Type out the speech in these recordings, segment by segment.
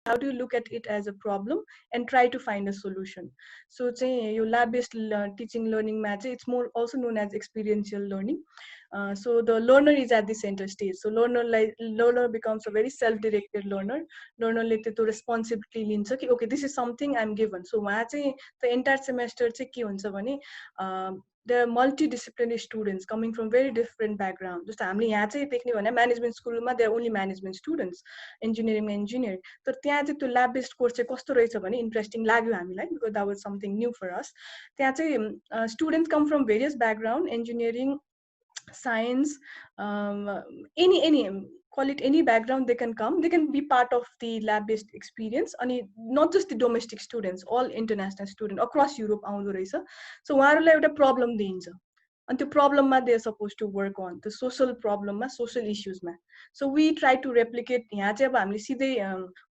how do you look at it as a problem and try to find a solution. So your lab based teaching learning it's more also known as experiential learning. So the learner is at the center stage. So learner becomes a very self-directed learner. Learner to responsibility लिन्छ कि okay, this is something I'm given. So the entire semester there are multidisciplinary students coming from very different backgrounds. Just हामीले यहाँ चाहिँ देख्ने भने management स्कुलमा there are only management students, engineering engineering. तर त्यहाँ चाहिँ त्यो lab based course चाहिँ कस्तो रहेछ भने interesting लाग्यो हामीलाई because that was something new for us. त्यहाँ चाहिँ students come from various background, engineering, science, any call it any background they can come, they can be part of the lab based experience. And not just the domestic students, all international students across Europe आउँदो रहेछ. So उहाँहरुलाई एउटा problem दिन्छ and the problem they are supposed to work on the social problem, social issues. So we try to replicate. यहाँ चाहिँ अब हामीले सिधै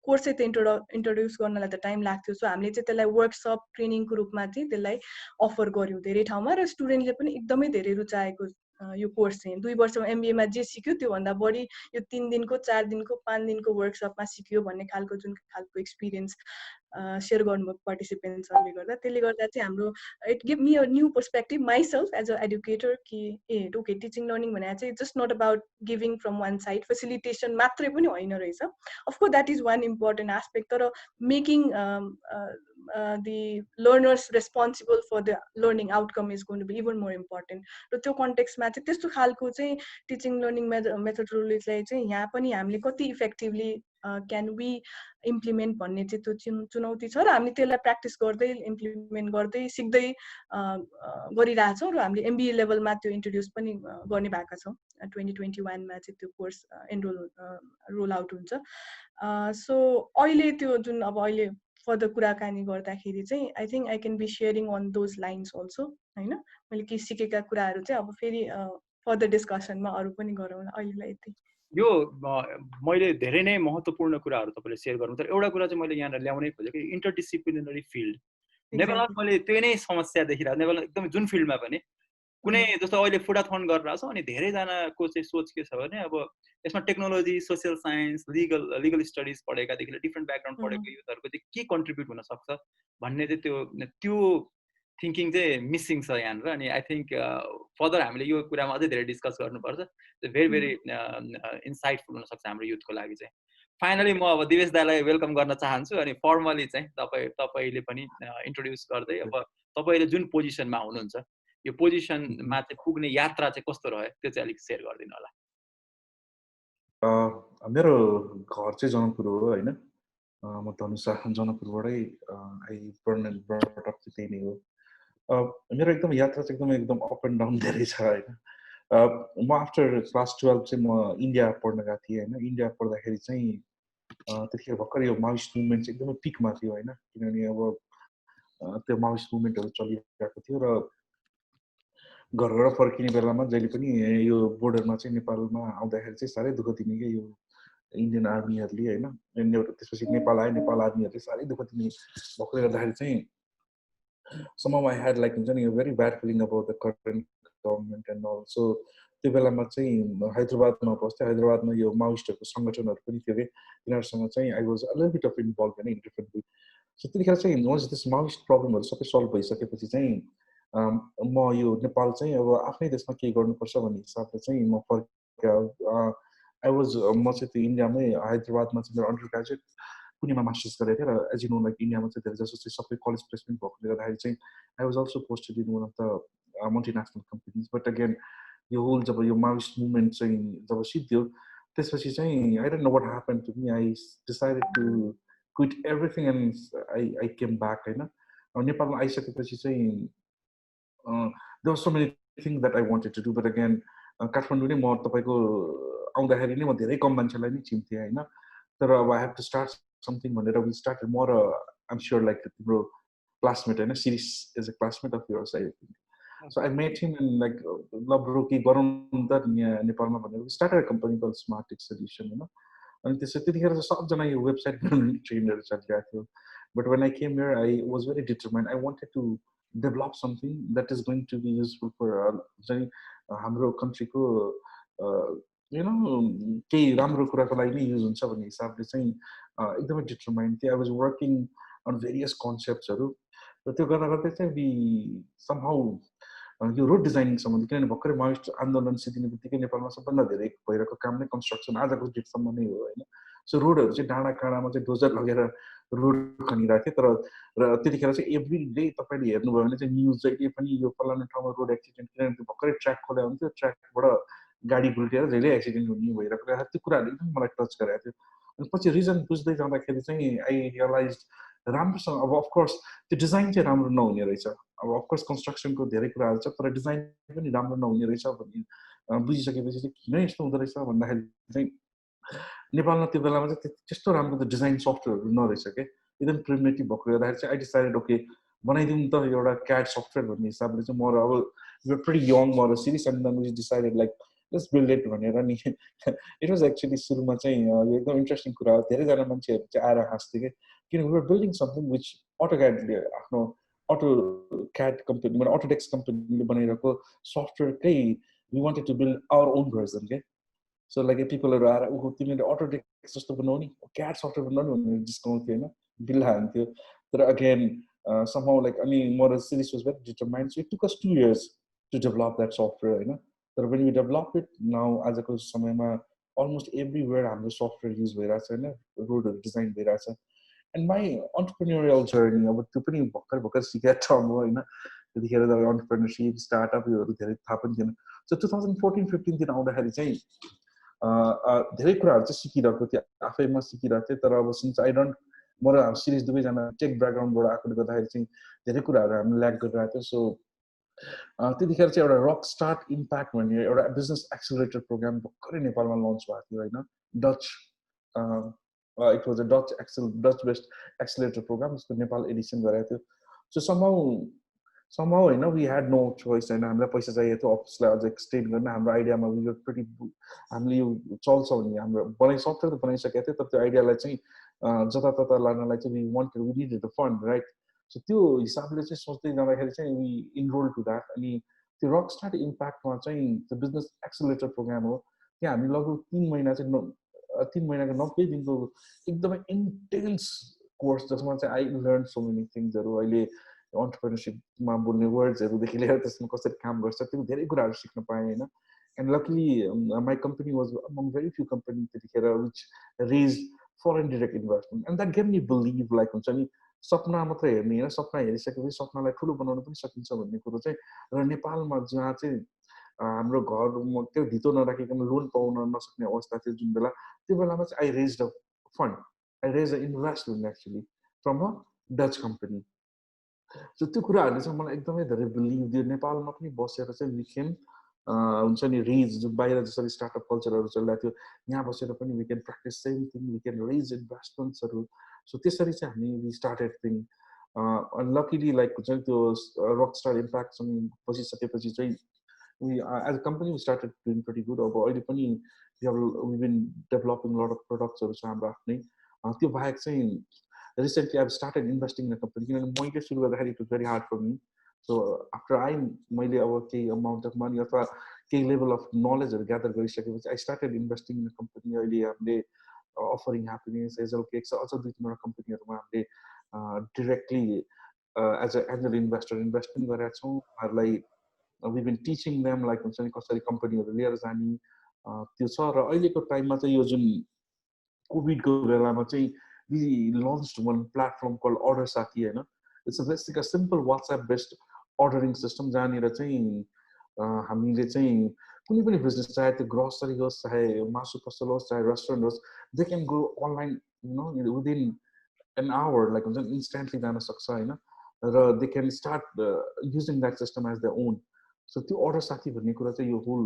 course चाहिँ introduce गर्नलाई त टाइम लाग्थ्यो. सो हामीले चाहिँ त्यसलाई वर्कसप ट्रेनिङको रूपमा चाहिँ त्यसलाई अफर गर्यौं धेरै ठाउँमा र स्टुडेन्टले पनि एकदमै धेरै रुचाएको यो कोर्स चाहिँ 2 वर्षमा एमबीए मा जे सिक्यो त्यो भन्दा बढी यो 3 दिनको 4 दिनको 5 दिनको वर्कसपमा सिक्यो भन्ने खालको जुन खालको एक्सपीरियन्स शेयर गर्नुभयो पार्टिसिपेन्ट्सहरुले गर्दा त्यसले गर्दा चाहिँ हाम्रो it give me a new perspective myself as a educator कि ओके टिचिङ लर्निङ भने चाहिँ just not about giving from one side facilitation मात्रै पनि होइन रहेछ. Of course that is one important aspect, तर making the learners responsible for the learning outcome is going to be even more important. र त्यो कन्टेक्स्टमा चाहिँ त्यस्तो खालको चाहिँ टिचिङ लर्निङ मेथोडोलोजीलाई चाहिँ यहाँ पनि हामीले कति इफेक्टिभली क्यान वी इम्प्लिमेन्ट भन्ने चाहिँ त्यो चुनौती छ र हामीले त्यसलाई प्र्याक्टिस गर्दै इम्प्लिमेन्ट गर्दै सिक्दै गरिरहेछौँ र हामीले एमबीए लेभलमा त्यो इन्ट्रोड्युस पनि गर्ने भएका छौँ. 2021 मा चाहिँ त्यो कोर्स रोल आउट हुन्छ. सो अहिले त्यो जुन अब अहिले फर्दर कुराकानी गर्दाखेरि चाहिँ I think I can be sharing on those lines also हैन. मैले के सिकेका कुराहरू चाहिँ अब फेरि फर्दर डिस्कसनमा अरू पनि गरौँला. अहिलेलाई यति. यो मैले धेरै नै महत्त्वपूर्ण कुराहरू तपाईले शेयर गर्नु, तर एउटा कुरा चाहिँ मैले यहाँ ल्याउनै खोजेको इन्टरडिसिप्लिनरी फिल्ड. नेपालमा मैले त्यो नै समस्या देखिरहेको. नेपालमा एकदम जुन फिल्डमा पनि कुनै जस्तो अहिले फुडाथन गरिरहेको छ अनि धेरैजनाको चाहिँ सोच के छ भने अब यसमा technology, social science, legal studies पढेकादेखि डिफ्रेन्ट ब्याकग्राउन्ड पढेको युथहरूको चाहिँ के कन्ट्रिब्युट हुन सक्छ भन्ने चाहिँ त्यो थिङ्किङ चाहिँ मिसिङ छ यहाँनिर. अनि आई थिङ्क फर्दर हामीले यो कुरामा अझै धेरै डिस्कस गर्नुपर्छ. भेरी भेरी इन्साइटफुल हुनसक्छ हाम्रो युथको लागि चाहिँ. फाइनली म अब दिवेश दालाई वेलकम गर्न चाहन्छु अनि फर्मली चाहिँ तपाईँले पनि इन्ट्रोड्युस गर्दै अब तपाईँले जुन पोजिसनमा हुनुहुन्छ यो पोजिसनमा चाहिँ पुग्ने यात्रा चाहिँ कस्तो रह्यो त्यो चाहिँ अलिक सेयर गरिदिनु होला. मेरो घर चाहिँ जनकपुर हो हैन. म धनुषा जनकपुरबाटै I born and brought up चाहिँ त्यही नै हो. मेरो एकदम यात्रा चाहिँ एकदम अप एन्ड डाउन धेरै छ हैन. म आफ्टर क्लास 12 चाहिँ म इन्डिया पढ्न गएको थिएँ हैन. इन्डिया पढ्दाखेरि चाहिँ त्यतिखेर भर्खर यो माओइस्ट मुभमेन्ट चाहिँ एकदमै पिकमा थियो हैन. किनभने अब त्यो माओइस्ट मुभमेन्टहरू चलिरहेको थियो र घरबाट फर्किने बेलामा जहिले पनि यो बोर्डरमा चाहिँ नेपालमा आउँदाखेरि चाहिँ साह्रै दुःख दिने के यो इन्डियन आर्मीहरूले हैन. त्यसपछि नेपाल आयो, नेपाल आर्मीहरूले साह्रै दुःख दिने भएकोले गर्दाखेरि चाहिँ somehow I had like a very bad feeling about the current government and all. So त्यो बेलामा चाहिँ हैदराबादमा बस्थेँ. हैदराबादमा यो माओइस्टहरूको सङ्गठनहरू पनि थियो कि तिनीहरूसँग चाहिँ I was a little beet of involve हैन इन डिफ्रेन्ट वे. सो त्यतिखेर चाहिँ वाज दिस माओइस्ट प्रब्लमहरू सबै सल्भ भइसकेपछि चाहिँ म यो नेपाल चाहिँ अब आफ्नै देशमा के गर्नुपर्छ भन्ने हिसाबले चाहिँ म फर्केँ. आई वाज म चाहिँ त्यो इन्डियामै हैदराबादमा चाहिँ मेरो अन्डर ग्रेजुएट पुणेमा मास्टर्स गरेको थिएँ र एज यु नो लाइक इन्डियामा चाहिँ धेरै जस्तो चाहिँ सबै कलेज प्लेसमेन्ट भएकोले गर्दाखेरि चाहिँ I was also posted in one of the multinational companies. But again यो होल जब यो माओइस्ट मुभमेन्ट चाहिँ जब सिद्धियो त्यसपछि चाहिँ I don't know what happen to me. I decided to quit everything and I came back हैन. नेपालमा आइसकेपछि चाहिँ there was so many things that I wanted to do. But again Kathmandu नै म तपाईँको आउँदाखेरि नै म धेरै कम मान्छेलाई नै चिन्थेँ हैन. तर अब I have to start something भनेर we started more I'm sure like the classmate and series is a classmate of yours I think. So I met him and like love rookie garon da Nepalma भनेर we started a company called Smart Tech Solution you know. अनि त्यतिखेर सबजना यो website बनाउने ट्रेनहरू चलिरहेको थियो. But when I came here I was very determined. I wanted to develop something that is going to be useful for हाम्रो कन्ट्रीको केही राम्रो कुराको लागि नै युज हुन्छ भन्ने हिसाबले चाहिँ एकदमै डिटरमाइन्ड थिएँ। I was working on various कन्सेप्ट्सहरू र त्यो गर्दा गर्दै चाहिँ वि समहाउ यो रोड डिजाइनिङ सम्बन्धी, किनभने भर्खरै माओइस्ट आन्दोलन सिद्धिने बित्तिकै नेपालमा सबभन्दा धेरै भइरहेको काम नै कन्स्ट्रक्सन आजको डेटसम्म नै हो होइन। सो रोडहरू चाहिँ डाँडा काँडामा चाहिँ डोजर लगेर रोड खनिरहेको थियो, र त्यतिखेर चाहिँ एभ्री डे तपाईँले हेर्नुभयो भने चाहिँ न्युज जहिले पनि यो फलानु ठाउँमा रोड एक्सिडेन्ट, किनभने त्यो भर्खरै ट्र्याक खोल्या हुन्थ्यो, ट्र्याकबाट गाडी गुल्टिएर जहिले एक्सिडेन्ट हुने भइरहेको थियो। त्यो कुराहरूले एकदम मलाई टच गरेको थियो। अनि पछि रिजन बुझ्दै जाँदाखेरि चाहिँ आई रियलाइज राम्रोसँग अब अफकोर्स त्यो डिजाइन चाहिँ राम्रो नहुने रहेछ। अब अफकोर्स कन्स्ट्रक्सनको धेरै कुराहरू छ, तर डिजाइन पनि राम्रो नहुने रहेछ भन्ने बुझिसकेपछि चाहिँ किन यस्तो हुँदो रहेछ भन्दाखेरि चाहिँ नेपालमा त्यो बेलामा चाहिँ त्यस्तो राम्रो त डिजाइन सफ्टवेयरहरू नरहेछ क्या, एकदम प्रिमिटिभ भएको गर्दाखेरि चाहिँ आई डिसाइडेड ओके बनाइदिउँ त एउटा क्याड सफ्टवेयर भन्ने हिसाबले चाहिँ म अब यु प्रिटी यङ म serious, and then we decided like let's build it भनेर नि। इट वाज एक्चुअली सुरुमा चाहिँ यो एकदम इन्ट्रेस्टिङ कुरा हो। धेरैजना मान्छेहरू चाहिँ आएर हाँस्थे कि किनभने we are building something which अटोक्याडले आफ्नो अटो क्याड कम्पनी मतलब अटोडेस्क कम्पनीले बनाइरहेको सफ्टवेयरकै we wanted to build our own version के। सो लाइक पिपलहरू आएर ऊ तिमीले अटोडेस्क जस्तो बनाउने क्याड सफ्टवेयर बनाउने भनेर डिस्काउन्ट थियो होइन, बिल हान्थ्यो। तर again somehow like I mean more series was very determined, so it took us 2 years to develop that software, you know. But when we develop it now as a समयमा almost everywhere हाम्रो software use भइरहेछ हैन, रोडहरु design भइरहेछ। and my entrepreneurial journey अब त्यो पनि भर्खर सिकेको ठाउँ हो हैन, त्यतिखेर त entrepreneurship स्टार्टअपहरु धेरै थाहा पनि थिएन। सो 2014-15 तिर आउँदाखेरि चाहिँ धेरै कुराहरु चाहिँ सिकिरहेको थिएँ, आफैमा सिकिरहेको थिएँ। तर अब सिन्स आई डोन्ट म र सिरिज दुवैजना टेक ब्याकग्राउन्डबाट आएकोले गर्दाखेरि चाहिँ धेरै कुराहरू हामी ल्याक गरिरहेको थियो। सो त्यतिखेर चाहिँ एउटा रक स्टार्ट इम्प्याक्ट भन्ने एउटा बिजनेस एक्सिलरेटर प्रोग्राम भर्खरै नेपालमा लन्च भएको थियो होइन, Dutch it was a Dutch based accelerator program, जसको नेपाल एडिसन गरेको थियो। सो somehow होइन वी ह्याड नो चोइस होइन, हामीलाई पैसा चाहिएको थियो अफिसलाई अझ एक्सटेन्ड गर्न। हाम्रो आइडियामा वी वर प्रिटी हामीले यो चल्छ भन्ने हाम्रो सफ्टवेयर त बनाइसकेको थियो, तर त्यो आइडियालाई चाहिँ जतातता लानलाई चाहिँ we needed the fund right. So त्यो हिसाबले चाहिँ सोच्दै जाँदाखेरि चाहिँ वी इनरोल टु द्याट। अनि त्यो रक स्टार्ट इम्प्याक्टमा चाहिँ त्यो बिजनेस एक्सिलरेटर प्रोग्राम हो, त्यहाँ हामी लगभग 3 महिना चाहिँ 3 महिनाको 90 दिनको एकदमै इन्टेन्स कोर्स, जसमा चाहिँ आई लर्न सो मेनी थिङ्सहरू। अहिले अन्टरप्रेन्योरसिपमा बोल्ने वर्ड्सहरूदेखि लिएर त्यसमा कसरी काम गर्छ त्यो धेरै कुराहरू सिक्न पाएँ होइन। And luckily my company was among very few company त्यतिखेर which raise foreign direct investment, and that gave me believe like हुन्छ नि सपना मात्र हेर्ने होइन, सपना हेरिसकेपछि सपनालाई ठुलो बनाउन पनि सकिन्छ भन्ने कुरो चाहिँ। र नेपालमा जहाँ चाहिँ हाम्रो घर त्यो धितो नराखिकन लोन पाउन नसक्ने अवस्था थियो जुन बेला, त्यो बेलामा चाहिँ I raise a fund, I raise a investment actually from a Dutch company. So त्यो कुराहरूले चाहिँ मलाई एकदमै धेरै बिलिभ दियो। नेपालमा पनि बसेर चाहिँ वी क्यान हुन्छ नि रेज, जुन बाहिर जसरी स्टार्टअप कल्चरहरू चलिरहेको थियो, यहाँ बसेर पनि we can practice same thing, we can raise इन्भेस्टमेन्ट्सहरू। सो त्यसरी चाहिँ हामी we started thing. Luckily like हुन्छ नि त्यो रक स्टार इम्प्याक्टसँग बसिसकेपछि चाहिँ we as a company we started doing pretty good. अब अहिले पनि we been developing lot of प्रडक्ट्सहरू छ हाम्रो आफ्नै। त्यो बाहेक चाहिँ recently I've started investing in a company, किनभने मैले सुरु गर्दाखेरि it was very hard for me. So after मैले अब केही amount of money अथवा केही level of knowledgeहरू ग्यादर गरिसकेपछि I started investing in a company। अहिले हामीले offering happiness, Hazel Cakes, अझ 2-3 कम्पनीहरूमा हामीले directly as an angel investor investment गरेका छौँ। उहाँहरूलाई we've been teaching them like हुन्छ नि कसरी कम्पनीहरू लिएर जाने त्यो छ। र अहिलेको टाइममा चाहिँ यो जुन कोभिडको बेलामा चाहिँ we launched one platform called Order Sati हैन। It's a basically a simple WhatsApp based ordering system जहाँनिर चाहिँ हामीले चाहिँ कुनै पनि बिजनेस, चाहे त्यो ग्रोसरी होस्, चाहे मासु पसल होस्, चाहे रेस्टुरेन्ट होस्, they can go online you know within an hour, like हुन्छ इन्स्ट्यान्टली जान सक्छ होइन। र they can start using that system as the own. So त्यो अर्डर साथी भन्ने कुरा चाहिँ यो होल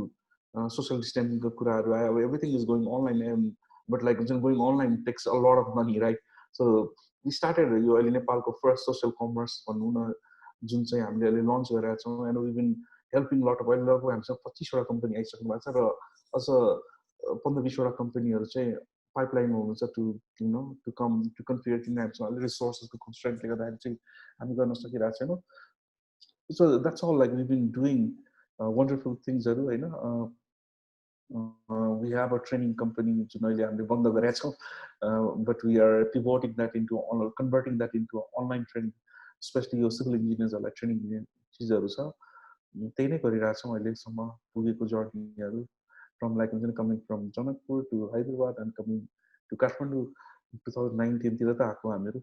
सोसियल डिस्टेन्सिङको कुराहरू आयो। अब everything is going online, and but like हुन्छ going online takes a lot of money right. So we started यो अहिले नेपालको फर्स्ट सोसियल कमर्स भनौँ न, जुन चाहिँ हामीले अहिले लन्च गरेका छौँ। And we been helping lot of, अहिले लगभग हामीसँग 25वटा कम्पनी आइसक्नु भएको छ, र अझ 15-20वटा कम्पनीहरू चाहिँ पाइपलाइनमा हुनुहुन्छ to you know to come to configure. किन हामीसँग अलि रिसोर्सेसको कन्स्ट्रेन्टले गर्दाखेरि चाहिँ हामी गर्न सकिरहेको छैनौँ। So that's all, like we been doing wonderful थिङ्सहरू होइन। we have a training company जुन अहिले हामीले बन्द गरेका छौँ, but we are pivoting that into converting that into online training, especially यो civil engineersहरूलाई ट्रेनिङ दिने चिजहरू छ। त्यही नै गरिरहेको छौँ अहिलेसम्म पुगेको जर्नीहरू, from like coming from Janakpur to Hyderabad and coming to Kathmandu 2019 तिर त आएको हामीहरू।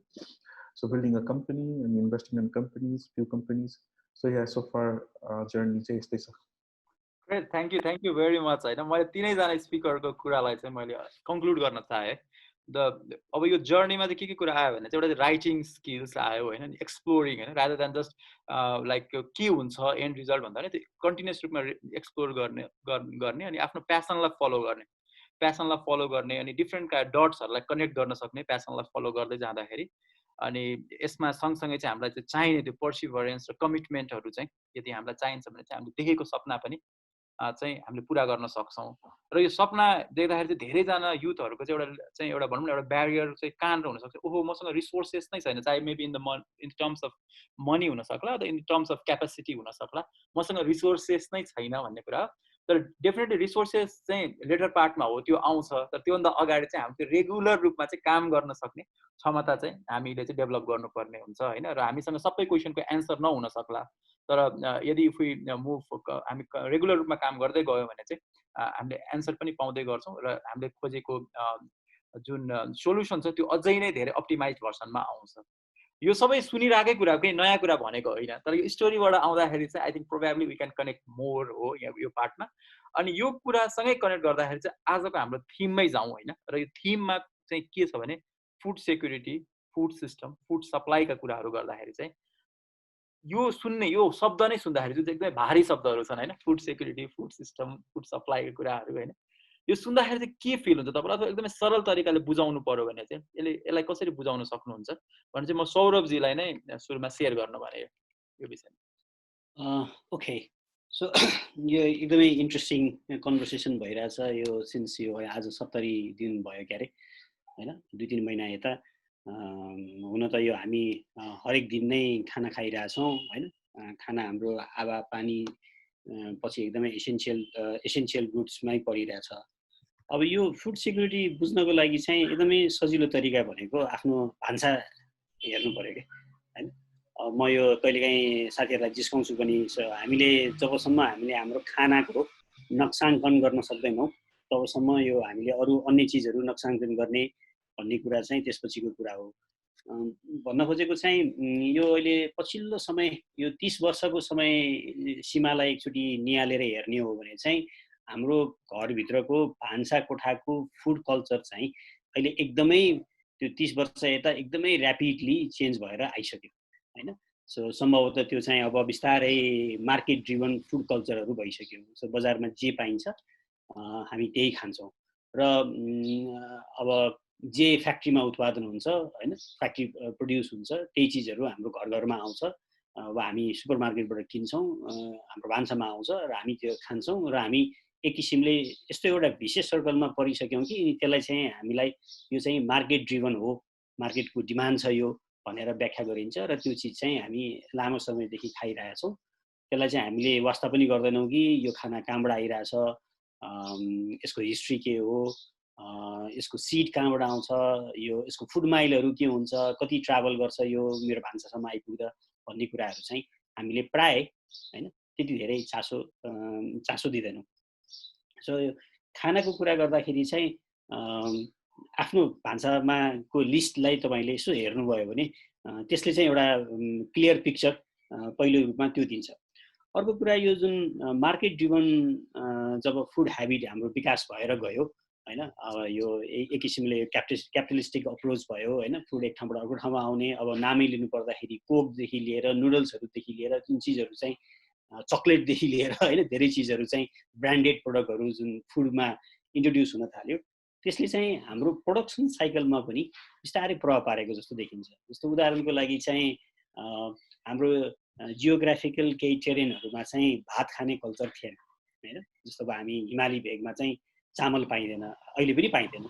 So building a company and investing in companies, few companies. So yeah, so far journey चाहिँ यस्तै छ। Great, thank you very much। हैन मैले तीनैजना स्पिकरको कुरालाई चाहिँ मैले कन्क्लुड गर्न चाहे। अब यो जर्नीमा चाहिँ के कुरा आयो भने चाहिँ एउटा राइटिङ स्किल्स आयो हैन, एक्सप्लोरिङ हैन, रादर देन जस्ट लाइक के हुन्छ एन्ड रिजल्ट भन्दा नि त्यो कन्टिन्युअस रूपमा एक्सप्लोर गर्ने अनि आफ्नो प्यासनलाई फलो गर्ने अनि डिफ्रेन्ट डट्सहरूलाई कनेक्ट गर्न सक्ने प्यासनलाई फलो गर्दै जाँदाखेरि अनि यसमा सँगसँगै चाहिँ हामीलाई चाहिँ चाहिने त्यो पर्सिभरेन्स र कमिटमेन्टहरू चाहिँ यदि हामीलाई चाहिन्छ भने चाहिँ हामीले देखेको सपना पनि चाहिँ हामीले पुरा गर्न सक्छौँ। र यो सपना देख्दाखेरि चाहिँ धेरैजना युथहरूको चाहिँ एउटा भनौँ न एउटा ब्यारियर चाहिँ कहाँनिर हुनसक्छ, ओहो मसँग रिसोर्सेस नै छैन, चाहे maybe in terms of money हुनसक्ला अथवा इन टर्म्स अफ क्यापेसिटी हुनसक्ला, मसँग रिसोर्सेस नै छैन भन्ने कुरा। तर डेफिनेटली रिसोर्सेस चाहिँ लेटर पार्टमा हो, त्यो आउँछ। तर त्योभन्दा अगाडि चाहिँ हामी त्यो रेगुलर रूपमा चाहिँ काम गर्न सक्ने क्षमता चाहिँ हामीले चाहिँ डेभलप गर्नुपर्ने हुन्छ होइन। र हामीसँग सबै क्वेसनको एन्सर नहुन सक्ला, तर यदि इफ वी मुभ हामी रेगुलर रूपमा काम गर्दै गयो भने चाहिँ हामीले एन्सर पनि पाउँदै गर्छौँ र हामीले खोजेको जुन सोल्युसन छ त्यो अझै नै धेरै अप्टिमाइज भर्सनमा आउँछ। यो सबै सुनिरहेकै कुरा, केही नयाँ कुरा भनेको होइन, तर यो स्टोरीबाट आउँदाखेरि चाहिँ I think probably we can connect more हो यो पार्टमा। अनि यो कुरासँगै कनेक्ट गर्दाखेरि चाहिँ आजको हाम्रो थिममै जाउँ होइन। र यो थिममा चाहिँ के छ भने food security, food system, food सप्लाईका कुराहरू गर्दाखेरि चाहिँ यो शब्द नै सुन्दाखेरि जुन चाहिँ एकदमै भारी शब्दहरू छन् होइन, food security, food system, food सप्लाईको कुराहरू होइन, यो सुन्दाखेरि चाहिँ के फिल हुन्छ तपाईँलाई, अथवा एकदमै सरल तरिकाले बुझाउनु पर्यो भने चाहिँ यसलाई कसरी बुझाउन सक्नुहुन्छ भने चाहिँ म सौरभजीलाई नै सुरुमा सेयर गर्न भने यो विषयमा। ओके, सो यो एकदमै इन्ट्रेस्टिङ कन्भर्सेसन भइरहेछ यो सिन्स यो आज 70 दिन भयो क्यारे होइन, 2-3 महिना यता। हुन त यो हामी हरेक दिन नै खाना खाइरहेछौँ होइन। खाना हाम्रो हावा पानी पछि एकदमै एसेन्सियल गुड्समै परिरहेछ। अब यो फुड सिक्युरिटी बुझ्नको लागि चाहिँ एकदमै सजिलो तरिका भनेको आफ्नो भान्सा हेर्नु पर्यो क्या होइन। म यो कहिलेकाहीँ साथीहरूलाई जिस्काउँछु पनि, हामीले जबसम्म हामीले हाम्रो खानाको नक्साङ्कन गर्न सक्दैनौँ तबसम्म यो हामीले अरू अन्य चिजहरू नक्साङ्कन गर्ने भन्ने कुरा चाहिँ त्यसपछिको कुरा हो। भन्न खोजेको चाहिँ यो अहिले पछिल्लो समय यो 30 वर्षको समय सीमालाई एकचोटि निहालेर हेर्ने हो भने चाहिँ हाम्रो घरभित्रको भान्सा कोठाको फुड कल्चर चाहिँ अहिले एकदमै त्यो 30 वर्ष यता एकदमै ऱ्यापिडली चेन्ज भएर आइसक्यो होइन। सो सम्भवतः त्यो चाहिँ अब बिस्तारै मार्केट ड्रिभन फुड कल्चरहरू भइसक्यो। सो बजारमा जे पाइन्छ हामी त्यही खान्छौँ र अब जे फ्याक्ट्रीमा उत्पादन हुन्छ होइन, फ्याक्ट्री प्रड्युस हुन्छ त्यही चिजहरू हाम्रो घरमा आउँछ वा हामी सुपर मार्केटबाट किन्छौँ, हाम्रो भान्सामा आउँछ र हामी त्यो खान्छौँ। र हामी एक किसिमले यस्तो एउटा विशेष सर्कलमा परिसक्यौँ कि त्यसलाई चाहिँ हामीलाई यो चाहिँ मार्केट ड्रिभन हो, मार्केटको डिमान्ड छ यो भनेर व्याख्या गरिन्छ र त्यो चिज चाहिँ हामी लामो समयदेखि खाइरहेछौँ। त्यसलाई चाहिँ हामीले वास्ता पनि गर्दैनौँ कि यो खाना कहाँबाट आइरहेछ, यसको हिस्ट्री के हो, यसको सिड कहाँबाट आउँछ, यो यसको फुड माइलहरू के हुन्छ, कति ट्राभल गर्छ यो मेरो भान्सासम्म आइपुग्दा भन्ने कुराहरू चाहिँ हामीले प्राय होइन त्यति धेरै चासो दिँदैनौँ। सो खानाको कुरा गर्दाखेरि चाहिँ आफ्नो भान्सामा को लिस्टलाई तपाईँले यसो हेर्नुभयो भने त्यसले चाहिँ एउटा क्लियर पिक्चर पहिलो रूपमा त्यो दिन्छ। अर्को कुरा यो जुन मार्केट ड्रिभन जब फुड ह्याबिट हाम्रो विकास भएर गयो होइन, अब यो एक किसिमले क्यापिटलिस्टिक अप्रोच भयो होइन, फुड एक ठाउँबाट अर्को ठाउँमा आउने। अब नामै लिनु पर्दाखेरि कोकदेखि लिएर नुडल्सहरूदेखि लिएर जुन चिजहरू चाहिँ चक्लेटदेखि लिएर होइन धेरै चिजहरू चाहिँ ब्रान्डेड प्रडक्टहरू जुन फुडमा इन्ट्रोड्युस हुन थाल्यो, त्यसले चाहिँ हाम्रो प्रोडक्सन साइकलमा पनि बिस्तारै प्रभाव पारेको जस्तो देखिन्छ। जस्तो उदाहरणको लागि चाहिँ हाम्रो जियोग्राफिकल केही टेरेनहरूमा चाहिँ भात खाने कल्चर थिएन होइन। जस्तो अब हामी हिमाली भेगमा चाहिँ चामल पाइँदैन, अहिले पनि पाइँदैन।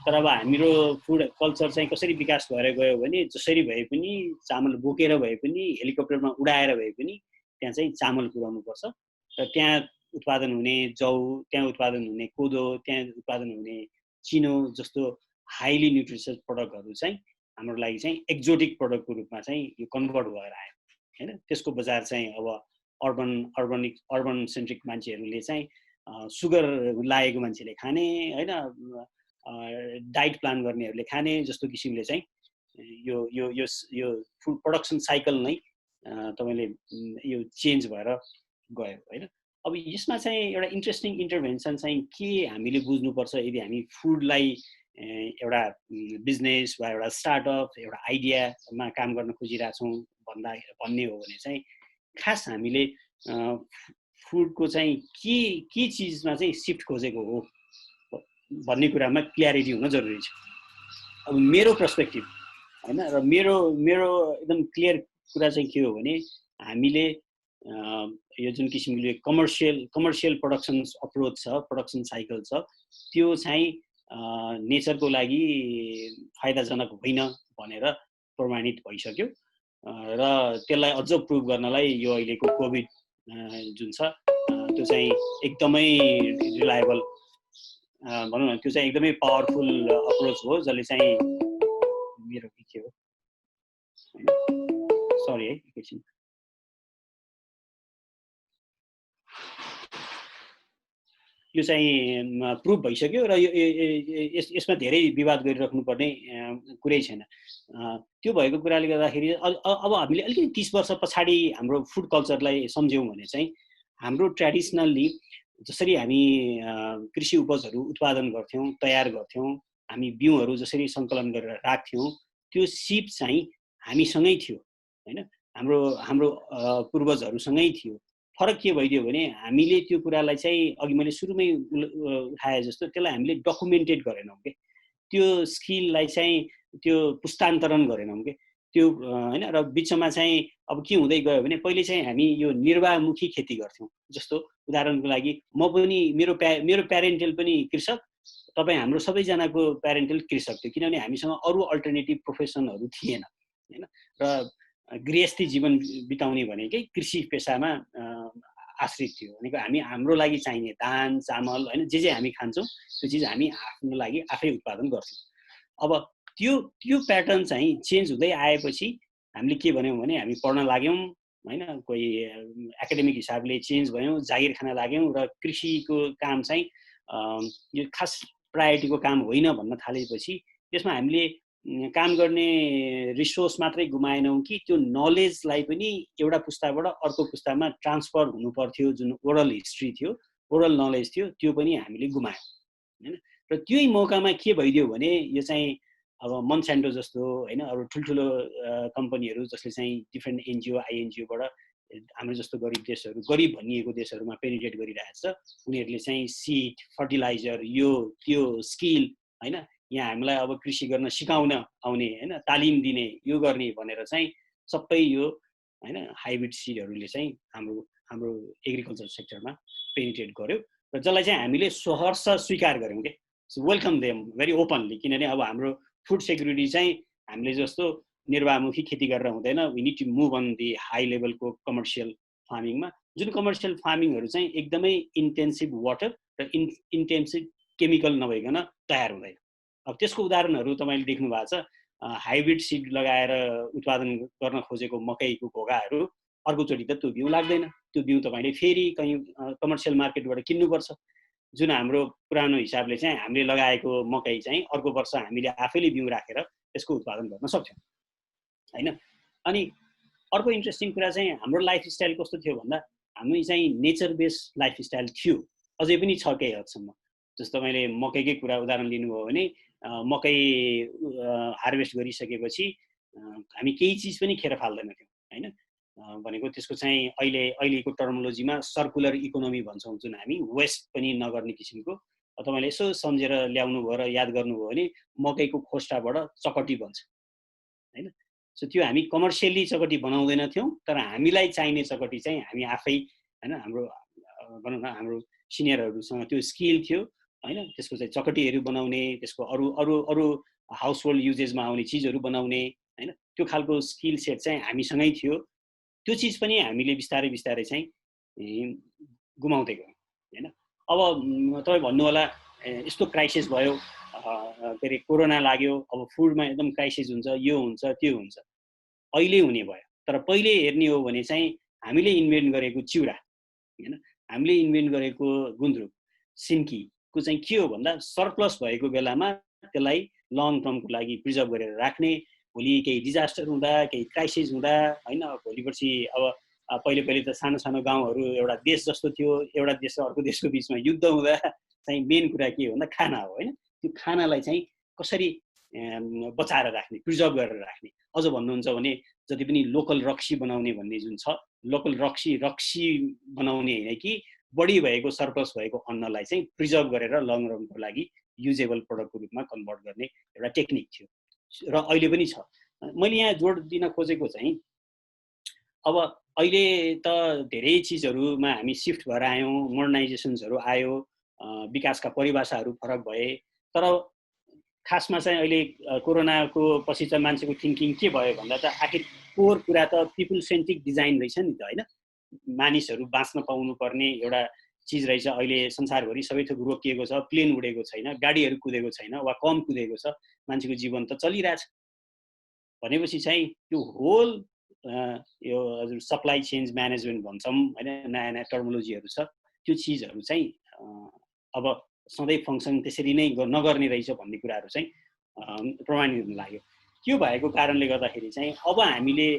तर अब हाम्रो फुड कल्चर चाहिँ कसरी विकास भएर गयो भने जसरी भए पनि चामल बोकेर भए पनि हेलिकप्टरमा उडाएर भए पनि त्यहाँ चाहिँ चामल पुर्याउनुपर्छ र त्यहाँ उत्पादन हुने जौ, त्यहाँ उत्पादन हुने कोदो, त्यहाँ उत्पादन हुने चिनो जस्तो हाइली न्युट्रिसियस प्रडक्टहरू चाहिँ हाम्रो लागि चाहिँ एक्जोटिक प्रडक्टको रूपमा चाहिँ यो कन्भर्ट भएर आयो हैन। त्यसको बजार चाहिँ अब अर्बन सेन्ट्रिक मान्छेहरूले चाहिँ सुगर लागेको मान्छेले खाने हैन, डाइट प्लान गर्नेहरूले खाने जस्तो किसिमले चाहिँ यो फुड प्रोडक्सन साइकल नै तपाईले यो चेन्ज भएर गयो हैन। अब यसमा चाहिँ एउटा इन्ट्रेस्टिङ इन्टरभेन्सन चाहिँ के हामीले बुझ्नुपर्छ यदि हामी फुडलाई एउटा बिजनेस वा एउटा स्टार्टअप एउटा आइडियामा काम गर्न खोजिरहेछौँ भन्ने हो भने चाहिँ खास हामीले फुडको चाहिँ के चिजमा चाहिँ सिफ्ट खोजेको हो भन्ने कुरामा क्ल्यारिटी हुन जरुरी छ। अब मेरो पर्सपेक्टिभ हैन र मेरो एकदम क्लियर कुरा चाहिँ के हो भने हामीले यो जुन किसिमले कमर्सियल प्रोडक्सन अप्रोच छ, प्रोडक्सन साइकल छ, त्यो चाहिँ नेचरको लागि फाइदाजनक होइन भनेर प्रमाणित भइसक्यो र त्यसलाई अझ प्रुभ गर्नलाई यो अहिलेको कोभिड जुन छ त्यो चाहिँ एकदमै रिलायबल भनौँ न, त्यो चाहिँ एकदमै पावरफुल अप्रोच हो जसले चाहिँ मेरो के हो सरी है एकछिन यो चाहिँ प्रुभ भइसक्यो र यसमा धेरै विवाद गरिराख्नुपर्ने कुरै छैन। त्यो भएको कुराले गर्दाखेरि अब हामीले अलिकति 30 वर्ष पछाडि हाम्रो फुड कल्चरलाई सम्झ्यौँ भने चाहिँ हाम्रो ट्रेडिसनल्ली जसरी हामी कृषि उपजहरू उत्पादन गर्थ्यौँ, तयार गर्थ्यौँ, हामी बिउहरू जसरी सङ्कलन गरेर राख्थ्यौँ, त्यो सिप चाहिँ हामीसँगै थियो हैन, हाम्रो पूर्वजहरूसँगै थियो। फरक के भइदियो भने हामीले त्यो कुरालाई चाहिँ अघि मैले सुरुमै उठाए जस्तो त्यसलाई हामीले डकुमेन्टेड गरेनौँ के, त्यो स्किललाई चाहिँ त्यो पुस्तान्तरण गरेनौँ के त्यो हैन। र बिचमा चाहिँ अब के हुँदै गयो भने पहिले चाहिँ हामी यो निर्वाहमुखी खेती गर्थ्यौँ। जस्तो उदाहरणको लागि म पनि मेरो प्यारेन्टल पनि कृषक, तपाईँ हाम्रो सबैजनाको प्यारेन्टल कृषक थियो, किनभने हामीसँग अरू अल्टरनेटिभ प्रोफेसनहरू थिएन हैन। र गृहस्थी जीवन बिताउने भनेकै कृषि पेसामा आश्रित थियो भनेको हाम्रो लागि चाहिने धान चामल हैन जे हामी खान्छौँ त्यो चिज हामी आफ्नो लागि आफै उत्पादन गर्थ्यौँ। अब त्यो प्याटर्न चाहिँ चेन्ज हुँदै आएपछि हामीले के भन्यौँ भने हामी पढ्न लाग्यौँ हैन, कोही एकाडेमिक हिसाबले चेन्ज भयौँ, जागिर खान लाग्यौँ र कृषिको काम चाहिँ यो खास प्रायोरिटीको काम होइन भन्न थालेपछि त्यसमा हामीले काम गर्ने रिसोर्स मात्रै गुमाएनौँ कि त्यो नलेजलाई पनि एउटा पुस्ताबाट अर्को पुस्तामा ट्रान्सफर हुनु पर्थ्यो, जुन ओरल हिस्ट्री थियो, ओरल नलेज थियो, त्यो पनि हामीले गुमायौँ हैन। र त्यही मौकामा के भइदियो भने यो चाहिँ अब मन्सान्टो जस्तो हैन अरू ठुल्ठुलो कम्पनीहरू जसले चाहिँ डिफ्रेन्ट एनजिओ आइएनजिओबाट हाम्रो जस्तो गरिब देशहरू, गरिब भनिएको देशहरूमा पेनिट्रेट गरिरहेछ, उनीहरूले चाहिँ सिड, फर्टिलाइजर, यो त्यो स्किल हैन यहाँ हामीलाई अब कृषि गर्न सिकाउन आउने हैन, तालिम दिने, यो गर्ने भनेर चाहिँ सबै यो हैन हाइब्रिड सिडहरूले चाहिँ हाम्रो एग्रिकल्चर सेक्टरमा पेनिट्रेट गर्यो र जसलाई चाहिँ हामीले सहर्ष स्वीकार गर्यौँ के, वेलकम देम भेरी ओपनली। किनभने अब हाम्रो फुड सेक्युरिटी चाहिँ हामीले जस्तो निर्वाहमुखी खेती गरेर हुँदैन, we need to move on the high लेभलको कमर्सियल फार्मिङमा, जुन कमर्सियल फार्मिङहरू चाहिँ एकदमै इन्टेन्सिभ वाटर र इन्टेन्सिभ केमिकल नभइकन तयार हुँदैन। अब त्यसको उदाहरणहरू तपाईँले देख्नु भएको छ, हाइब्रिड सिड लगाएर उत्पादन गर्न खोजेको मकैको घोगाहरू अर्कोचोटि त त्यो बिउ लाग्दैन, त्यो बिउ तपाईँले फेरि कहीँ कमर्सियल मार्केटबाट किन्नुपर्छ। जुन हाम्रो पुरानो हिसाबले चाहिँ हामीले लगाएको मकै चाहिँ अर्को वर्ष हामीले आफैले बिउ राखेर त्यसको उत्पादन गर्न सक्छौँ हैन। अनि अर्को इन्ट्रेस्टिङ कुरा चाहिँ हाम्रो लाइफस्टाइल कस्तो थियो भन्दा हामी चाहिँ नेचर बेस्ड लाइफस्टाइल थियो, अझै पनि छ केही हदसम्म। जस्तो मैले मकैकै कुरा उदाहरण लिनुभयो भने मकै हार्भेस्ट गरिसकेपछि हामी केही चिज पनि खेर फाल्दैनथ्यौँ हैन, भनेको त्यसको चाहिँ अहिलेको टर्मोलोजीमा सर्कुलर इकोनोमी भन्छौँ, जुन हामी वेस्ट पनि नगर्ने किसिमको। तपाईँले यसो सम्झेर ल्याउनु भयो र याद गर्नुभयो भने मकैको खोस्टाबाट चकटी बन्छ हैन। सो त्यो हामी कमर्सियली चकटी बनाउँदैन थियौँ, तर हामीलाई चाहिने चकटी चाहिँ हामी आफै हैन, हाम्रो भनौँ न हाम्रो सिनियरहरूसँग त्यो स्किल थियो हैन, त्यसको चाहिँ चकटीहरू बनाउने, त्यसको अरू हाउस होल्ड युजेसमा आउने चिजहरू बनाउने हैन, त्यो खालको स्किल सेट चाहिँ हामीसँगै थियो। त्यो चिज पनि हामीले बिस्तारै बिस्तारै चाहिँ गुमाउँदै गयौँ हैन। अब तपाईँ भन्नु होला यस्तो क्राइसिस भयो, के अरे कोरोना लाग्यो, अब फुडमा एकदम क्राइसिस हुन्छ, यो हुन्छ त्यो हुन्छ, अहिले हुने भयो। तर पहिले हेर्ने हो भने चाहिँ हामीले इन्भेन्ट गरेको चिउरा हैन, हामीले इन्भेन्ट गरेको गुन्द्रुक सिन्कीको चाहिँ के हो भन्दा सरप्लस भएको बेलामा त्यसलाई लङ टर्मको लागि प्रिजर्भ गरेर राख्ने, भोलि केही डिजास्टर हुँदा केही क्राइसिस हुँदा हैन, भोलि पर्सि अब पहिले त सानो सानो गाउँहरू एउटा देश जस्तो थियो, एउटा देश र अर्को देशको बिचमा युद्ध हुँदा चाहिँ मेन कुरा के हो भन्दा खाना हो हैन। त्यो खानालाई चाहिँ कसरी बचाएर राख्ने, प्रिजर्भ गरेर राख्ने। अझ भन्नुहुन्छ भने जति पनि लोकल रक्सी बनाउने भन्ने जुन छ, लोकल रक्सी बनाउने होइन कि बढी भएको सरप्लस भएको अन्नलाई चाहिँ प्रिजर्भ गरेर लङ रनको लागि युजेबल प्रडक्टको रूपमा कन्भर्ट गर्ने एउटा टेक्निक थियो र अहिले पनि छ। मैले यहाँ जोड दिन खोजेको चाहिँ अब अहिले त धेरै चिजहरूमा हामी सिफ्ट भएर आयौँ, मोडर्नाइजेसन्सहरू आयो, विकासका परिभाषाहरू फरक भए, तर खासमा चाहिँ अहिले कोरोनाको पछि चाहिँ मान्छेको थिङ्किङ के भयो भन्दा त आखिर कोर कुरा त पिपुल सेन्ट्रिक डिजाइन रहेछ नि त हैन। मानिसहरू बाँच्न पाउनुपर्ने एउटा चिज रहेछ। अहिले संसारभरि सबै थोक रोकिएको छ, प्लेन उडेको छैन, गाडीहरू कुदेको छैन वा कम कुदेको छ, मान्छेको जीवन त चलिरहेछ भनेपछि चाहिँ त्यो होल यो हजुर सप्लाई चेन्ज म्यानेजमेन्ट भन्छौँ हैन, नयाँ नयाँ टर्मोलोजीहरू छ, त्यो चिजहरू चाहिँ अब सधैँ फङ्सन त्यसरी नै नगर्ने रहेछ भन्ने कुराहरू चाहिँ प्रमाणित हुन लाग्यो। त्यो भएको कारणले गर्दाखेरि चाहिँ अब हामीले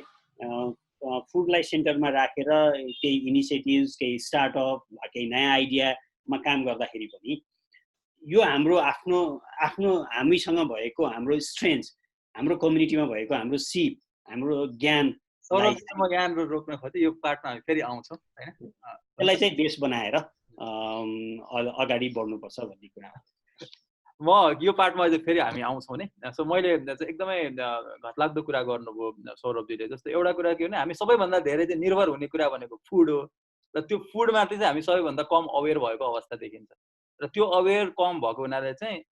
फुडलाई सेन्टरमा राखेर केही इनिसिएटिभ्स, केही स्टार्टअप, केही नयाँ आइडियामा काम गर्दाखेरि पनि यो हाम्रो आफ्नो हामीसँग भएको हाम्रो स्ट्रेन्थ, हाम्रो कम्युनिटीमा भएको हाम्रो सिप, हाम्रो ज्ञान, म ज्ञान रोक्न खोजेँ, यो पार्टमा हामी फेरि आउँछौँ हैन, त्यसलाई चाहिँ बेस बनाएर अगाडि बढ्नुपर्छ भन्ने कुरा हो। म यो पार्टमा चाहिँ फेरि हामी आउँछौँ नि। सो मैले एकदमै घटलाग्दो कुरा गर्नुभयो सौरभजीले। जस्तो एउटा कुरा के हो भने हामी सबैभन्दा धेरै चाहिँ निर्भर हुने कुरा भनेको फुड हो र त्यो फुडमाथि चाहिँ हामी सबैभन्दा कम अवेर भएको अवस्था देखिन्छ र त्यो अवेर कम भएको हुनाले चाहिँ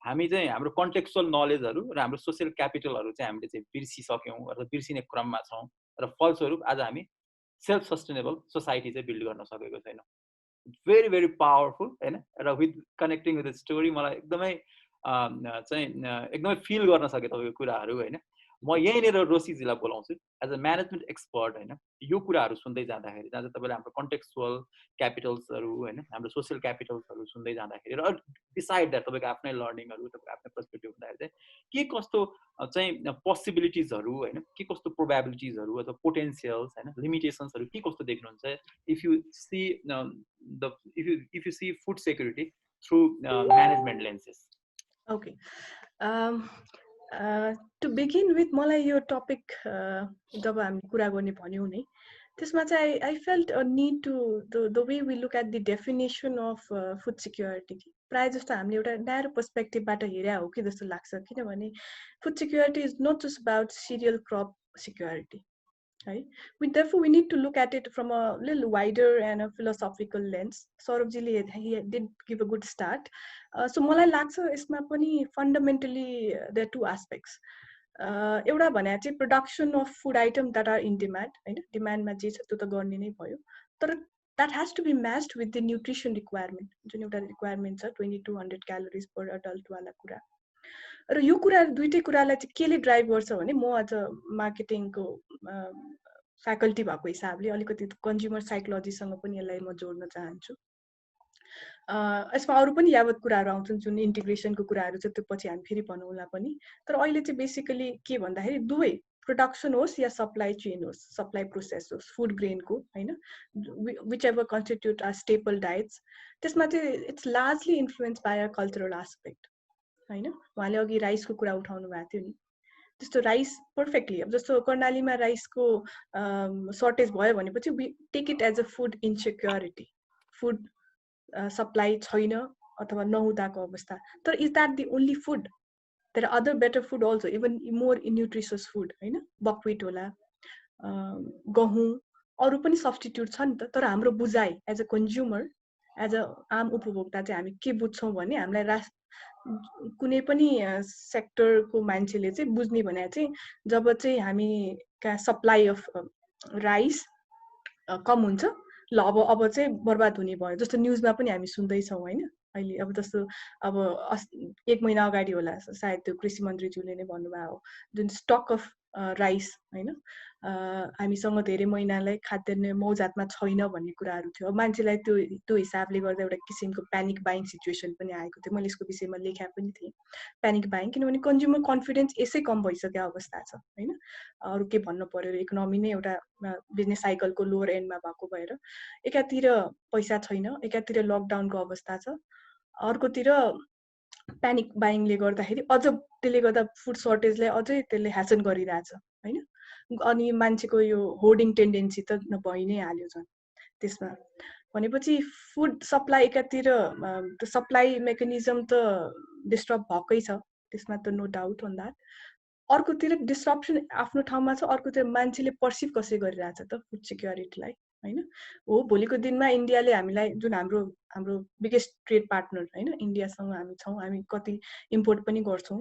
हामी चाहिँ हाम्रो कन्टेक्चुअल नलेजहरू र हाम्रो सोसियल क्यापिटलहरू चाहिँ हामीले चाहिँ बिर्सिसक्यौँ अथवा बिर्सिने क्रममा छौँ र फलस्वरूप आज हामी सेल्फ सस्टेनेबल सोसाइटी चाहिँ बिल्ड गर्न सकेको छैनौँ। भेरी भेरी पावरफुल हैन। र with connecting with the story मलाई एकदमै चाहिँ एकदमै फिल गर्न सकेँ तपाईँको कुराहरू हैन। म यहीँनिर रोशीजीलाई बोलाउँछु एज अ म्यानेजमेन्ट एक्सपर्ट हैन। यो कुराहरू सुन्दै जाँदाखेरि जहाँ तपाईँले हाम्रो कन्टेक्चुअल क्यापिटल्सहरू हैन, हाम्रो सोसियल क्यापिटल्सहरू सुन्दै जाँदाखेरि र डिसाइड द्याट तपाईँको आफ्नै लर्निङहरू, तपाईँको आफ्नै पर्सपेक्टिभ हुँदाखेरि चाहिँ के कस्तो चाहिँ पोसिबिलिटिजहरू हैन, के कस्तो प्रोबेबिलिटिजहरू अथवा पोटेन्सियल्स हैन, लिमिटेसन्सहरू के कस्तो देख्नुहुन्छ if you see food security through management lenses? Okay, to begin with मलाई यो टपिक जब हामी कुरा गर्ने भन्यौँ नि, त्यसमा चाहिँ I felt a need to the way we look at the definition of food security. प्रायः जस्तो हामीले एउटा न्यारो पर्सपेक्टिभबाट हेरेको हो कि जस्तो लाग्छ, किनभने food security is not just about cereal crop security है। Therefore we need to look at it from a little wider and a philosophical lens. Saurabhjile he did give a good start. So मलाई लाग्छ यसमा पनि fundamentally there are two aspects. एउटा भने चाहिँ production of food items that are in demand हैन, डिमान्डमा जे छ त्यो त गर्ने नै भयो, तर that has to be matched with the nutrition requirement. जुन एउटा रिक्वायरमेन्ट छ 2200 क्यालोरिज पर अडल्ट वाला कुरा। र यो कुरा दुईटै कुरालाई चाहिँ केले ड्राइभ गर्छ भने म एज अ मार्केटिङको फ्याकल्टी भएको हिसाबले अलिकति कन्ज्युमर साइकोलोजीसँग पनि यसलाई म जोड्न चाहन्छु। यसमा अरू पनि यावत कुराहरू आउँछन् जुन इन्टिग्रेसनको कुराहरू छ, त्यो पछि हामी फेरि बनाउँला पनि। तर अहिले चाहिँ बेसिकली के भन्दाखेरि दुवै प्रोडक्सन होस् या सप्लाई चेन होस्, सप्लाई प्रोसेस होस्, फुड ग्रेनको हैन, which ever constitute are staple diets, त्यसमा चाहिँ it's largely influence by a cultural aspect हैन। उहाँले अघि राइसको कुरा उठाउनु भएको थियो नि, त्यस्तो राइस पर्फेक्टली, अब जस्तो कर्णालीमा राइसको सर्टेज भयो भनेपछि we take it as a food insecurity, food supply छैन अथवा नहुँदाको अवस्था। तर is that the only food? There are other better food also, even more nutritious food हैन, बकविट होला, गहुँ, अरू पनि सब्स्टिट्युट छ नि त। तर हाम्रो बुझाइ as a consumer, as a आम उपभोक्ता चाहिँ हामी के बुझ्छौँ भने हामीलाई कुनै पनि सेक्टरको मान्छेले चाहिँ बुझ्ने भने चाहिँ जब चाहिँ हामी सप्लाई अफ राइस कम हुन्छ ल अब चाहिँ बर्बाद हुने भयो जस्तो न्युजमा पनि हामी सुन्दैछौँ होइन अहिले अब जस्तो अब 1 महिना अगाडि होला सायद त्यो कृषि मन्त्रीज्यूले नै भन्नुभएको हो जुन स्टक अफ राइस होइन हामीसँग धेरै महिनालाई खाद्यान्न मौजातमा छैन भन्ने कुराहरू थियो मान्छेलाई त्यो हिसाबले गर्दा एउटा किसिमको प्यानिक बाइङ सिचुएसन पनि आएको थियो मैले यसको विषयमा लेखा पनि थिएँ प्यानिक बाइङ किनभने कन्ज्युमर कन्फिडेन्स यसै कम भइसकेको अवस्था छ होइन अरू के भन्नु पर्यो इकोनोमी नै एउटा बिजनेस साइकलको लोवर एन्डमा भएको भएर एकातिर पैसा छैन एकातिर लकडाउनको अवस्था छ अर्कोतिर प्यानिक बाइङले गर्दाखेरि अझ त्यसले गर्दा फुड सर्टेजलाई अझै त्यसले ह्यासन गरिरहेछ होइन अनि मान्छेको यो होर्डिङ टेन्डेन्सी त भइ नै हाल्यो झन् त्यसमा भनेपछि फुड सप्लाई एकातिर त्यो सप्लाई मेकानिजम त डिस्टर्ब भएकै छ त्यसमा त नो डाउट अन द्याट अर्कोतिर डिस्ट्रप्सन आफ्नो ठाउँमा छ अर्कोतिर मान्छेले पर्सिभ कसरी गरिरहेछ त फुड सिक्योरिटीलाई होइन हो भोलिको दिनमा इन्डियाले हामीलाई जुन हाम्रो बिगेस्ट ट्रेड पार्टनर होइन इन्डियासँग हामी छौँ हामी कति इम्पोर्ट पनि गर्छौँ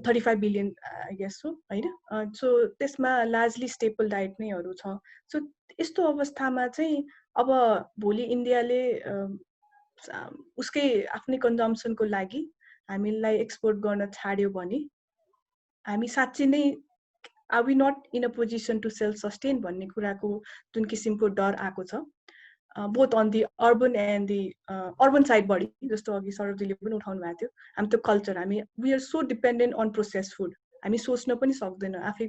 35 बिलियन आई गेस हो होइन सो त्यसमा लार्जली स्टेपल डाइट नैहरू छ सो यस्तो अवस्थामा चाहिँ अब भोलि इन्डियाले उसकै आफ्नै कन्जम्सनको लागि हामीलाई एक्सपोर्ट गर्न छाड्यो भने हामी साँच्चै नै are we not in a position to self sustain भन्ने कुराको जुन किसिमको डर आएको छ both on the urban and the urban side बढी जस्तो अघि सरोजीले पनि उठाउनु भएको थियो हामी त्यो कल्चर हामी we are so dependent on process food हामी सोच्न पनि सक्दैनौँ आफै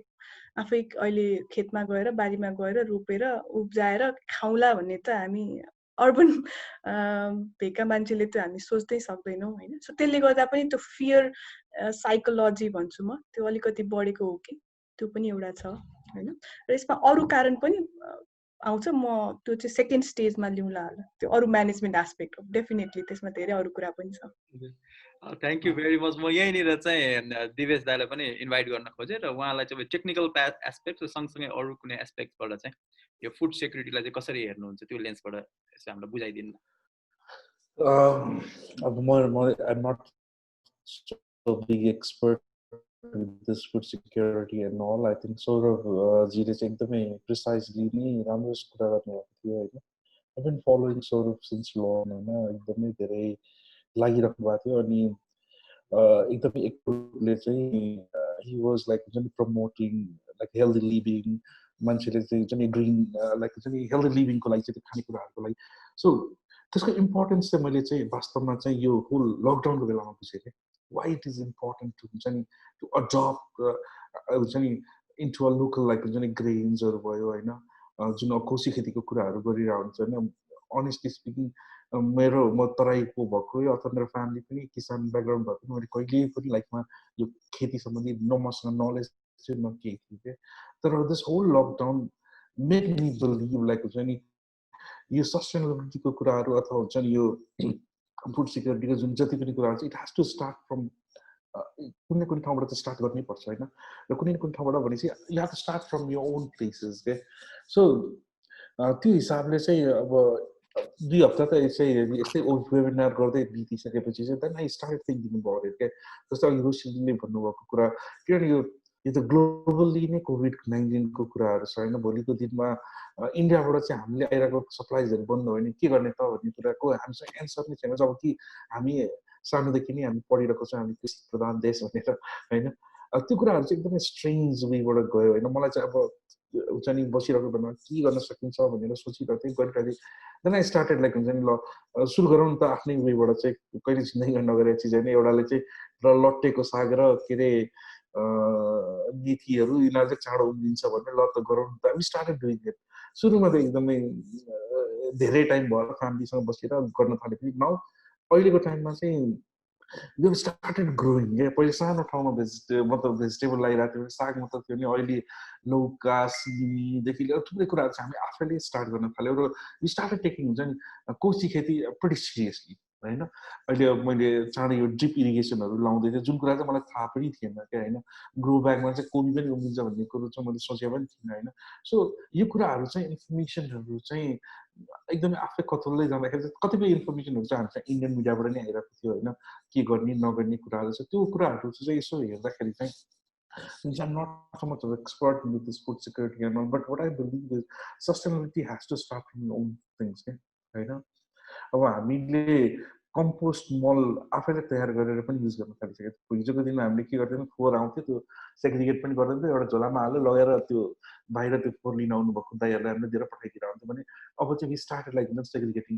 अहिले खेतमा गएर बारीमा गएर रोपेर उब्जाएर खाउँला भन्ने त हामी अर्बन भेका मान्छेले त हामी सोच्दै सक्दैनौँ होइन सो त्यसले गर्दा पनि त्यो फियर साइकोलोजी भन्छु म त्यो अलिकति बढेको हो कि त्यो पनि एउटा छ होइन र यसमा अरू कारण पनि आउँछ म त्यो चाहिँ सेकेन्ड स्टेजमा ल्याउँला होला त्यो अरू म्यानेजमेन्ट एस्पेक्ट हो डेफिनेटली त्यसमा धेरै अरू कुरा पनि छ थ्याङ्क यू भेरी मच म यहीँनिर चाहिँ दिवेश दाइलाई पनि इन्भाइट गर्न खोजेँ र उहाँलाई चाहिँ टेक्निकल एस्पेक्ट र सँगसँगै अरू कुनै एस्पेक्टबाट चाहिँ यो फुड सेक्युरिटीलाई चाहिँ कसरी हेर्नुहुन्छ त्यो लेन्सबाट यसो हामीलाई बुझाइदिनु अब म I'm not so big expert this food security and all. I think जीले चाहिँ एकदमै प्रिसाइजली नै राम्रो कुरा गर्नुभएको थियो होइन I've been following Saurav since long होइन एकदमै धेरै लागिराख्नु भएको थियो अनि एकदमै एकले चाहिँ he was like promoting like healthy living मान्छेले चाहिँ जुन ग्रीन लाइक जुन हेल्दी लिभिङको लागि चाहिँ खानेकुराहरूको लागि सो त्यसको इम्पोर्टेन्स चाहिँ मैले चाहिँ वास्तवमा चाहिँ यो होल लकडाउनको बेलामा बुझेँ why it is important to adopt into a local like grains or भयो हैन जुन कोशी खेतीको कुराहरु गरिरहेको हुन्छ हैन honestly speaking म तराईको भएको अथवा मेरो फ्यामिली पनि किसान ब्याकग्राउन्ड भएको मैले कहिल्यै पनि लाइफमा यो खेती सम्बन्धी मसँग नलेज चाहिँ न केही थियो के तर this whole lockdown made me believe like नि यो सस्टेनेबिलिटीको कुराहरु अथवा हुन्छ नि यो फुड सिक्युरिटीको जुन जति पनि कुराहरु छ it has to start from कुनै न कुनै ठाउँबाट त स्टार्ट गर्नै पर्छ हैन र कुनै न कुनै ठाउँबाट भनेपछि you have to start from your own places के सो त्यो हिसाबले चाहिँ अब 2 हप्ता त यसै वेबिनार गर्दै बितिसकेपछि चाहिँ then I started thinking about it के जस्तो अघि रोशनले भन्नुभएको कुरा किनभने यो त ग्लोबली नै कोभिड-19 को कुराहरु छ हैन भोलिको दिनमा इन्डियाबाट चाहिँ हामीले आइरहेको सप्लाइजहरु बन्द भयो भने के गर्ने त भन्ने कुराको हामीसँग एन्सर नै छैन जब कि हामी सानोदेखि नै हामी पढिरहेको छौँ हामी कृषि प्रधान देश भनेर हैन त्यो कुराहरु चाहिँ एकदमै स्ट्रेन्ज वेबाट गयो हैन मलाई चाहिँ अब हुन्छ नि बसिरहेको बेलामा के गर्न सकिन्छ भनेर सोचिरहेको थिएँ गरिरहेको देन आई स्टार्टेड लाइक हुन्छ नि ल सुरु गरौँ त आफ्नै वेबाट चाहिँ कहिले जिन्दगीमा नगरेको चिज हैन एउटाले चाहिँ र लट्टेको साग र के रे मेथीहरु यिनीहरु चाहिँ चाँडो उम्रिन्छ भनेर ल त गरौँ त हामी स्टार्टेड डुइङ इट सुरुमा त एकदमै धेरै टाइम भयो फ्यामिलीसँग बसेर गर्न थालेपछि नाउ अहिलेको टाइममा चाहिँ वी स्टार्टेड ग्रोइङ के पहिले सानो ठाउँमा मतलब भेजिटेबल लगाइरहेको थियो साग मात्र थियो नि अहिले लौका सिमीदेखि लिएर थुप्रै कुराहरू चाहिँ हामी आफैले स्टार्ट गर्न थाल्यौँ र वी स्टार्टेड टेकिङ हुन्छ नि कोशी खेती प्रिटी सिरियसली हैन अहिले मैले चाँडै यो ड्रिप इरिगेसनहरु लाउँदै थिएँ जुन कुरा चाहिँ मलाई थाहा पनि थिएन के हैन ग्रो ब्यागमा चाहिँ कोबी पनि उम्रिन्छ भन्ने कुरो चाहिँ मैले सोचे पनि थिइनँ हैन सो यो कुराहरु चाहिँ इन्फर्मेसनहरु चाहिँ एकदमै आफै कतुल्दै जाँदाखेरि कतिपय इन्फर्मेसनहरु चाहिँ हामीसँग इन्डियन मिडियाबाट नै आइरहेको थियो हैन के गर्ने नगर्ने कुराहरु छ त्यो कुराहरु चाहिँ यसो हेर्दाखेरि चाहिँ since I'm not so much of an expert in this food security and all, but what I believe is sustainability has to start from your own things, right? अब हामीले कम्पोस्ट मल आफैले तयार गरेर पनि युज गर्न थालिसक्यो। हिजोको दिनमा हामीले के गर्थ्यौँ, फोहोर आउँथ्यो त्यो सेग्रिगेट पनि गर्दैन थियो, एउटा झोलामा हाल्यो लगेर त्यो बाहिर त्यो फोहोर लिन आउनु भएको दाइहरूलाई हामीले दिएर पठाइदिएर आउँथ्यो भने अब चाहिँ वी स्टार्टेड लाइक सेग्रिगेटिङ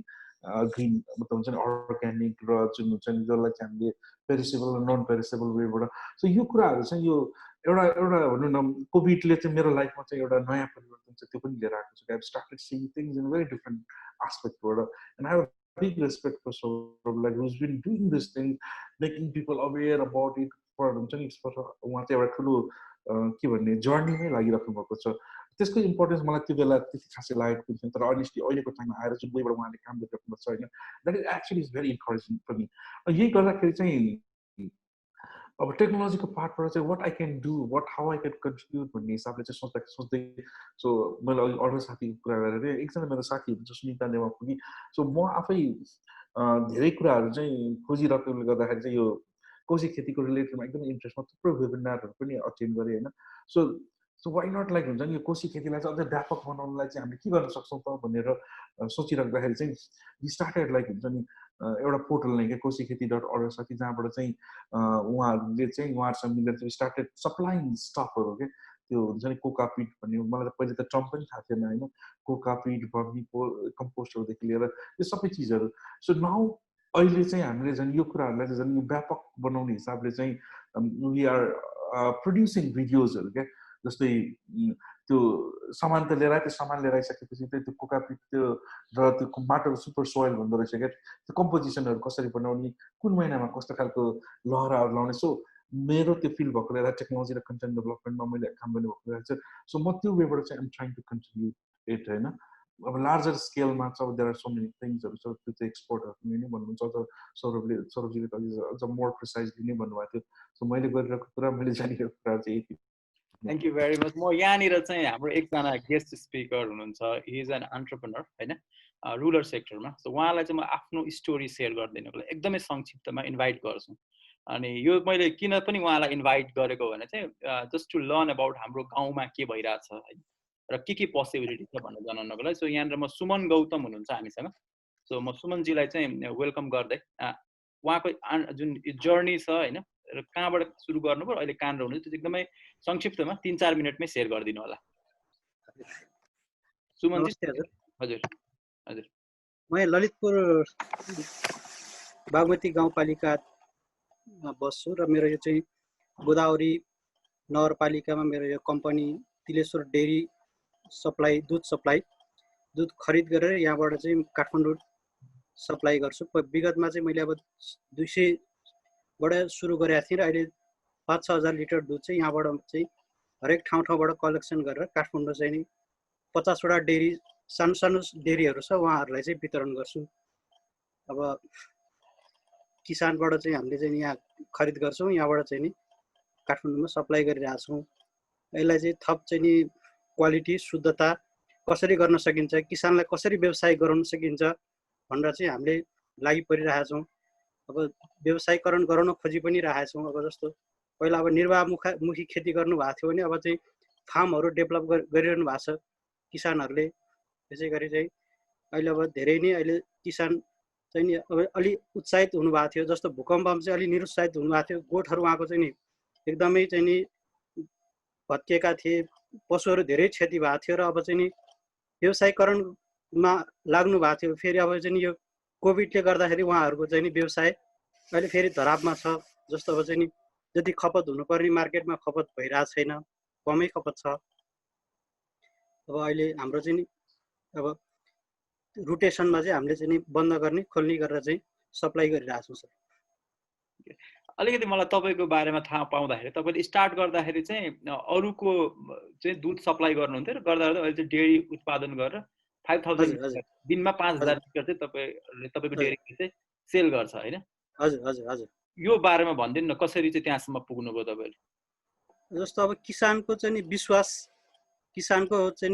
ग्रिन मतलब हुन्छ नि अर्ग्यानिक र जुन हुन्छ नि जसलाई चाहिँ हामीले पेरिसेबल र नन पेरिसेबल वेबाट। सो यो कुराहरू चाहिँ यो एउटा एउटा भनौँ न कोभिडले चाहिँ मेरो लाइफमा चाहिँ एउटा नयाँ परिवर्तन चाहिँ त्यो पनि लिएर आएको छ। I started seeing things in very different आस्पेक्टबाट and I have big respect for Saurabh, like who's been doing this thing, making people aware about it for हुन्छ नि उहाँ चाहिँ एउटा ठुलो के भन्ने जर्नीमै लागिराख्नु भएको छ। त्यसको इम्पोर्टेन्स मलाई त्यो बेला त्यति खासै लागेको थिएन, तर अनेस्टली अहिलेको टाइममा आएर जुन वेबाट उहाँले काम गरिराख्नु भएको छ होइन, that is actually is very encouraging for me. यही गर्दाखेरि चाहिँ अब टेक्नोलोजीको पार्टबाट चाहिँ what I can do, what how I can contribute भन्ने हिसाबले चाहिँ सोच्दै सो मैले अघि अर्को साथीको कुरा गरेर एकजना मेरो साथी हुन्छ सुनिता नेवापुगी, सो म आफै धेरै कुराहरू चाहिँ खोजिरहेकोले गर्दाखेरि चाहिँ यो कोशी खेतीको रिलेटेडमा एकदमै इन्ट्रेस्टमा थुप्रो वेबिनारहरू पनि अटेन्ड गरेँ होइन। सो वाइ नट लाइक हुन्छ नि यो कोशी खेतीलाई चाहिँ अझै व्यापक बनाउनलाई चाहिँ हामीले के गर्न सक्छौँ त भनेर सोचिराख्दाखेरि चाहिँ वी स्टार्टेड लाइक हुन्छ नि एउटा पोर्टल नै क्या koshiketi.org साथी, जहाँबाट चाहिँ उहाँहरूले चाहिँ उहाँहरूसँग मिलेर चाहिँ स्टार्टेड सप्लाइङ स्टफहरू के त्यो हुन्छ नि कोकापिट भन्ने, मलाई त पहिले त टर्म पनि थाहा थिएन होइन, कोकापिट भर्मी कम्पोस्टहरूदेखि लिएर यो सबै चिजहरू। सो नाउ अहिले चाहिँ हामीले झन् यो कुराहरूलाई चाहिँ झन् व्यापक बनाउने हिसाबले चाहिँ वी आर प्रड्युसिङ भिडियोजहरू क्या, जस्तै त्यो सामान त लिएर त्यो सामान लिएर आइसकेपछि चाहिँ त्यो कोकापिट त्यो र त्यो माटोको सुपर सोइल भन्दो रहेछ क्या, त्यो कम्पोजिसनहरू कसरी बनाउने, कुन महिनामा कस्तो खालको लहराहरू लाउने। सो मेरो त्यो फिल्ड भएको बेला टेक्नोलोजी र कन्टेन्ट डेभलपमेन्टमा मैले काम गर्ने भएको बेला चाहिँ सो म त्यो वेबाट चाहिँ I'm trying to contribute it होइन। अब लार्जर स्केलमा चाहिँ देयर आर सो मेनी थिङ्सहरू छ, त्यो चाहिँ एक्सपोर्टहरू नै भन्नुहुन्छ, अझ सौरभले अझ मोर प्रिसाइजली नै भन्नुभएको थियो। सो मैले गरिरहेको कुरा, मैले जानिरहेको कुरा चाहिँ यति। Thank you very much. म यहाँनिर चाहिँ हाम्रो एकजना गेस्ट स्पिकर हुनुहुन्छ, हि इज एन एन्टरप्रेनर होइन रुरल सेक्टरमा। सो उहाँलाई चाहिँ म आफ्नो स्टोरी सेयर गरिदिनुको लागि एकदमै संक्षिप्तमा इन्भाइट गर्छु। अनि यो मैले किन पनि उहाँलाई इन्भाइट गरेको भने चाहिँ जस्ट टु लर्न अबाउट हाम्रो गाउँमा के भइरहेछ होइन र के पोसिबिलिटी छ भनेर जनाउनको लागि। सो यहाँनिर म सुमन गौतम हुनुहुन्छ हामीसँग। सो म सुमनजीलाई चाहिँ वेलकम गर्दै उहाँको जुन जर्नी छ होइन र कहाँबाट सुरु गर्नुभयो अहिले कहाँ रहनुहुन्छ त्यो एकदमै संक्षिप्तमा 3-4 मिनटमै सेयर गरिदिनु होला। सुमनजी। हजुर हजुर। म ललितपुर बागमती गाउँपालिकामा बस्छु र मेरो यो चाहिँ गोदावरी नगरपालिकामा मेरो यो कम्पनी तिलेश्वर डेरी सप्लाई दुध खरिद गरेर यहाँबाट चाहिँ काठमाडौँ सप्लाई गर्छु। विगतमा चाहिँ मैले अब 200बाट सुरु गरेको थिएँ र अहिले 5-6 हजार लिटर दुध चाहिँ यहाँबाट चाहिँ हरेक ठाउँबाट कलेक्सन गरेर काठमाडौँ चाहिँ नि 50वटा डेरी सानो डेरीहरू छ उहाँहरूलाई चाहिँ वितरण गर्छु। अब किसानबाट चाहिँ हामीले चाहिँ यहाँ खरिद गर्छौँ, यहाँबाट चाहिँ नि काठमाडौँमा सप्लाई गरिरहेछौँ। यसलाई चाहिँ थप चाहिँ नि क्वालिटी शुद्धता कसरी गर्न सकिन्छ, किसानलाई कसरी व्यवसाय गराउन सकिन्छ भनेर चाहिँ हामीले लागि परिरहेछौँ। अब व्यवसायीकरण गराउन खोजी पनि रहेछौँ। अब जस्तो पहिला अब निर्वाहमुखी खेती गर्नुभएको थियो भने अब चाहिँ फार्महरू डेभलप गरिरहनु भएको छ किसानहरूले। त्यसै गरी चाहिँ अहिले अब धेरै नै अहिले किसान चाहिँ नि अब अलि उत्साहित हुनुभएको थियो, जस्तो भूकम्पमा चाहिँ अलि निरुत्साहित हुनुभएको थियो। गोठहरू उहाँको चाहिँ नि एकदमै चाहिँ नि भत्किएका थिए, पशुहरू धेरै क्षति भएको थियो र अब चाहिँ नि व्यवसायीकरणमा लाग्नु भएको थियो। फेरि अब चाहिँ नि यो कोभिडले गर्दाखेरि उहाँहरूको चाहिँ नि व्यवसाय अहिले फेरि धरापमा छ। जस्तो अब चाहिँ नि जति खपत हुनुपर्ने मार्केटमा खपत भइरहेको छैन, कमै खपत छ। अब अहिले हाम्रो चाहिँ नि अब रोटेसनमा चाहिँ हामीले चाहिँ नि बन्द गर्ने खोल्ने गरेर चाहिँ सप्लाई गरिरहेछौँ सर। अलिकति मलाई तपाईँको बारेमा थाहा पाउँदाखेरि तपाईँले स्टार्ट गर्दाखेरि चाहिँ अरूको चाहिँ दुध सप्लाई गर्नुहुन्थ्यो र गर्दा अहिले चाहिँ डेरी उत्पादन गरेर 5000 दिनमा 5000 लिटर चाहिँ तपाईँको डेरीले चाहिँ सेल गर्छ होइन? हजुर हजुर हजुर। यो बारेमा भनिदिनु न, कसरी चाहिँ त्यहाँसम्म पुग्नुभयो तपाईँले? जस्तो अब किसानको चाहिँ नि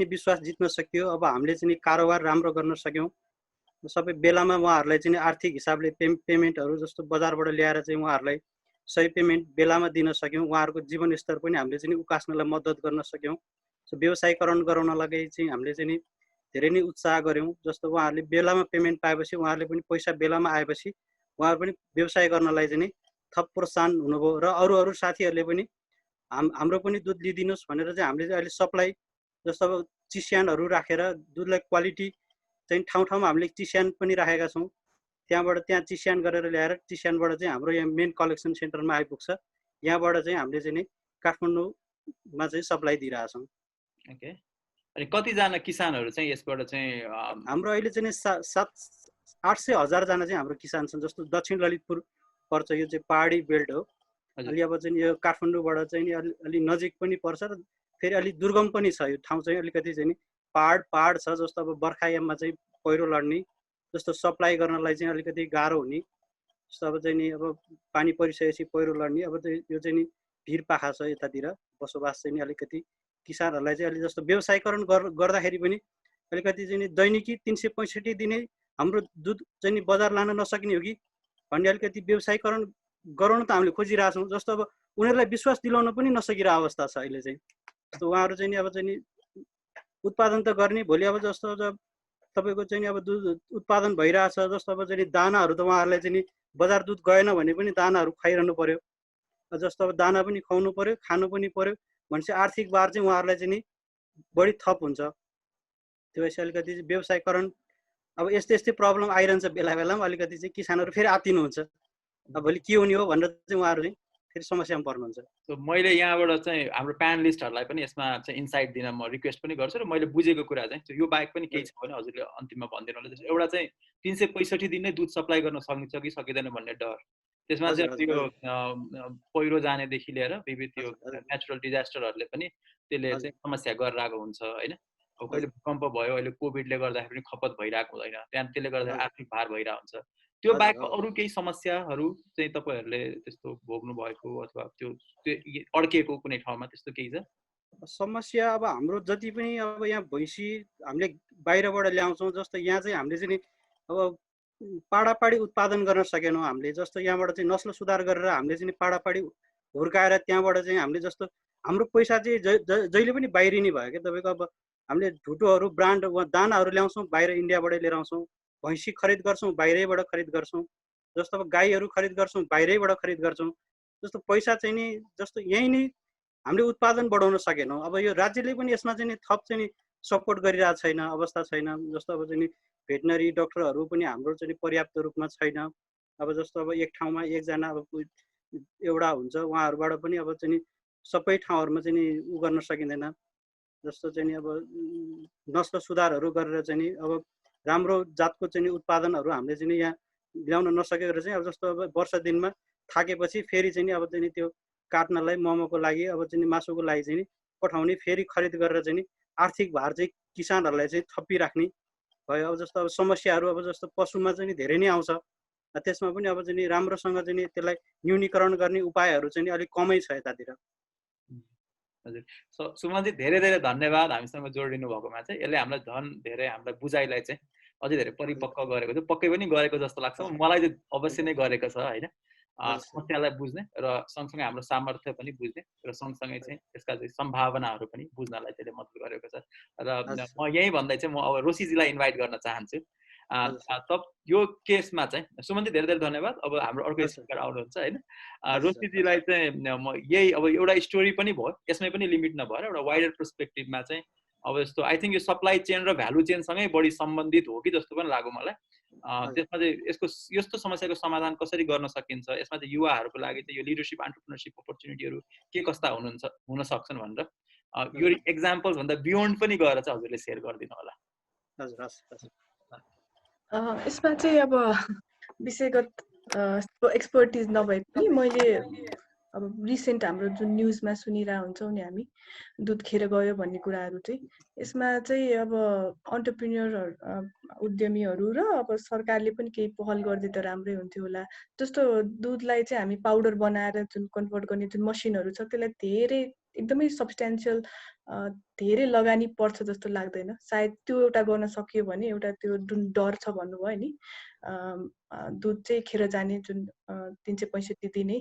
विश्वास जित्न सकियो। अब हामीले चाहिँ कारोबार राम्रो गर्न सक्यौँ। सबै बेलामा उहाँहरूलाई चाहिँ आर्थिक हिसाबले पेमेन्टहरू जस्तो बजारबाट ल्याएर चाहिँ उहाँहरूलाई सही पेमेन्ट बेलामा दिन सक्यौँ, उहाँहरूको जीवनस्तर पनि हामीले चाहिँ उकास्नलाई मद्दत गर्न सक्यौँ। सो व्यवसायीकरण गराउनलाई चाहिँ हामीले चाहिँ धेरै नै उत्साह गऱ्यौँ। जस्तो उहाँहरूले बेलामा पेमेन्ट पाएपछि, उहाँहरूले पनि पैसा बेलामा आएपछि उहाँहरू पनि व्यवसाय गर्नलाई चाहिँ थप प्रोत्साहन हुनुभयो। र अरू अरू साथीहरूले पनि हाम्रो पनि दुध लिइदिनुहोस् भनेर चाहिँ हामीले चाहिँ अहिले सप्लाई, जस्तो अब चिस्यानहरू राखेर दुधलाई क्वालिटी चाहिँ ठाउँ ठाउँमा हामीले चिस्यान पनि राखेका छौँ। त्यहाँबाट त्यहाँ चिस्यान गरेर ल्याएर चिस्यानबाट चाहिँ हाम्रो यहाँ मेन कलेक्सन सेन्टरमा आइपुग्छ। यहाँबाट चाहिँ हामीले चाहिँ काठमाडौँमा चाहिँ सप्लाई दिइरहेछौँ। ओके, अनि कतिजना किसानहरू चाहिँ यसबाट चाहिँ हाम्रो अहिले चाहिँ 700-800 जना चाहिँ हाम्रो किसान छन्। जस्तो दक्षिण ललितपुर पर्छ, यो चाहिँ पहाडी बेल्ट हो। अलि अब चाहिँ यो काठमाडौँबाट चाहिँ अलि नजिक पनि पर्छ र फेरि अलि दुर्गम पनि छ। यो ठाउँ चाहिँ अलिकति चाहिँ पहाड छ। जस्तो अब बर्खायाममा चाहिँ पहिरो लड्ने, जस्तो सप्लाई गर्नलाई चाहिँ अलिकति गाह्रो हुने। जस्तो अब चाहिँ नि अब पानी परिसकेपछि पहिरो लड्ने, अब यो चाहिँ नि भिर पाखा छ यतातिर बसोबास चाहिँ नि अलिकति किसानहरूलाई चाहिँ अलि जस्तो व्यवसायीकरण गर्दाखेरि पनि अलिकति चाहिँ नि दैनिकी 365 दिनै हाम्रो दुध चाहिँ नि बजार लान नसकिने हो कि भन्ने अलिकति व्यवसायीकरण गराउन त हामीले खोजिरहेछौँ। जस्तो अब उनीहरूलाई विश्वास दिलाउन पनि नसकिरहेको अवस्था छ अहिले चाहिँ। जस्तो उहाँहरू चाहिँ नि अब चाहिँ नि उत्पादन त गर्ने, भोलि अब जस्तो जब तपाईँको चाहिँ नि अब दुध उत्पादन भइरहेछ, जस्तो अब चाहिँ नि दानाहरू त उहाँहरूलाई चाहिँ नि बजार दुध गएन भने पनि दानाहरू खुवाइरहनु पर्यो। जस्तो अब दाना पनि खुवाउनु पर्यो, खानु पनि पर्यो भनेपछि आर्थिक भार चाहिँ उहाँहरूलाई चाहिँ नि बढी थप हुन्छ। त्यो भएपछि अलिकति व्यवसायीकरण अब यस्तै प्रब्लम आइरहन्छ बेला बेलामा। अलिकति चाहिँ किसानहरू फेरि आत्तिनुहुन्छ, अब भोलि के हुने हो भनेर चाहिँ उहाँहरू चाहिँ फेरि समस्यामा पर्नुहुन्छ। सो मैले यहाँबाट चाहिँ हाम्रो प्यानलिस्टहरूलाई पनि यसमा चाहिँ इन्साइट दिन म रिक्वेस्ट पनि गर्छु र मैले बुझेको कुरा चाहिँ यो बाहेक पनि केही छ भने हजुरले अन्तिममा भनिदिनु होला। जस्तो एउटा चाहिँ 365 दिन नै दुध सप्लाई गर्न सकिन्छ कि सकिँदैन भन्ने डर, त्यसमा चाहिँ त्यो पहिरो जानेदेखि लिएर विविध त्यो नेचुरल डिजास्टरहरूले पनि त्यसले चाहिँ समस्या गरेर आएको हुन्छ होइन। अब कहिले भूकम्प भयो, अहिले कोभिडले गर्दाखेरि पनि खपत भइरहेको हुँदैन, त्यहाँ त्यसले गर्दा आर्थिक भार भइरहेको हुन्छ। त्यो बाहेक अरू केही समस्याहरू चाहिँ तपाईँहरूले त्यस्तो भोग्नु भएको अथवा त्यो अड्किएको कुनै ठाउँमा त्यस्तो केही छ समस्या? अब हाम्रो जति पनि अब यहाँ भैँसी हामीले बाहिरबाट ल्याउँछौँ, जस्तो यहाँ चाहिँ हामीले चाहिँ अब पाडापाडी उत्पादन गर्न सकेनौँ हामीले। जस्तो यहाँबाट चाहिँ नस्ल सुधार गरेर हामीले चाहिँ पाडापाडी हुर्काएर त्यहाँबाट चाहिँ हामीले जस्तो हाम्रो पैसा चाहिँ जहिले पनि बाहिरिने भयो क्या तपाईँको। अब हामीले ढुटोहरू ब्रान्ड दानाहरू ल्याउँछौँ बाहिर इन्डियाबाटै लिएर आउँछौँ, भैँसी खरिद गर्छौँ बाहिरैबाट खरिद गर्छौँ, जस्तो अब गाईहरू खरिद गर्छौँ बाहिरैबाट खरिद गर्छौँ। जस्तो पैसा चाहिँ नि जस्तो यहीँ नै हामीले उत्पादन बढाउन सकेनौँ। अब यो राज्यले पनि यसमा चाहिँ नि थप चाहिँ नि सपोर्ट गरिरहेको छैन, अवस्था छैन। जस्तो अब चाहिँ नि भेटनरी डक्टरहरू पनि हाम्रो चाहिँ पर्याप्त रूपमा छैन। अब जस्तो अब एक ठाउँमा एकजना अब एउटा हुन्छ, उहाँहरूबाट पनि अब चाहिँ नि सबै ठाउँहरूमा चाहिँ नि उ गर्न सकिँदैन। जस्तो चाहिँ नि अब नस्ल सुधारहरू गरेर चाहिँ नि अब राम्रो जातको चाहिँ नि उत्पादनहरू हामीले चाहिँ नि यहाँ ल्याउन नसकेर चाहिँ अब जस्तो अब वर्ष दिनमा थाकेपछि फेरि चाहिँ नि अब चाहिँ नि त्यो काट्नलाई मोमोको लागि अब चाहिँ नि मासुको लागि चाहिँ नि पठाउने, फेरि खरिद गरेर चाहिँ नि आर्थिक भार चाहिँ किसानहरूलाई चाहिँ थपिराख्ने भयो। अब जस्तो अब समस्याहरू अब जस्तो पशुमा चाहिँ नि धेरै नै आउँछ, त्यसमा पनि अब चाहिँ नि राम्रोसँग चाहिँ नि त्यसलाई न्यूनीकरण गर्ने उपायहरू चाहिँ नि अलिक कमै छ यतातिर। हजुर, सुमनजी धेरै धेरै धन्यवाद हामीसँग जोडिनु भएकोमा। चाहिँ यसले हामीलाई झन् धेरै हामीलाई बुझाइलाई चाहिँ अझै धेरै परिपक्व गरेको छ, पक्कै पनि गरेको जस्तो लाग्छ मलाई चाहिँ अवश्य नै गरेको छ होइन। समस्यालाई बुझ्ने र सँगसँगै हाम्रो सामर्थ्य पनि बुझ्ने र सँगसँगै चाहिँ यसका चाहिँ सम्भावनाहरू पनि बुझ्नलाई त्यसले मद्दत गरेको छ। र म यही भन्दै चाहिँ म अब रोशीजीलाई इन्भाइट गर्न चाहन्छु। यो केसमा चाहिँ सुमनजी धेरै धेरै धन्यवाद। अब हाम्रो अर्को स्पिकर आउनुहुन्छ होइन, रोशीजीलाई चाहिँ म यही अब एउटा स्टोरी पनि भयो, यसमै पनि लिमिट नभएर एउटा वाइडर पर्सपेक्टिभमा चाहिँ अब यस्तो आई थिङ्क यो सप्लाई चेन र भ्यालु चेनसँगै बढी सम्बन्धित हो कि जस्तो पनि लाग्यो मलाई। त्यसमा चाहिँ यस्तो समस्याको समाधान कसरी गर्न सकिन्छ, यसमा चाहिँ युवाहरूको लागि चाहिँ यो लिडरसिप एन्टरप्रेन्योरसिप अपर्च्युनिटीहरू के कस्ता हुन सक्छन् भनेर यो एक्जाम्पल भन्दा बियोन्ड पनि गएर चाहिँ हजुरले सेयर गरिदिनु होला। यसमा चाहिँ अब विषयगत एक्सपर्टिज नभए पनि मैले अब रिसेन्ट हाम्रो जुन न्युजमा सुनिरहेको हुन्छौँ नि हामी दुध खेर गयो भन्ने कुराहरू चाहिँ यसमा चाहिँ अब एन्टरप्रेन्योरहरू उद्यमीहरू र अब सरकारले पनि केही पहल गरिदिए त राम्रै हुन्थ्यो होला। जस्तो दुधलाई चाहिँ हामी पाउडर बनाएर जुन कन्भर्ट गर्ने जुन मसिनहरू छ त्यसलाई धेरै एकदमै सब्स्टेन्सियल धेरै लगानी पर्छ जस्तो लाग्दैन। सायद त्यो एउटा गर्न सकियो भने एउटा त्यो जुन डर छ भन्नुभयो नि, दुध चाहिँ खेर जाने जुन 365 दिनै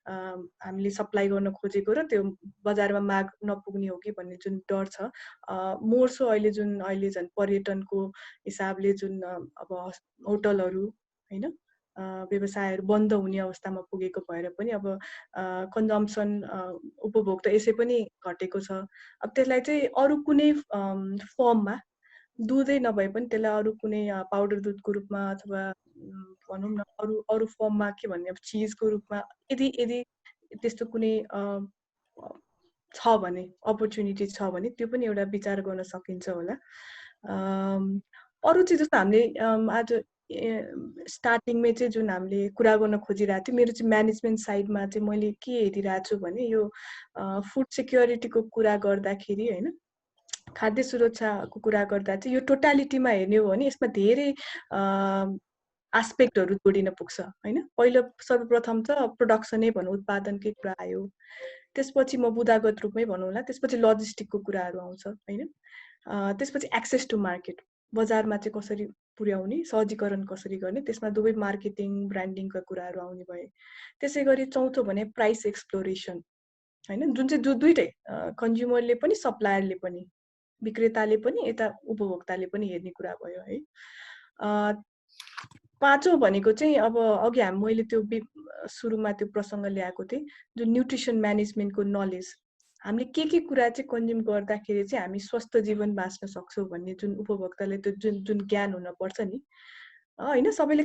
हामीले सप्लाई गर्न खोजेको र त्यो बजारमा माग नपुग्ने हो कि भन्ने जुन डर छ, मोरसो अहिले झन् पर्यटनको हिसाबले जुन अब होटलहरू होइन व्यवसायहरू बन्द हुने अवस्थामा पुगेको भएर पनि अब कन्जम्सन उपभोग त यसै पनि घटेको छ। अब त्यसलाई चाहिँ अरू कुनै फर्ममा दुधै नभए पनि त्यसलाई अरू कुनै पाउडर दुधको रूपमा अथवा भनौँ न अरू फर्ममा के भन्ने अब चिजको रूपमा यदि त्यस्तो कुनै छ भने अपर्च्युनिटी छ भने त्यो पनि एउटा विचार गर्न सकिन्छ होला। अरू चाहिँ जस्तो हामीले आज स्टार्टिङमै चाहिँ जुन हामीले कुरा गर्न खोजिरहेको थियो, मेरो चाहिँ म्यानेजमेन्ट साइडमा चाहिँ मैले के हेरिरहेको छु भने यो फुड सेक्युरिटीको कुरा गर्दाखेरि होइन, खाद्य सुरक्षाको कुरा गर्दा चाहिँ यो टोटालिटीमा हेर्ने हो भने यसमा धेरै एस्पेक्टहरू जोडिन पुग्छ होइन। पहिलो सर्वप्रथम त प्रोडक्सनै भनौँ, उत्पादनकै कुरा आयो, त्यसपछि म बुदागत रूपमै भनौँला, त्यसपछि लजिस्टिकको कुराहरू आउँछ होइन, त्यसपछि एक्सेस टु मार्केट, बजारमा चाहिँ कसरी पुर्याउने, सहजीकरण कसरी गर्ने, त्यसमा दुवै मार्केटिङ ब्रान्डिङका कुराहरू आउने भए। त्यसै गरी चौथो भने प्राइस एक्सप्लोरेसन होइन, जुन चाहिँ दुइटै कन्ज्युमरले पनि सप्लायरले पनि विक्रेताले पनि यता उपभोक्ताले पनि हेर्ने कुरा भयो है। पाँचौँ भनेको चाहिँ अब अघि मैले त्यो सुरुमा त्यो प्रसङ्ग ल्याएको थिएँ, जुन न्युट्रिसन म्यानेजमेन्टको नलेज, हामीले के कुरा चाहिँ कन्ज्युम गर्दाखेरि चाहिँ हामी स्वस्थ जीवन बाँच्न सक्छौँ भन्ने जुन उपभोक्ताले त्यो जुन ज्ञान हुनपर्छ नि होइन। सबैले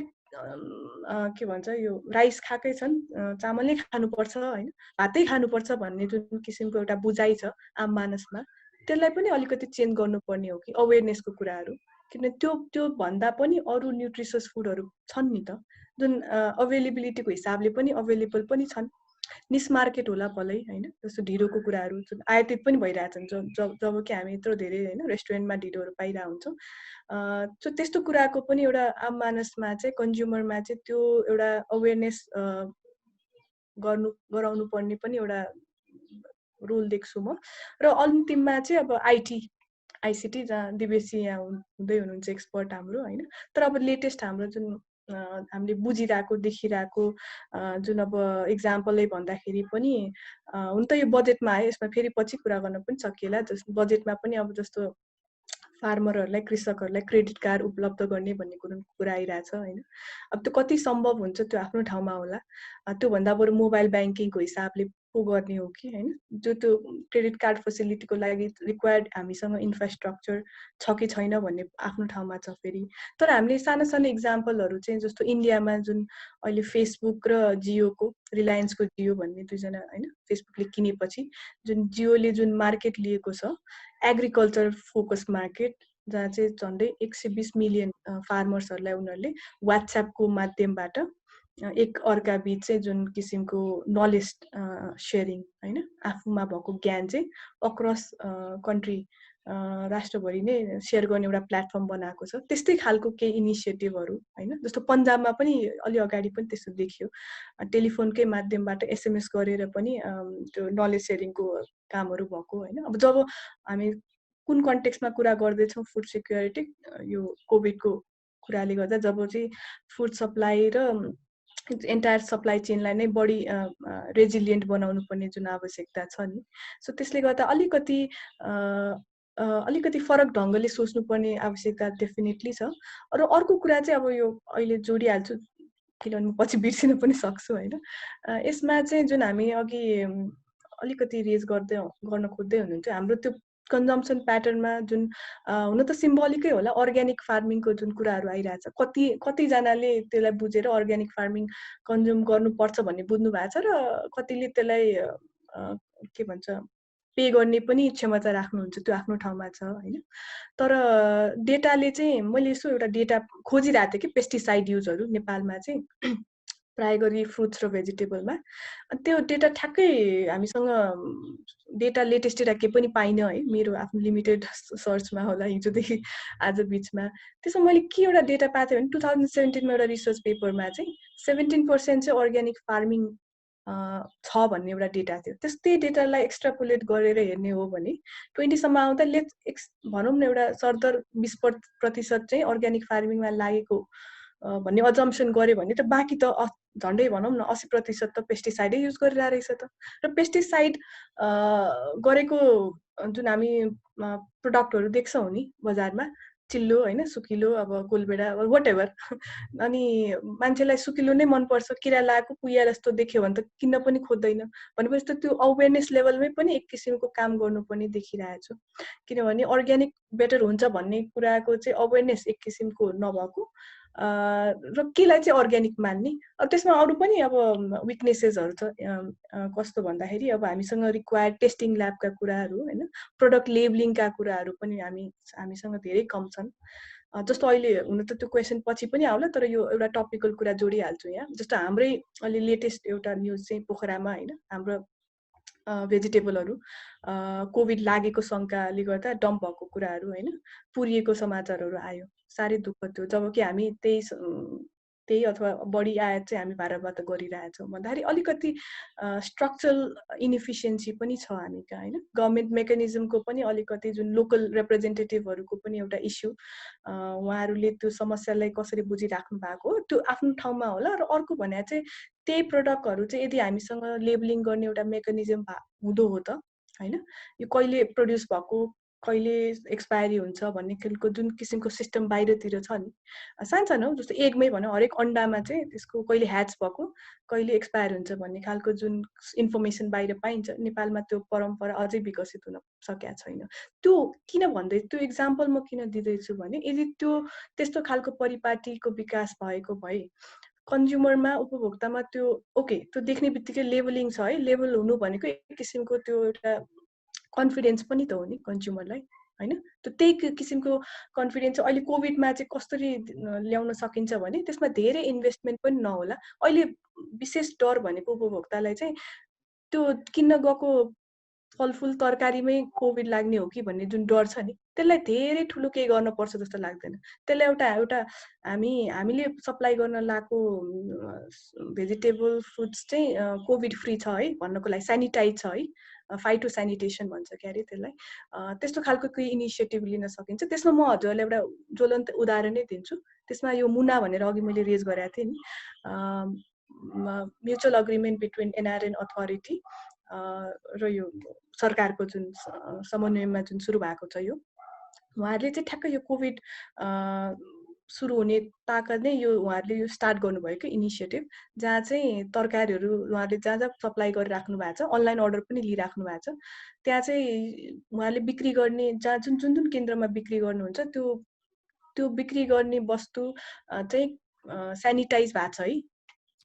के भन्छ यो राइस खाएकै छन्, चामल नै खानुपर्छ होइन, भातै खानुपर्छ भन्ने जुन किसिमको एउटा बुझाइ छ आम मानसमा, त्यसलाई पनि अलिकति चेन्ज गर्नुपर्ने हो कि अवेरनेसको कुराहरू, किन त्यो भन्दा पनि अरू न्युट्रिसियस फुडहरू छन् नि त, जुन अभाइलेबिलिटीको हिसाबले पनि अभाइलेबल पनि छन्। निस मार्केट होला भलै होइन, जस्तो ढिँडोको कुराहरू जुन आयातित पनि भइरहेछन्, जब कि हामी यत्रो धेरै होइन रेस्टुरेन्टमा ढिँडोहरू पाइरहेको हुन्छौँ। त्यस्तो कुराको पनि एउटा आम मानसमा चाहिँ कन्ज्युमरमा चाहिँ त्यो एउटा अवेरनेस गराउनु पर्ने पनि एउटा रोल देख्छु म। र अन्तिममा चाहिँ अब आइसिटी जहाँ दिवेशी यहाँ हुँदै हुनुहुन्छ एक्सपर्ट हाम्रो होइन, तर अब लेटेस्ट हाम्रो जुन हामीले बुझिरहेको देखिरहेको जुन अब इक्जाम्पलै भन्दाखेरि पनि हुन त यो बजेटमा आयो, यसमा फेरि पछि कुरा गर्न पनि सकिएला। जस्तो बजेटमा पनि अब जस्तो फार्मरहरूलाई कृषकहरूलाई क्रेडिट कार्ड उपलब्ध गर्ने भन्ने कुरा आइरहेछ होइन। अब त्यो कति सम्भव हुन्छ त्यो आफ्नो ठाउँमा होला, त्योभन्दा बरु मोबाइल ब्याङ्किङको हिसाबले पो गर्ने हो कि होइन, त्यो क्रेडिट कार्ड फेसिलिटीको लागि रिक्वायर्ड हामीसँग इन्फ्रास्ट्रक्चर छ कि छैन भन्ने आफ्नो ठाउँमा छ फेरि। तर हामीले सानो सानो इक्जाम्पलहरू चाहिँ जस्तो इन्डियामा जुन अहिले फेसबुक र जियोको, रिलायन्सको जियो भन्ने दुईजना होइन, फेसबुकले किनेपछि जुन जियोले जुन मार्केट लिएको छ एग्रिकल्चर फोकस मार्केट, जहाँ चाहिँ झन्डै 120 मिलियन फार्मर्सहरूलाई उनीहरूले वाट्सएपको माध्यमबाट एक अर्का बिच चाहिँ जुन किसिमको नलेज सेयरिङ होइन, आफूमा भएको ज्ञान चाहिँ अक्रस कन्ट्री राष्ट्रभरि नै सेयर गर्ने एउटा प्लेटफर्म बनाएको छ। त्यस्तै खालको केही इनिसिएटिभहरू होइन, जस्तो पन्जाबमा पनि अलि अगाडि पनि त्यस्तो देखियो, टेलिफोनकै माध्यमबाट SMS गरेर पनि त्यो नलेज सेयरिङको कामहरू भएको होइन। अब जब हामी कुन कन्टेक्स्टमा कुरा गर्दैछौँ फुड सेक्युरिटी, यो कोभिडको कुराले गर्दा जब चाहिँ फुड सप्लाई र एन्टायर सप्लाई चेनलाई नै बढी रेजिलियन्ट बनाउनु पर्ने जुन आवश्यकता छ नि, सो त्यसले गर्दा अलिकति फरक ढङ्गले सोच्नुपर्ने आवश्यकता डेफिनेटली छ। र अर्को कुरा चाहिँ अब यो अहिले जोडिहाल्छु किनभने म पछि बिर्सिन पनि सक्छु होइन, यसमा चाहिँ जुन हामी अघि अलिकति रेज गर्न खोज्दै हुनुहुन्छ, हाम्रो त्यो कन्जम्सन प्याटर्नमा जुन हुन त सिम्बोलिकै होला, अर्ग्यानिक फार्मिङको जुन कुराहरू आइरहेछ, कतिजनाले त्यसलाई बुझेर अर्ग्यानिक फार्मिङ कन्ज्युम गर्नुपर्छ भन्ने बुझ्नु भएको छ र कतिले त्यसलाई के भन्छ पे गर्ने पनि क्षमता राख्नुहुन्छ, त्यो आफ्नो ठाउँमा छ होइन। तर डेटाले चाहिँ मैले यसो एउटा डेटा खोजिरहेको थिएँ कि पेस्टिसाइड युजहरू नेपालमा चाहिँ प्राय गरी फ्रुट्स र भेजिटेबलमा, त्यो डेटा ठ्याक्कै हामीसँग डेटा लेटेस्ट डेटा केही पनि पाइनँ है, मेरो आफ्नो लिमिटेड सर्चमा होला हिजोदेखि आज बिचमा। त्यसमा मैले के एउटा डेटा पाएको थिएँ भने 2017मा एउटा रिसर्च पेपरमा चाहिँ 17% चाहिँ अर्ग्यानिक फार्मिङ छ भन्ने एउटा डेटा थियो। त्यही डेटालाई एक्स्ट्रापोलेट गरेर हेर्ने हो भने 20 सम्म आउँदा भनौँ न एउटा सरदर 20% चाहिँ अर्ग्यानिक फार्मिङमा लागेको भन्ने अजम्सन गऱ्यो भने त बाँकी त झन्डै भनौँ न 80% त पेस्टिसाइडै युज गरिरहेको रहेछ त। र पेस्टिसाइड गरेको जुन हामी प्रडक्टहरू देख्छौँ नि बजारमा, चिल्लो होइन, सुकिलो, अब गोलबेडा, वाट एभर, अनि मान्छेलाई सुकिलो नै मनपर्छ, किरा लागेको कुहिया जस्तो देख्यो भने त किन्न पनि खोज्दैन। भनेपछि त त्यो अवेरनेस लेभलमै पनि एक किसिमको काम गर्नुपर्ने देखिरहेको छु। किनभने अर्ग्यानिक बेटर हुन्छ भन्ने कुराको चाहिँ अवेरनेस एक किसिमको नभएको, र केलाई चाहिँ अर्ग्यानिक मान्ने। अब त्यसमा अरू पनि अब विकनेसेसहरू छ। कस्तो भन्दाखेरि अब हामीसँग रिक्वायर्ड टेस्टिङ ल्याबका कुराहरू होइन, प्रडक्ट लेबलिङका कुराहरू पनि हामीसँग धेरै कम छन्। जस्तो अहिले हुन त त्यो क्वेसन पछि पनि आउला, तर यो एउटा टपिकल कुरा जोडिहाल्छु यहाँ। जस्तो हाम्रै अहिले लेटेस्ट एउटा न्युज चाहिँ पोखरामा होइन, हाम्रो भेजिटेबलहरू कोभिड लागेको शङ्काले गर्दा डम्प भएको कुराहरू होइन, पुरिएको समाचारहरू आयो। साह्रै दुःख थियो। जबकि हामी त्यही अथवा बढी आयात चाहिँ हामी भारतबाट गरिरहेछौँ भन्दाखेरि अलिकति स्ट्रक्चरल इनइफिसियन्सी पनि छ हामी कहाँ होइन। गभर्मेन्ट मेकानिजमको पनि अलिकति जुन लोकल रिप्रेजेन्टेटिभहरूको पनि एउटा इस्यु, उहाँहरूले त्यो समस्यालाई कसरी बुझिराख्नु भएको हो त्यो आफ्नो ठाउँमा होला। र अर्को भने चाहिँ त्यही प्रडक्टहरू चाहिँ यदि हामीसँग लेबलिङ गर्ने एउटा मेकानिजम हुँदो हो त होइन, यो कहिले प्रड्युस भएको, कहिले एक्सपायरी हुन्छ भन्ने खालको जुन किसिमको सिस्टम बाहिरतिर छ नि, सानसानो जस्तो एगमै भनौँ, हरेक अन्डामा चाहिँ त्यसको कहिले ह्याच भएको, कहिले एक्सपायर हुन्छ भन्ने खालको जुन इन्फर्मेसन बाहिर पाइन्छ, नेपालमा त्यो परम्परा अझै विकसित हुन सकेका छैन। त्यो किन भन्दै, त्यो इक्जाम्पल म किन दिँदैछु भने यदि त्यस्तो खालको परिपाटीको विकास भएको भए कन्ज्युमरमा, उपभोक्तामा त्यो ओके, त्यो देख्ने बित्तिकै लेबलिङ छ है, लेबल हुनु भनेको एक किसिमको त्यो एउटा कन्फिडेन्स पनि त हो नि कन्ज्युमरलाई होइन। त्यही किसिमको कन्फिडेन्स अहिले कोभिडमा चाहिँ कसरी ल्याउन सकिन्छ भने त्यसमा धेरै इन्भेस्टमेन्ट पनि नहोला। अहिले विशेष डर भनेको उपभोक्तालाई चाहिँ त्यो किन्न गएको फलफुल तरकारीमै कोभिड लाग्ने हो कि भन्ने जुन डर छ नि, त्यसलाई धेरै ठुलो केही गर्नुपर्छ जस्तो लाग्दैन। त्यसलाई एउटा हामीले सप्लाई गर्न लागेको भेजिटेबल फ्रुट्स चाहिँ कोभिड फ्री छ है भन्नको लागि, सेनिटाइज छ है, फाइटो सेनिटेसन भन्छ क्या अरे त्यसलाई, त्यस्तो खालको केही इनिसिएटिभ लिन सकिन्छ। त्यसमा म हजुरलाई एउटा ज्वलन्त उदाहरणै दिन्छु। त्यसमा यो मुना भनेर अघि मैले रेज गरेको थिएँ नि, mutual agreement between NRN authority र यो सरकारको जुन समन्वयमा जुन सुरु भएको छ, यो उहाँहरूले चाहिँ ठ्याक्कै यो कोभिड सुरु हुने ताकत नै यो उहाँहरूले यो स्टार्ट गर्नुभएको इनिसिएटिभ, जहाँ चाहिँ तरकारीहरू उहाँहरूले जहाँ जहाँ सप्लाई गरिराख्नु भएको छ, अनलाइन अर्डर पनि लिइराख्नु भएको छ, त्यहाँ चाहिँ उहाँहरूले बिक्री गर्ने, जहाँ जुन जुन जुन केन्द्रमा बिक्री गर्नुहुन्छ त्यो बिक्री गर्ने वस्तु चाहिँ सेनिटाइज भएको छ है।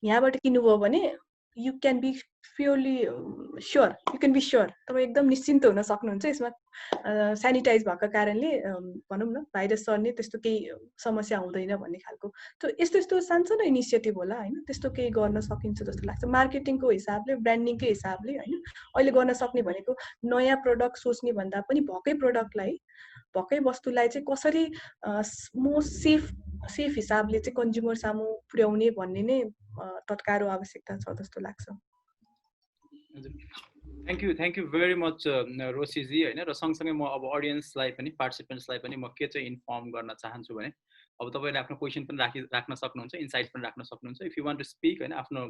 यहाँबाट किन्नुभयो भने यु क्यान बी स्योर तपाईँ एकदम निश्चिन्त हुन सक्नुहुन्छ। यसमा सेनिटाइज भएको कारणले भनौँ न भाइरस सर्ने त्यस्तो केही समस्या हुँदैन भन्ने खालको। त्यो यस्तो सानसानो इनिसिएटिभ होला होइन, त्यस्तो केही गर्न सकिन्छ जस्तो लाग्छ मार्केटिङको हिसाबले, ब्रान्डिङकै हिसाबले होइन। अहिले गर्न सक्ने भनेको नयाँ प्रडक्ट सोच्ने भन्दा पनि भएकै वस्तुलाई चाहिँ कसरी मोस्ट सेफ हिसाबले चाहिँ कन्ज्युमर सामु पुर्याउने भन्ने नै तत्काल आवश्यकता छ जस्तो लाग्छ। थ्याङ्क यू भेरी मच रोशीजी होइन। र सँगसँगै म अब अडियन्सलाई पनि, पार्टिसिपेन्ट्सलाई पनि म के चाहिँ इन्फर्म गर्न चाहन्छु भने, अब तपाईँले आफ्नो क्वेसन पनि राख्न सक्नुहुन्छ, इन्साइट पनि राख्न सक्नुहुन्छ। If you want to speak होइन, आफ्नो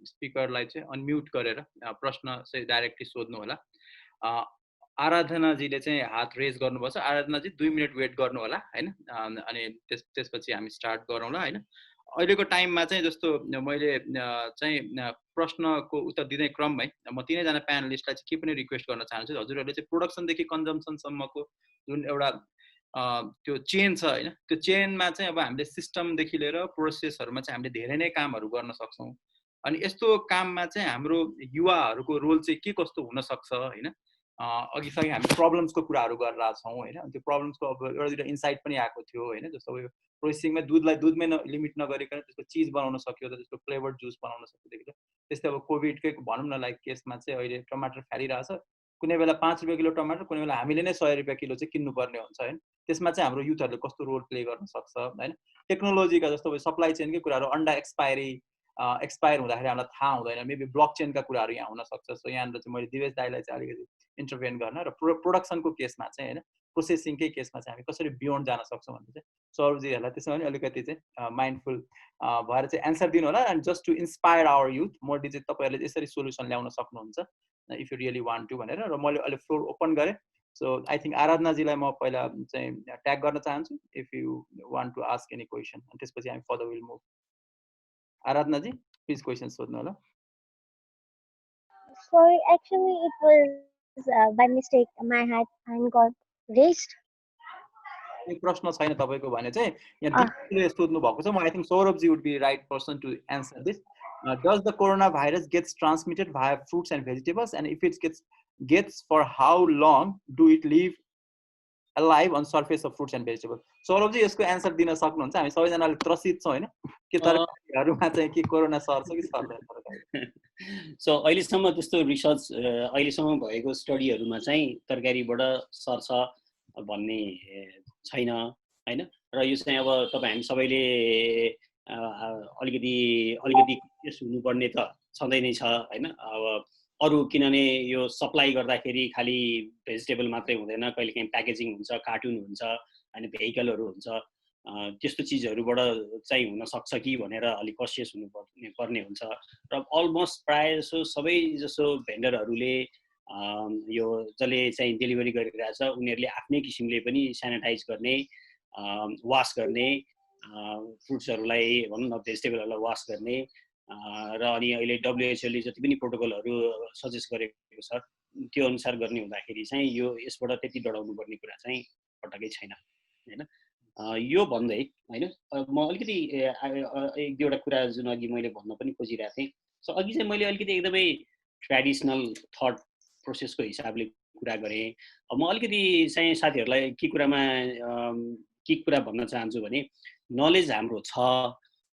स्पिकरलाई चाहिँ अनम्युट गरेर प्रश्न चाहिँ डाइरेक्टली सोध्नु होला। आराधनाजीले चाहिँ हात रेज गर्नुभएको छ। आराधनाजी 2 मिनट वेट गर्नु होला होइन, अनि त्यसपछि हामी स्टार्ट गरौँला होइन। अहिलेको टाइममा चाहिँ जस्तो मैले चाहिँ प्रश्नको उत्तर दिँदै क्रममै म तीनैजना प्यानलिस्टलाई चाहिँ के पनि रिक्वेस्ट गर्न चाहन्छु। हजुरहरूले चाहिँ प्रोडक्सनदेखि कन्जम्सनसम्मको जुन एउटा त्यो चेन छ होइन, त्यो चेनमा चाहिँ अब हामीले सिस्टमदेखि लिएर प्रोसेसहरूमा चाहिँ हामीले धेरै नै कामहरू गर्न सक्छौँ। अनि यस्तो काममा चाहिँ हाम्रो युवाहरूको रोल चाहिँ के कस्तो हुनसक्छ होइन। अघिसक्यो हामी प्रब्लम्सको कुराहरू गरिरहेछौँ होइन। त्यो प्रब्लम्सको अब एउटा दुईवटा इन्साइट पनि आएको थियो होइन। जस्तो अब प्रोसेसिङमा दुधमै लिमिट नगरिकन त्यसको चिज बनाउन सक्यो त, त्यसको फ्लेभर्ड जुस बनाउन सक्यो। त्यस्तै अब कोभिडकै भनौँ न लाइक केसमा चाहिँ अहिले टमाटर फ्यालिरहेछ। कुनै बेला 5 रुपियाँ किलो टमाटर, कुनै बेला हामीले नै 100 रुपियाँ किलो चाहिँ किन्नुपर्ने हुन्छ होइन। त्यसमा चाहिँ हाम्रो युथहरूले कस्तो रोल प्ले गर्न सक्छ होइन। टेक्नोलोजीका जस्तो सप्लाई चेनकै कुराहरू, अन्डा एक्सपायरी एक्सपायर हुँदाखेरि हामीलाई थाहा हुँदैन, मेबी ब्लक चेनका कुराहरू यहाँ हुन सक्छ। सो यहाँनिर चाहिँ मैले दिवेश दाइलाई चाहिँ अलिकति इन्टरभेन गर्न र प्रोडक्सनको केसमा चाहिँ होइन प्रोसेसिङकै केसमा चाहिँ हामी कसरी बियोन्ड जान सक्छौँ भन्ने चाहिँ सौरभजीहरूलाई त्यसमा पनि अलिकति चाहिँ माइन्डफुल भएर चाहिँ एन्सर दिनु होला। And just to inspire our youth morally चाहिँ तपाईँहरूले यसरी सोल्युसन ल्याउन सक्नुहुन्छ if you really want to भनेर। र मैले अहिले फ्लोर ओपन गरेँ। सो आई थिङ्क आराधनाजीलाई म पहिला चाहिँ ट्याग गर्न चाहन्छु if you want to ask any question, अनि त्यसपछि हामी फर्दर विल मुभ। आराधनाजी प्लिज क्वेसन सोध्नु होला। Sorry, actually it was by mistake. My hand got raised. एक प्रश्न छैन तपाईको भने चाहिँ यहाँ दिपले सोध्नु भएको छ। म आई थिंक सौरभजी would be right person to answer this. Does the coronavirus gets transmitted via fruits and vegetables, and if it gets for how long do it live alive on surface of fruits and vegetables? सौरभजी यसको answer दिन सक्नुहुन्छ? हामी सबैजनाले त्रसित छौं हैन के तरकारीहरुमा चाहिँ के कोरोना सर्छ कि सर्दैन? सो अहिलेसम्म त्यस्तो रिसर्च अहिलेसम्म भएको स्टडीहरुमा चाहिँ तरकारीबाट सर्छ भन्ने छैन हैन। र यो चाहिँ अब तपाई हामी सबैले अलिकति केस हुनुपर्ने त छँदै नै छ हैन। अब अरु किनभने यो सप्लाई गर्दाखेरि खाली भेजिटेबल मात्रै हुँदैन, कहिलेकाहीँ प्याकेजिङ हुन्छ, कार्टुन हुन्छ हैन, भेहिकलहरु हुन्छ, त्यस्तो चीजहरुबाट चाहिँ हुन सक्छ कि भनेर अलि कसियस हुनुपर्ने हुन्छ। र अलमोस्ट प्राय जसो सबै जसो भेन्डरहरुले यो जसले चाहिँ डेलिभरी गरिरहेछ उनीहरुले आफ्नै किसिमले पनि स्यानिटाइज गर्ने, वाश गर्ने, फ्रुट्सहरुलाई भनौं न भेजिटेबलहरुलाई वाश गर्ने, र अनि अहिले WHO ले जति पनि प्रोटोकलहरु सजेस्ट गरेको छ त्यो अनुसार गर्ने हुँदाखेरि चाहिँ यो यसबाट त्यति डराउनु पर्ने कुरा चाहिँ पटक्कै छैन हैन। यो भन्दै हैन म अलिकति एक दुईवटा कुरा जुन अघि मैले भन्न पनि खोजिरहेको थिएँ। सो अघि चाहिँ मैले अलिकति एकदमै ट्रेडिसनल थट प्रोसेसको हिसाबले कुरा गरेँ। म अलिकति चाहिँ साथीहरुलाई के कुरा भन्न चाहन्छु भने नलेज हाम्रो छ,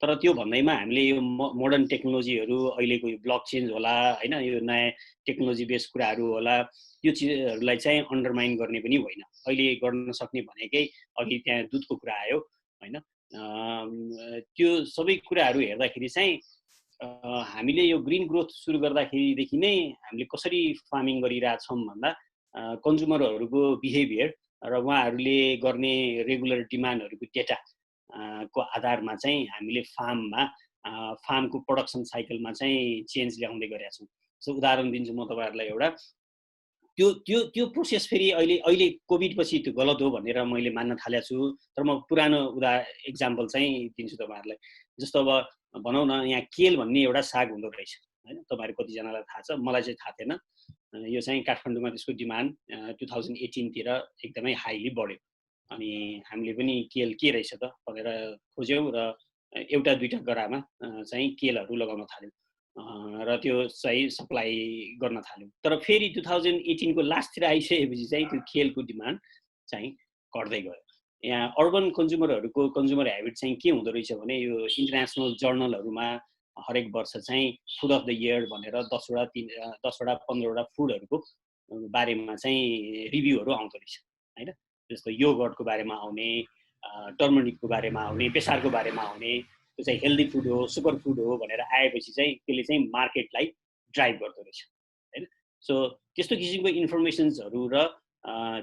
तर त्यो भन्दैमा हामीले यो मोडर्न टेक्नोलोजीहरु अहिलेको यो ब्लक चेन होला हैन, यो नयाँ टेक्नोलोजी बेस्ड कुराहरु होला, यो चीजहरुलाई चाहिँ अन्डरमाइन गर्ने पनि होइन। अहिले गर्न सक्ने भनेकै अघि त्यहाँ दुधको कुरा आयो हैन, त्यो सबै कुराहरु हेर्दाखेरि चाहिँ हामीले यो ग्रीन ग्रोथ सुरु गर्दाखेरिदेखि नै हामीले कसरी फार्मिङ गरिरहेछौं भन्दा कन्ज्युमरहरुको बिहेभियर र उहाँहरुले गर्ने रेगुलर डिमान्डहरुको डेटा को आधारमा चाहिँ हामीले फार्मको प्रोडक्सन साइकलमा चाहिँ चेन्ज ल्याउँदै गरेका छौं। सो उदाहरण दिन्छु म तपाईहरुलाई एउटा, त्यो प्रोसेस फेरि अहिले कोभिड पछि त्यो गलत हो भनेर मैले मान्न थालेको छु, तर म पुरानो एक्जाम्पल चाहिँ दिन्छु तपाईहरुलाई। जस्तो अब भनौं न यहाँ केल भन्ने एउटा साग हुँदो रहेछ हैन, तपाईहरु कति जनालाई थाहा छ, मलाई चाहिँ थाहा थिएन। यो चाहिँ काठमाडौँमा त्यसको डिमान्ड 2018 तिर एकदमै हाइली बढ्यो। अनि हामीले पनि केल के रहेछ त भनेर खोज्यौं र एउटा दुईटा गरामा चाहिँ केलहरु लगाउन थाल्यौं र त्यो चाहिँ सप्लाई गर्न थाल्यौं। तर फेरि 2018 को लास्टतिर आइसकेपछि चाहिँ त्यो केलको डिमान्ड चाहिँ घट्दै गयो। यहाँ अर्बन कन्ज्युमरहरुको कन्ज्युमर ह्याबिट चाहिँ के हुँदो रहेछ भने यो इन्टरनेशनल जर्नलहरुमा हरेक वर्ष चाहिँ फुड अफ द इयर भनेर 10 वटा 15 वटा फुडहरुको बारेमा चाहिँ रिभ्यूहरु आउँदो रहेछ हैन। जस्तो योगर्टको बारेमा आउने, टर्मरिकको बारेमा आउने, पेसारको बारेमा आउने, त्यो चाहिँ हेल्दी फुड हो, सुपर फुड हो भनेर आएपछि चाहिँ त्यसले चाहिँ मार्केटलाई ड्राइभ गर्दो रहेछ हैन। सो त्यस्तो किसिमको इन्फर्मेसन्सहरु र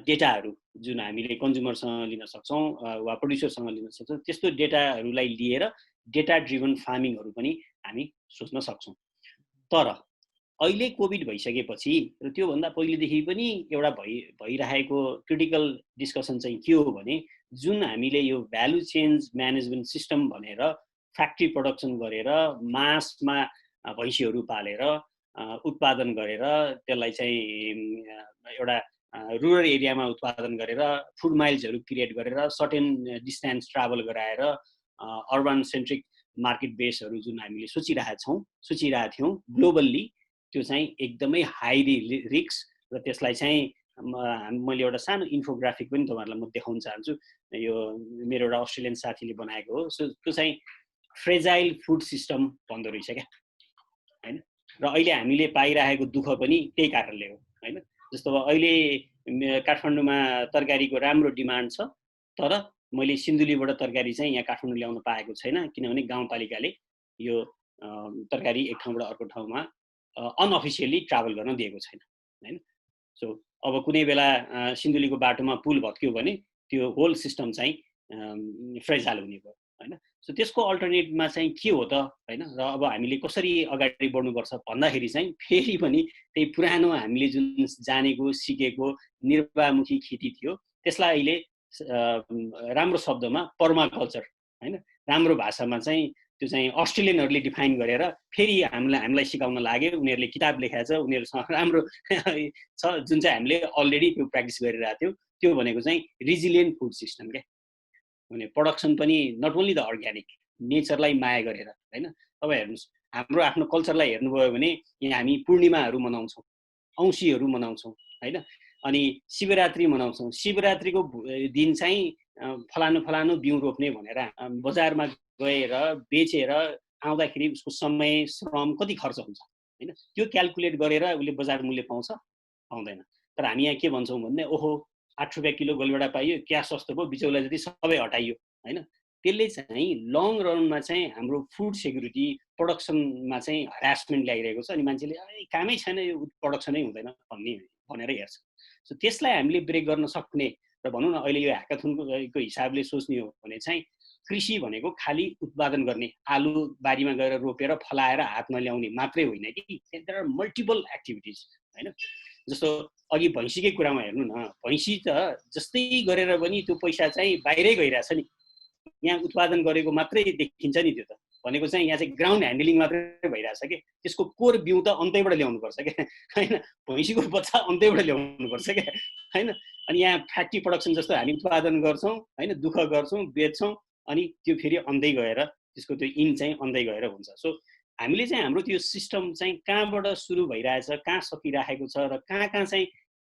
डेटाहरु जुन हामीले कन्ज्युमरसँग लिन सक्छौं वा प्रोड्युसरसँग लिन सक्छौं, त्यस्तो डेटाहरुलाई लिएर डेटा ड्रिभन फार्मिङहरु पनि हामी सोच्न सक्छौं। तर अहिले कोभिड भइसकेपछि र त्यो भन्दा पहिलेदेखि पनि एउटा भइरहेको क्रिटिकल डिस्कसन चाहिँ के हो भने जुन हामीले यो भ्यालु चेन्ज म्यानेजमेन्ट सिस्टम भनेर फ्याक्ट्री प्रोडक्सन गरेर मासमा भैँसीहरु पालेर उत्पादन गरेर त्यसलाई चाहिँ एउटा रुरल एरियामा उत्पादन गरेर फुड माइल्सहरु क्रिएट गरेर सर्टेन डिस्टेन्स ट्राभल गराएर अर्बन सेन्ट्रिक मार्केट बेसहरु जुन हामीले सोचिरहेका थियौं ग्लोबल्ली, त्यो चाहिँ एकदमै हाई रिस्क र त्यसलाई चाहिँ मैले एउटा सानो इन्फोग्राफिक पनि तपाईहरुलाई म देखाउन चाहन्छु। यो मेरो एउटा अस्ट्रेलियन साथीले बनाएको हो। सो त्यो चाहिँ फ्रेजाइल फुड सिस्टम भन्दो रहेछ क्या हैन। र अहिले हामीले पाइरहेको दुःख पनि त्यही कारणले हो हैन। जस्तो अब अहिले काठमाडौँमा तरकारीको राम्रो डिमान्ड छ, तर मैले सिन्धुलीबाट तरकारी चाहिँ यहाँ काठमाडौँ ल्याउन पाएको छैन किनभने गाउँपालिकाले यो तरकारी एक ठाउँबाट अर्को ठाउँमा अनअफिसियली ट्राभल गर्न दिएको छैन हैन। सो अब कुनै बेला सिन्धुलीको बाटोमा पुल भत्कियो भने त्यो होल सिस्टम चाहिँ फ्रेजाइल हुने भयो हैन। सो त्यसको अल्टरनेटमा चाहिँ के हो त हैन। र अब हामीले कसरी अगाडि बढ्नुपर्छ भन्दाखेरि चाहिँ फेरि पनि त्यही पुरानो हामीले जुन जानेको सिकेको निर्वाहमुखी खेती थियो त्यसलाई अहिले राम्रो शब्दमा पर्माकल्चर हैन, राम्रो भाषामा चाहिँ त्यो चाहिँ अस्ट्रेलियनहरूले डिफाइन गरेर फेरि हामीलाई सिकाउन लाग्यो। उनीहरूले किताब लेखाएको छ, उनीहरूसँग राम्रो छ जुन चाहिँ हामीले अलरेडी त्यो प्र्याक्टिस गरिरहेको थियौँ। त्यो भनेको चाहिँ रिजिलियन्ट फुड सिस्टम क्या। भने प्रडक्सन पनि नट ओन्ली द अर्ग्यानिक, नेचरलाई माया गरेर हैन। तपाईँ हेर्नुहोस् हाम्रो आफ्नो कल्चरलाई हेर्नुभयो भने यहाँ हामी पूर्णिमाहरू मनाउँछौँ, औँसीहरू मनाउँछौँ हैन, अनि शिवरात्रि मनाउँछौँ। शिवरात्रिको दिन चाहिँ फलानु फलानु बिउ रोप्ने भनेर बजारमा गएर बेचेर आउँदाखेरि उसको समय श्रम कति खर्च हुन्छ हैन, त्यो क्याल्कुलेट गरेर उसले बजार मूल्य पाउँछ पाउँदैन। तर हामी यहाँ के भन्छौँ भन्ने ओहो 8 रुपियाँ किलो गोलभेडा पाइयो, क्या सस्तो भयो, बिचौला जति सबै हटाइयो हैन। त्यसले चाहिँ लङ रनमा चाहिँ हाम्रो फुड सेक्युरिटी प्रोडक्सनमा चाहिँ हरासमेन्ट ल्याइरहेको छ। अनि मान्छेले कामै छैन यो प्रोडक्सनै हुँदैन भनेर हेर्छ। सो त्यसलाई हामीले ब्रेक गर्न सक्ने र भनौँ न अहिले यो ह्याकाथनको हिसाबले सोच्ने हो भने चाहिँ कृषि भनेको खालि उत्पादन गर्ने, आलु बारीमा गएर रोपेर फलाएर हातमा ल्याउने मात्रै होइन कि देयर आर मल्टिपल एक्टिभिटिज हैन। जस्तो अघि भैँसीकै कुरामा हेर्नु न, भैँसी त जस्तै गरेर पनि त्यो पैसा चाहिँ बाहिरै गइरहेछ नि, यहाँ उत्पादन गरेको मात्रै देखिन्छ नि। त्यो त भनेको चाहिँ यहाँ चाहिँ ग्राउन्ड ह्यान्डलिङ मात्रै भइरहेछ कि त्यसको कोर बिउ त अन्तैबाट ल्याउनुपर्छ क्या हैन, भैँसीको बच्चा अन्तैबाट ल्याउनुपर्छ क्या हैन। अनि यहाँ फ्याक्ट्री प्रोडक्सन जस्तो हामी उत्पादन गर्छौँ हैन, दुःख गर्छौँ, बेच्छौँ, अनि त्यो फेरि अन्दै गएर त्यसको त्यो इन चाहिँ अन्दै गएर हुन्छ। सो हामीले चाहिँ हाम्रो त्यो सिस्टम चाहिँ कहाँबाट सुरु भइरहेछ, कहाँ सकिरहेको छ र कहाँ कहाँ चाहिँ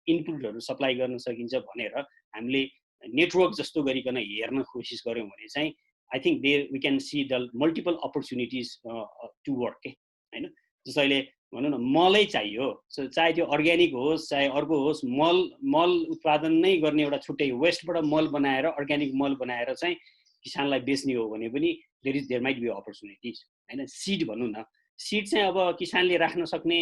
इनपुटहरू सप्लाई गर्न सकिन्छ भनेर हामीले नेटवर्क जस्तो गरिकन हेर्न कोसिस गऱ्यौँ भने चाहिँ I think there we can see the multiple opportunities to work के हैन। जस्तो अहिले भनौँ न मलै चाहियो, सो चाहे त्यो अर्ग्यानिक होस् चाहे अर्को होस्, मल उत्पादन नै गर्ने एउटा छुट्टै वेस्टबाट मल बनाएर अर्ग्यानिक मल बनाएर चाहिँ किसानलाई बेच्ने हो भने पनि देयर माइट बी अपर्च्युनिटिज हैन। सिड भनौँ न, सिड चाहिँ अब किसानले राख्न सक्ने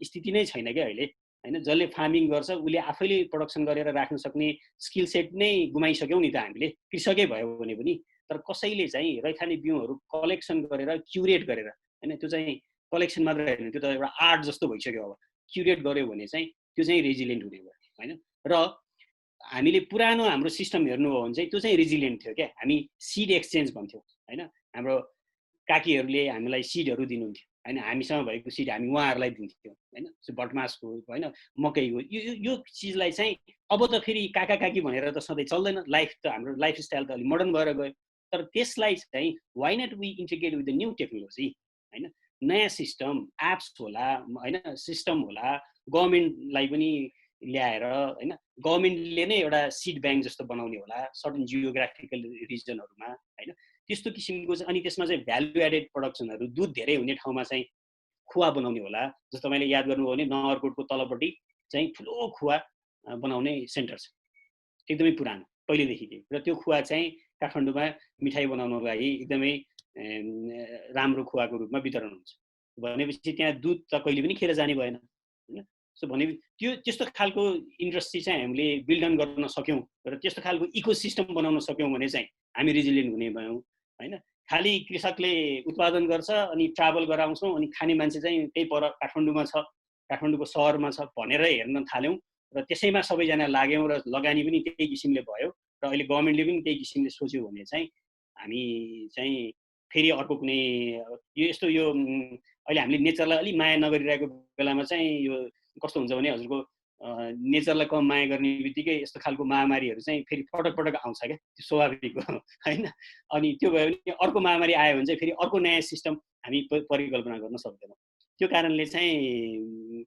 स्थिति नै छैन क्या अहिले हैन। जसले फार्मिङ गर्छ उसले आफैले प्रोडक्सन गरेर राख्न सक्ने स्किल सेट नै गुमाइसक्यौँ नि त हामीले, कृषकै भयो भने पनि। तर कसैले चाहिँ रैथाने बिउहरू कलेक्सन गरेर क्युरेट गरेर हैन, त्यो चाहिँ कलेक्सन मात्र होइन, त्यो त एउटा आर्ट जस्तो भइसक्यो। अब क्युरेट गर्यो भने चाहिँ त्यो चाहिँ रेजिलियन्ट हुने भयो हैन। र हामीले पुरानो हाम्रो सिस्टम हेर्नु हो भने चाहिँ त्यो चाहिँ रेजिलियन्ट थियो क्या। हामी सिड एक्सचेन्ज भन्थ्यौँ हैन, हाम्रो काकीहरूले हामीलाई सिडहरू दिनुहुन्थ्यो हैन, हामीसँग भएको सिड हामी उहाँहरूलाई दिन्थ्यौँ हैन। भटमासको हैन, मकैको यो चिजलाई चाहिँ अब त फेरि काका काकी भनेर त सधैँ चल्दैन, लाइफ त हाम्रो लाइफस्टाइल त अलिक मोडर्न भएर गयो। तर त्यसलाई चाहिँ why not we integrate with the new technology हैन, नयाँ सिस्टम एप्स होला हैन, सिस्टम होला, गभर्मेन्टलाई पनि ल्याएर हैन, गभर्मेन्टले नै एउटा सिड ब्याङ्क जस्तो बनाउने होला सर्टन जियोग्राफिकल रिजनहरूमा हैन, त्यस्तो किसिमको चाहिँ। अनि त्यसमा चाहिँ भ्यालु एडेड प्रडक्सनहरू दुध धेरै हुने ठाउँमा चाहिँ खुवा बनाउने होला। जस्तो मैले याद गर्नुभयो भने नगरकोटको तलपट्टि चाहिँ ठुलो खुवा बनाउने सेन्टर छ, एकदमै पुरानो पहिलेदेखि। र त्यो खुवा चाहिँ काठमाडौँमा मिठाई बनाउनको लागि एकदमै राम्रो खुवाको रूपमा वितरण हुन्छ भनेपछि त्यहाँ दुध त कहिले पनि खेर जाने भएन हैन। सो भने त्यो त्यस्तो खालको इन्डस्ट्री चाहिँ हामीले बिल्ड गर्न सक्यौँ र त्यस्तो खालको इकोसिस्टम बनाउन सक्यौँ भने चाहिँ हामी रेजिलियन्ट हुने भयौँ हैन। खालि कृषकले उत्पादन गर्छ अनि ट्राभल गराउँछौँ अनि खाने मान्छे चाहिँ त्यही पर काठमाडौँमा छ, काठमाडौँको सहरमा छ भनेर हेर्न थाल्यौँ र त्यसैमा सबैजना लाग्यौँ र लगानी पनि त्यही किसिमले भयो। र अहिले गभर्मेन्टले पनि त्यही किसिमले सोच्यो भने चाहिँ हामी चाहिँ फेरि अर्को कुनै यो यस्तो यो अहिले हामीले नेचरलाई अलिक माया नगरिरहेको बेलामा चाहिँ यो कस्तो हुन्छ भने हजुरको नेचरलाई कम माया गर्ने बित्तिकै यस्तो खालको महामारीहरू चाहिँ फेरि पटक पटक आउँछ क्या, त्यो स्वाभाविक हो होइन। अनि त्यो भयो भने अर्को महामारी आयो भने चाहिँ फेरि अर्को नयाँ सिस्टम हामी परिकल्पना गर्न सक्दैनौँ। त्यो कारणले चाहिँ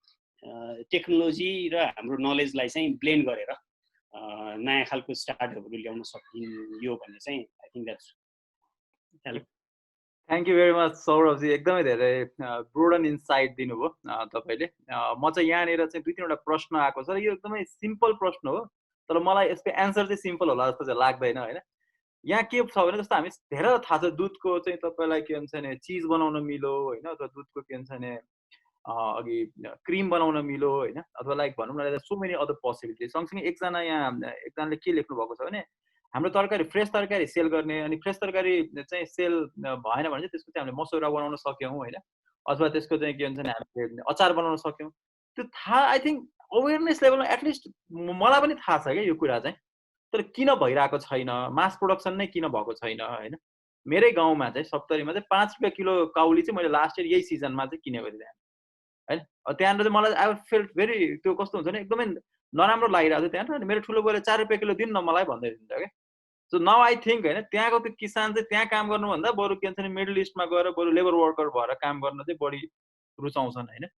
टेक्नोलोजी र हाम्रो नलेजलाई चाहिँ ब्लेन्ड गरेर नयाँ खालको स्टार्टहरू ल्याउन सकियो भने चाहिँ I think that's help. Thank you very much सौरभजी, एकदमै धेरै ब्रोड एन्ड इन्साइट दिनुभयो तपाईँले। म चाहिँ यहाँनिर चाहिँ 2-3वटा प्रश्न आएको छ र यो एकदमै सिम्पल प्रश्न हो, तर मलाई यसको एन्सर चाहिँ सिम्पल होला जस्तो चाहिँ लाग्दैन होइन। यहाँ के छ भने जस्तो हामी धेरै थाहा छ दुधको चाहिँ तपाईँलाई के भन्छ भने चिज बनाउन मिलो होइन, अथवा दुधको के भन्छ भने अघि क्रिम बनाउन मिलो होइन, अथवा लाइक भनौँ न सो मेनी अदर पोसिबिलिटी। सँगसँगै एकजनाले के लेख्नु भएको छ भने हाम्रो तरकारी फ्रेस तरकारी सेल गर्ने, अनि फ्रेस तरकारी चाहिँ सेल भएन भने चाहिँ त्यसको चाहिँ हामीले मसौरा बनाउन सक्यौँ होइन, अथवा त्यसको चाहिँ के भन्छ भने हामीले अचार बनाउन सक्यौँ। त्यो थाहा आई थिङ्क अवेरनेस लेभलमा एटलिस्ट मलाई पनि थाहा छ क्या यो कुरा चाहिँ, तर किन भइरहेको छैन, मास प्रोडक्सन नै किन भएको छैन होइन। मेरै गाउँमा चाहिँ सप्तरीमा चाहिँ 5 रुपियाँ किलो काउली चाहिँ मैले लास्ट इयर यही सिजनमा चाहिँ किनेको थिएँ होइन। त्यहाँनिर चाहिँ मलाई आई फेल्ट भेरी, त्यो कस्तो हुन्छ भने एकदमै नराम्रो लागिरहेको थियो त्यहाँनिर। मेरो ठुलो बोले 4 रुपियाँ किलो दिनु न मलाई भन्दै दिन्छ क्या। सो नाउ आई थिङ्क होइन, त्यहाँको त्यो किसान चाहिँ त्यहाँ काम गर्नुभन्दा बरु के भन्छ भने मिडल इस्टमा गएर बरु लेबर वर्कर भएर काम गर्न चाहिँ बढी रुचाउँछन् होइन।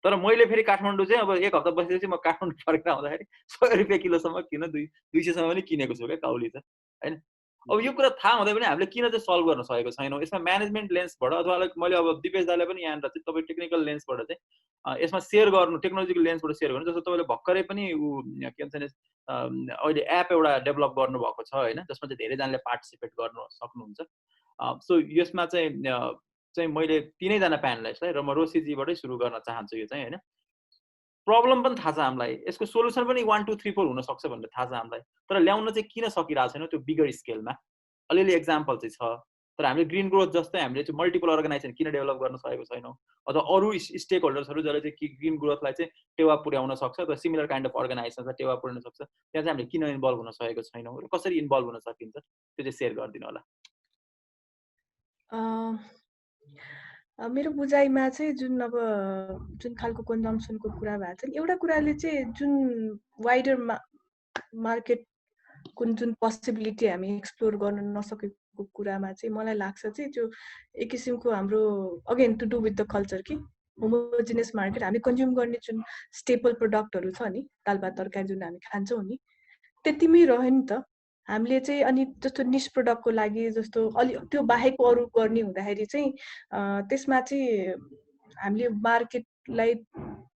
तर मैले फेरि काठमाडौँ चाहिँ अब 1 हप्ता बसेपछि म काठमाडौँ फर्केर आउँदाखेरि 100 रुपियाँ किलोसम्म किन 200सम्म पनि किनेको छु क्या काउली चाहिँ होइन। अब यो कुरा थाहा हुँदै पनि हामीले किन चाहिँ सल्भ गर्न सकेको छैनौँ, यसमा म्यानेजमेन्ट लेन्सबाट अथवा मैले अब दिपेश दाले पनि यहाँनिर चाहिँ तपाईँ टेक्निकल लेन्सबाट चाहिँ यसमा सेयर गर्नु, टेक्नोलोजिकल लेन्सबाट सेयर गर्नु। जस्तो तपाईँले भर्खरै पनि के भन्छ भने अहिले एप एउटा डेभलप गर्नुभएको छ होइन, जसमा चाहिँ धेरैजनाले पार्टिसिपेट गर्न सक्नुहुन्छ। सो यसमा चाहिँ मैले 3जना प्यानलिस्टलाई र म रोशीजीबाटै सुरु गर्न चाहन्छु यो चाहिँ होइन। प्रब्लम पनि थाहा छ हामीलाई, यसको सोल्युसन पनि 1 2 3 4 हुनसक्छ भनेर थाहा छ हामीलाई, तर ल्याउन चाहिँ किन सकिरहेको छैन त्यो बिगर स्केलमा। अलिअलि एक्जाम्पल चाहिँ छ, तर हामीले ग्रिन ग्रोथ जस्तै हामीले चाहिँ मल्टिपल अर्गनाइजेसन किन डेभलप गर्न सकेको छैनौँ, अथवा अरू स्टेक होल्डर्सहरू जसले चाहिँ ग्रिन ग्रोथलाई चाहिँ टेवा पुर्याउन सक्छ, अथवा सिमिलर काइन्ड अफ अर्गनाइजेसन टेवा पुर्याउन सक्छ, त्यहाँ चाहिँ हामीले किन इन्भल्भ हुन सकेको छैनौँ र कसरी इन्भल्भ हुन सकिन्छ त्यो चाहिँ सेयर गरिदिनु होला। मेरो बुझाइमा चाहिँ जुन खालको कन्जम्सनको कुरा भएको छ नि, एउटा कुराले चाहिँ जुन वाइडर मार्केटको जुन पोसिबिलिटी हामी एक्सप्लोर गर्न नसकेको कुरामा चाहिँ मलाई लाग्छ चाहिँ त्यो एक किसिमको हाम्रो again to do with the culture कि होमोजिनियस मार्केट, हामी कन्ज्युम गर्ने जुन स्टेपल प्रडक्टहरू छ नि, दाल भात तरकारी जुन हामी खान्छौँ नि, त्यतिमै रह्यो नि त। हामीले चाहिँ अनि जस्तो निश प्रडक्टको लागि जस्तो अलि त्यो बाहेक अरू गर्ने हुँदाखेरि चाहिँ त्यसमा चाहिँ हामीले मार्केटलाई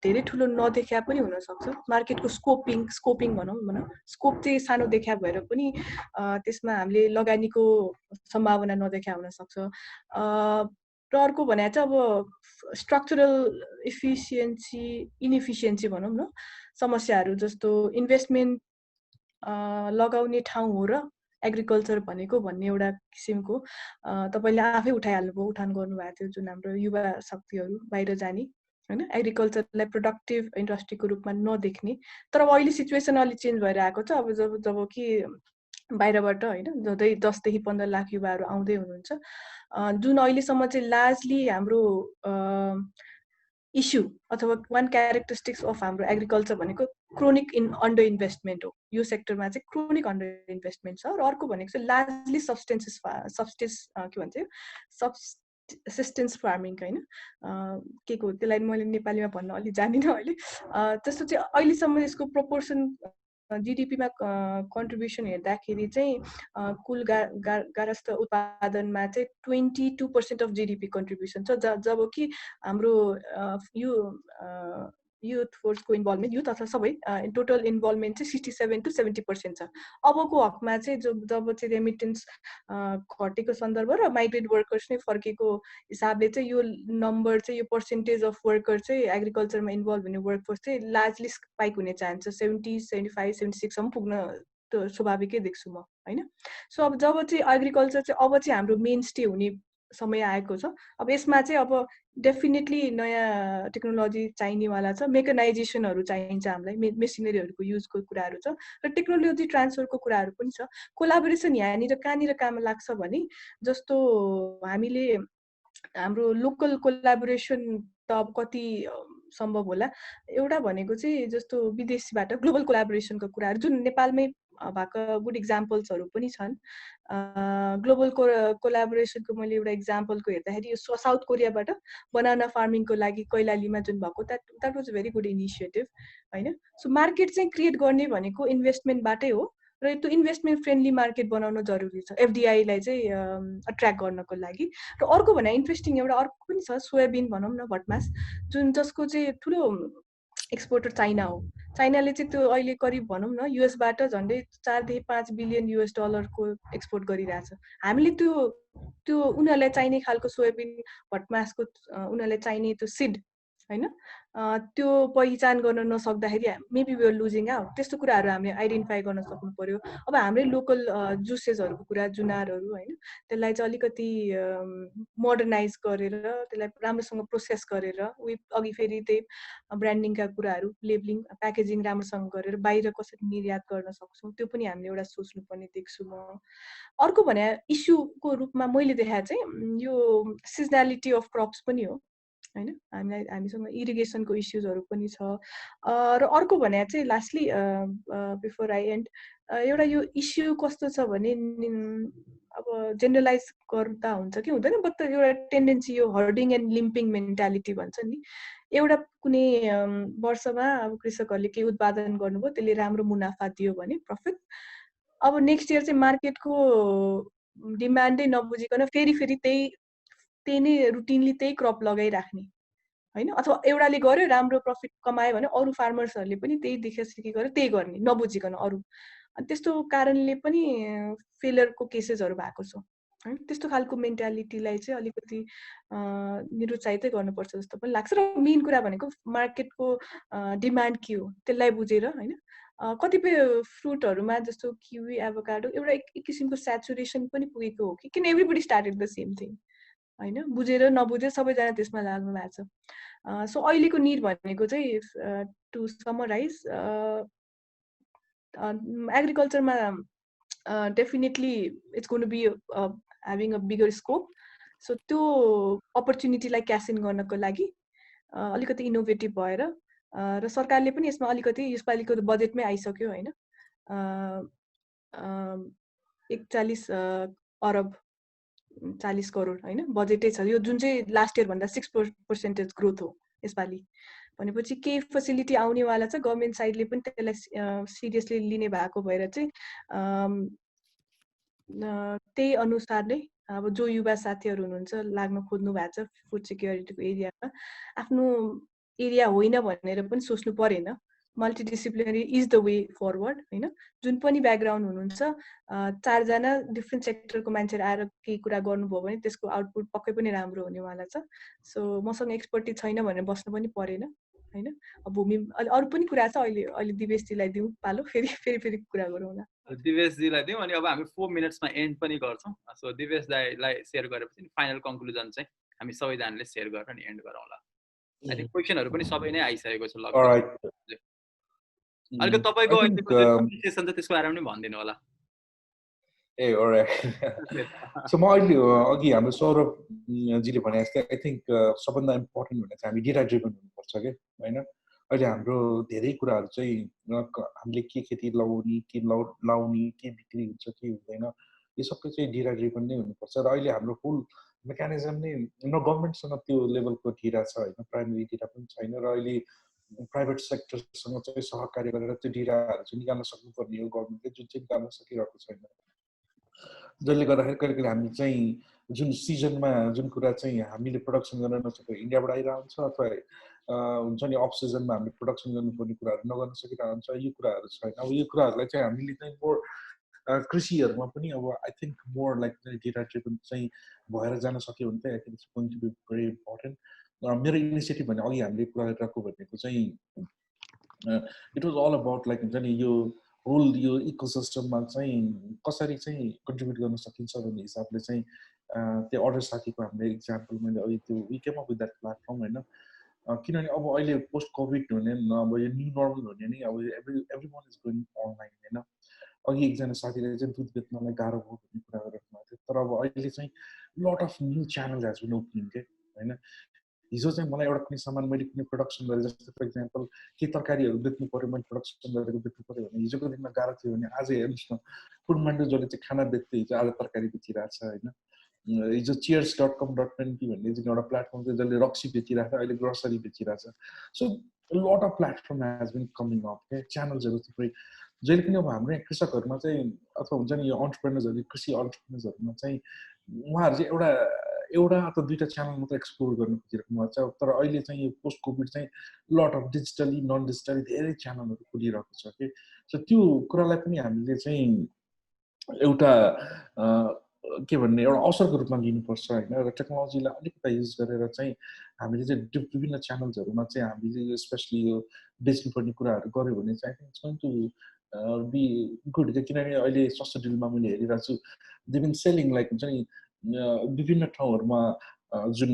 धेरै ठुलो नदेखा पनि हुनसक्छ। मार्केटको स्कोपिङ भनौँ स्कोप चाहिँ सानो देखा भएर पनि त्यसमा हामीले लगानीको सम्भावना नदेखा हुनसक्छ। र अर्को भने चाहिँ अब स्ट्रक्चरल इनएफिसियन्सी भनौँ न, समस्याहरू जस्तो इन्भेस्टमेन्ट लगाउने ठाउँ हो र एग्रिकल्चर भनेको भन्ने एउटा किसिमको तपाईँले आफै उठाइहाल्नुभयो, उठान गर्नुभएको थियो जुन हाम्रो युवा शक्तिहरू बाहिर जाने होइन, एग्रिकल्चरलाई प्रोडक्टिभ इन्डस्ट्रीको रूपमा नदेख्ने। तर अब अहिले सिचुएसन अलिक चेन्ज भएर आएको छ। अब जब कि बाहिरबाट होइन झन्डै 10 देखि 15 लाख युवाहरू आउँदै हुनुहुन्छ, जुन अहिलेसम्म चाहिँ लार्जली हाम्रो इस्यु अथवा वान क्यारेक्टरिस्टिक्स अफ हाम्रो एग्रिकल्चर भनेको क्रोनिक अन्डर इन्भेस्टमेन्ट हो। यो सेक्टरमा चाहिँ क्रोनिक अन्डर इन्भेस्टमेन्ट छ। र अर्को भनेको चाहिँ लार्जली सब्सिस्टेन्स फार्मिङ होइन, के को त्यसलाई मैले नेपालीमा भन्न अलिक जानिनँ अहिले। त्यस्तो चाहिँ अहिलेसम्म यसको प्रोपोर्सन जिडिपीमा कन्ट्रिब्युसन हेर्दाखेरि चाहिँ कुल गारस्थ उत्पादनमा चाहिँ 22% अफ जिडिपी कन्ट्रिब्युसन छ, जब कि हाम्रो युथ फोर्सको इन्भल्भमेन्ट, युथ अथवा सबै टोटल इन्भल्भमेन्ट चाहिँ 67 to 70% छ। अबको हकमा चाहिँ जब चाहिँ रेमिटेन्स घटेको सन्दर्भ र माइग्रेन्ट वर्कर्स नै फर्केको हिसाबले चाहिँ यो नम्बर चाहिँ, यो पर्सेन्टेज अफ वर्कर चाहिँ एग्रिकल्चरमा इन्भल्भ हुने वर्कफोर्स चाहिँ लार्जली स्पाइक हुने चान्स छ। 70, 75, 76सम्म पुग्न त स्वाभाविकै देख्छु म होइन। सो अब जब चाहिँ एग्रिकल्चर चाहिँ अब चाहिँ हाम्रो मेन स्टे हुने समय आएको छ, अब यसमा चाहिँ अब डेफिनेटली नयाँ टेक्नोलोजी चाहिनेवाला छ, मेकनाइजेसनहरू चाहिन्छ हामीलाई, मेसिनरीहरूको युजको कुराहरू छ, र टेक्नोलोजी ट्रान्सफरको कुराहरू पनि छ। कोलाबोरेसन यहाँनिर कहाँनिर काम लाग्छ भने जस्तो हामीले हाम्रो लोकल कोलाबोरेसन त अब कति सम्भव होला, एउटा भनेको चाहिँ जस्तो विदेशीबाट ग्लोबल कोलाबोरेसनको कुराहरू जुन नेपालमै भएको गुड इक्जाम्पल्सहरू पनि छन्। ग्लोबल कोलाबोरेसनको मैले एउटा इक्जाम्पलको हेर्दाखेरि यो साउथ कोरियाबाट बनाना फार्मिङको लागि कैलालीमा जुन भएको, that was a very good initiative होइन। सो मार्केट चाहिँ क्रिएट गर्ने भनेको इन्भेस्टमेन्टबाटै हो, र त्यो इन्भेस्टमेन्ट फ्रेन्डली मार्केट बनाउन जरुरी छ एफडिआईलाई चाहिँ अट्र्याक्ट गर्नको लागि। र अर्को भने इन्ट्रेस्टिङ एउटा अर्को पनि छ, सोयाबिन भनौँ न, भटमास, जसको चाहिँ ठुलो एक्सपोर्टर चाइना हो। चाइनाले चाहिँ त्यो अहिले करिब भनौँ न युएसबाट झन्डै 4 देखि 5 बिलियन US डलरको एक्सपोर्ट गरिरहेछ। हामीले त्यो उनीहरूलाई चाहिने खालको सोयाबिन भटमासको उनीहरूलाई चाहिने त्यो सिड होइन त्यो पहिचान गर्न नसक्दाखेरि maybe we are losing out. त्यस्तो कुराहरू हामीले आइडेन्टिफाई गर्न सक्नु पर्यो। अब हाम्रै लोकल जुसेसहरूको कुरा जुनारहरू होइन त्यसलाई चाहिँ अलिकति मोडर्नाइज गरेर त्यसलाई राम्रोसँग प्रोसेस गरेर अघि फेरि त्यही ब्रान्डिङका कुराहरू लेबलिङ प्याकेजिङ राम्रोसँग गरेर बाहिर कसरी निर्यात गर्न सक्छौँ त्यो पनि हामीले एउटा सोच्नुपर्ने देख्छु म। अर्को भने इस्युको रूपमा मैले देखाए चाहिँ यो सिजनालिटी अफ क्रप्स पनि हो होइन। हामीसँग इरिगेसनको इस्युजहरू पनि छ। र अर्को भने चाहिँ लास्टली बिफोर आई एन्ड एउटा यो इस्यु कस्तो छ भने अब जेनरलाइज गर्दा हुन्छ कि हुँदैन बट एउटा टेन्डेन्सी यो हर्डिङ एन्ड लिम्पिङ मेन्टालिटी भन्छ नि। एउटा कुनै वर्षमा अब कृषकहरूले केही उत्पादन गर्नुभयो त्यसले राम्रो मुनाफा दियो भने प्रफिट, अब नेक्स्ट इयर चाहिँ मार्केटको डिमान्डै नबुझिकन फेरि त्यही नै रुटिनली त्यही क्रप लगाइराख्ने होइन। अथवा एउटाले गर्यो राम्रो प्रफिट कमायो भने अरू फार्मर्सहरूले पनि त्यही देखासिखी गरेर त्यही गर्ने नबुझिकन अरू। अनि त्यस्तो कारणले पनि फेलियरको केसेसहरू भएको छ है। त्यस्तो खालको मेन्टालिटीलाई चाहिँ अलिकति निरुत्साहितै गर्नुपर्छ जस्तो पनि लाग्छ। र मेन कुरा भनेको मार्केटको डिमान्ड के हो त्यसलाई बुझेर होइन। कतिपय फ्रुटहरूमा जस्तो किवी एभोकाडो एउटा एक किसिमको स्याचुरेसन पनि पुगेको हो कि किन everybody started the same thing होइन। बुझेर नबुझेर सबैजना त्यसमा लाग्नु भएको छ। सो अहिलेको निड भनेको चाहिँ टु समराइज एग्रिकल्चरमा definitely it's going to be having a bigger scope. So त्यो अपर्च्युनिटीलाई क्यास इन गर्नको लागि अलिकति इनोभेटिभ भएर र सरकारले पनि यसमा अलिकति यसपालिको बजेटमै आइसक्यो होइन 41 अरब 40 करोड होइन बजेटै छ यो जुन चाहिँ लास्ट इयर भन्दा 6% ग्रोथ हो यसपालि भनेपछि केही फेसिलिटी आउनेवाला छ। गभर्मेन्ट साइडले पनि त्यसलाई सिरियसली लिने भएको भएर चाहिँ त्यही अनुसार नै अब जो युवा साथीहरू हुनुहुन्छ लाग्न खोज्नु भएको छ फुड सिक्योरिटीको एरियामा आफ्नो एरिया होइन भनेर पनि सोच्नु परेन। Multidisciplinary is the way forward होइन। जुन पनि ब्याकग्राउन्ड हुनुहुन्छ 4 जना डिफ्रेन्ट सेक्टरको मान्छेहरू आएर केही कुरा गर्नुभयो भने त्यसको आउटपुट पक्कै पनि राम्रो हुनेवाला छ। सो मसँग एक्सपर्टिज छैन भनेर बस्नु पनि परेन होइन। अब भूमि अरू पनि कुरा छ अहिले दिवेशजीलाई दिउँ पालो फेरि कुरा गरौँला। दिवेशजीलाई दिउँ अनि अब हामी 4 मिनट्समा एन्ड पनि गर्छौँ। सो दिवेश दाइलाई सेयर गरेपछि फाइनल कन्क्लुजन चाहिँ हामी सबैजनाले सेयर गरेर नि एन्ड गरौँला। आई थिंक क्वेसनहरू पनि सबै नै आइसकेको छ लगभग। अलिकति तपाईँको सेसन छ त्यसको बारेमा पनि भनिदिनु होला। ए अलराइट। सो म अहिले अघि हाम्रो सौरभजीले भने जस्तै आई थिङ्क सबभन्दा इम्पोर्टेन्ट भने चाहिँ हामी डेटा ड्रिभन हुनुपर्छ क्या होइन। अहिले हाम्रो धेरै कुराहरू चाहिँ हामीले के खेती लगाउने के लाउने के बिक्री हुन्छ के हुँदैन यो सबै चाहिँ डेटा ड्रिभन नै हुनुपर्छ। र अहिले हाम्रो फुल मेकानिजम नै न गभर्मेन्टसँग त्यो लेभलको डेटा छ होइन, प्राइमेरी डेटा पनि छैन। र अहिले प्राइभेट सेक्टरसँग चाहिँ सहकार्य गरेर त्यो डेटाहरू चाहिँ निकाल्न सक्नुपर्ने हो गभर्मेन्टले, जुन चाहिँ निकाल्न सकिरहेको छैन। जसले गर्दाखेरि कहिले कहिले हामी चाहिँ जुन सिजनमा जुन कुरा चाहिँ हामीले प्रडक्सन गर्न नसकेको इन्डियाबाट आइरहेको हुन्छ अथवा हुन्छ नि अफ सिजनमा हामीले प्रडक्सन गर्नुपर्ने कुराहरू नगर्न सकिरहेको हुन्छ, यो कुराहरू छैन। अब यो कुराहरूलाई चाहिँ हामीले चाहिँ मोर कृषिहरूमा पनि अब I think more like data driven चाहिँ भएर जान सक्यो भने चाहिँ I think it's going to be very important. मेरो इनिसिएटिभ भने अघि हामीले कुरा गरिरहेको भनेको चाहिँ it was all about like हुन्छ नि यो होल यो इकोसिस्टममा चाहिँ कसरी चाहिँ कन्ट्रिब्युट गर्न सकिन्छ भन्ने हिसाबले चाहिँ त्यो अर्डर साथीको हामीले इक्जाम्पल मैले अघि त्यो we came up with that platform होइन। किनभने अब अहिले पोस्ट कोभिड हुने अब यो न्यू नर्मल हुने नि अब every one is going online होइन। अघि एकजना साथीले चाहिँ दुध बेच्नलाई गाह्रो भयो भन्ने कुरा गरिरहेको थियो, तर अब अहिले चाहिँ lot of new channel has been opening के होइन। हिजो चाहिँ मलाई एउटा कुनै सामान मैले कुनै प्रडक्सन गरेँ जस्तो फर इक्जाम्पल के तरकारीहरू बेच्नु पऱ्यो मैले प्रडक्सन गरेको बेच्नु पऱ्यो भने हिजोको दिनमा गाह्रो थियो भने आज हेर्नुहोस् न फुडमान्डो जसले चाहिँ खाना बेच्थ्यो हिजो आज तरकारी बेचिरहेको छ होइन। हिजो cheers.com.np भन्ने जुन एउटा प्लेटफर्म थियो जसले रक्सी बेचिरहेको छ अहिले ग्रोसरी बेचिरहेको छ। So lot of platform has been coming up क्या, च्यानल्सहरू थुप्रै जहिले पनि अब हाम्रो यहाँ कृषकहरूमा चाहिँ अथवा हुन्छ नि यो अन्टरप्रेनर्सहरू कृषि अन्टरप्रेनर्सहरूमा चाहिँ उहाँहरू चाहिँ एउटा एउटा अथवा दुईटा च्यानल मात्र एक्सप्लोर गर्न खोजिरहेको भएको छ। तर अहिले चाहिँ यो पोस्ट कोभिड चाहिँ lot of digitally non digitally धेरै च्यानलहरू खुलिरहेको छ कि। सो त्यो कुरालाई पनि हामीले चाहिँ एउटा के भन्ने एउटा अवसरको रूपमा लिनुपर्छ होइन। र टेक्नोलोजीलाई अलिकति युज गरेर चाहिँ हामीले चाहिँ विभिन्न च्यानल्सहरूमा चाहिँ हामीले स्पेसली यो बेच्नुपर्ने कुराहरू गऱ्यो भने चाहिँ I think it's going to be good. किनभने अहिले सस्तो डिलमा मैले हेरिरहेको छु दे बिन सेलिङ लाइक हुन्छ नि विभिन्न ठाउँहरूमा जुन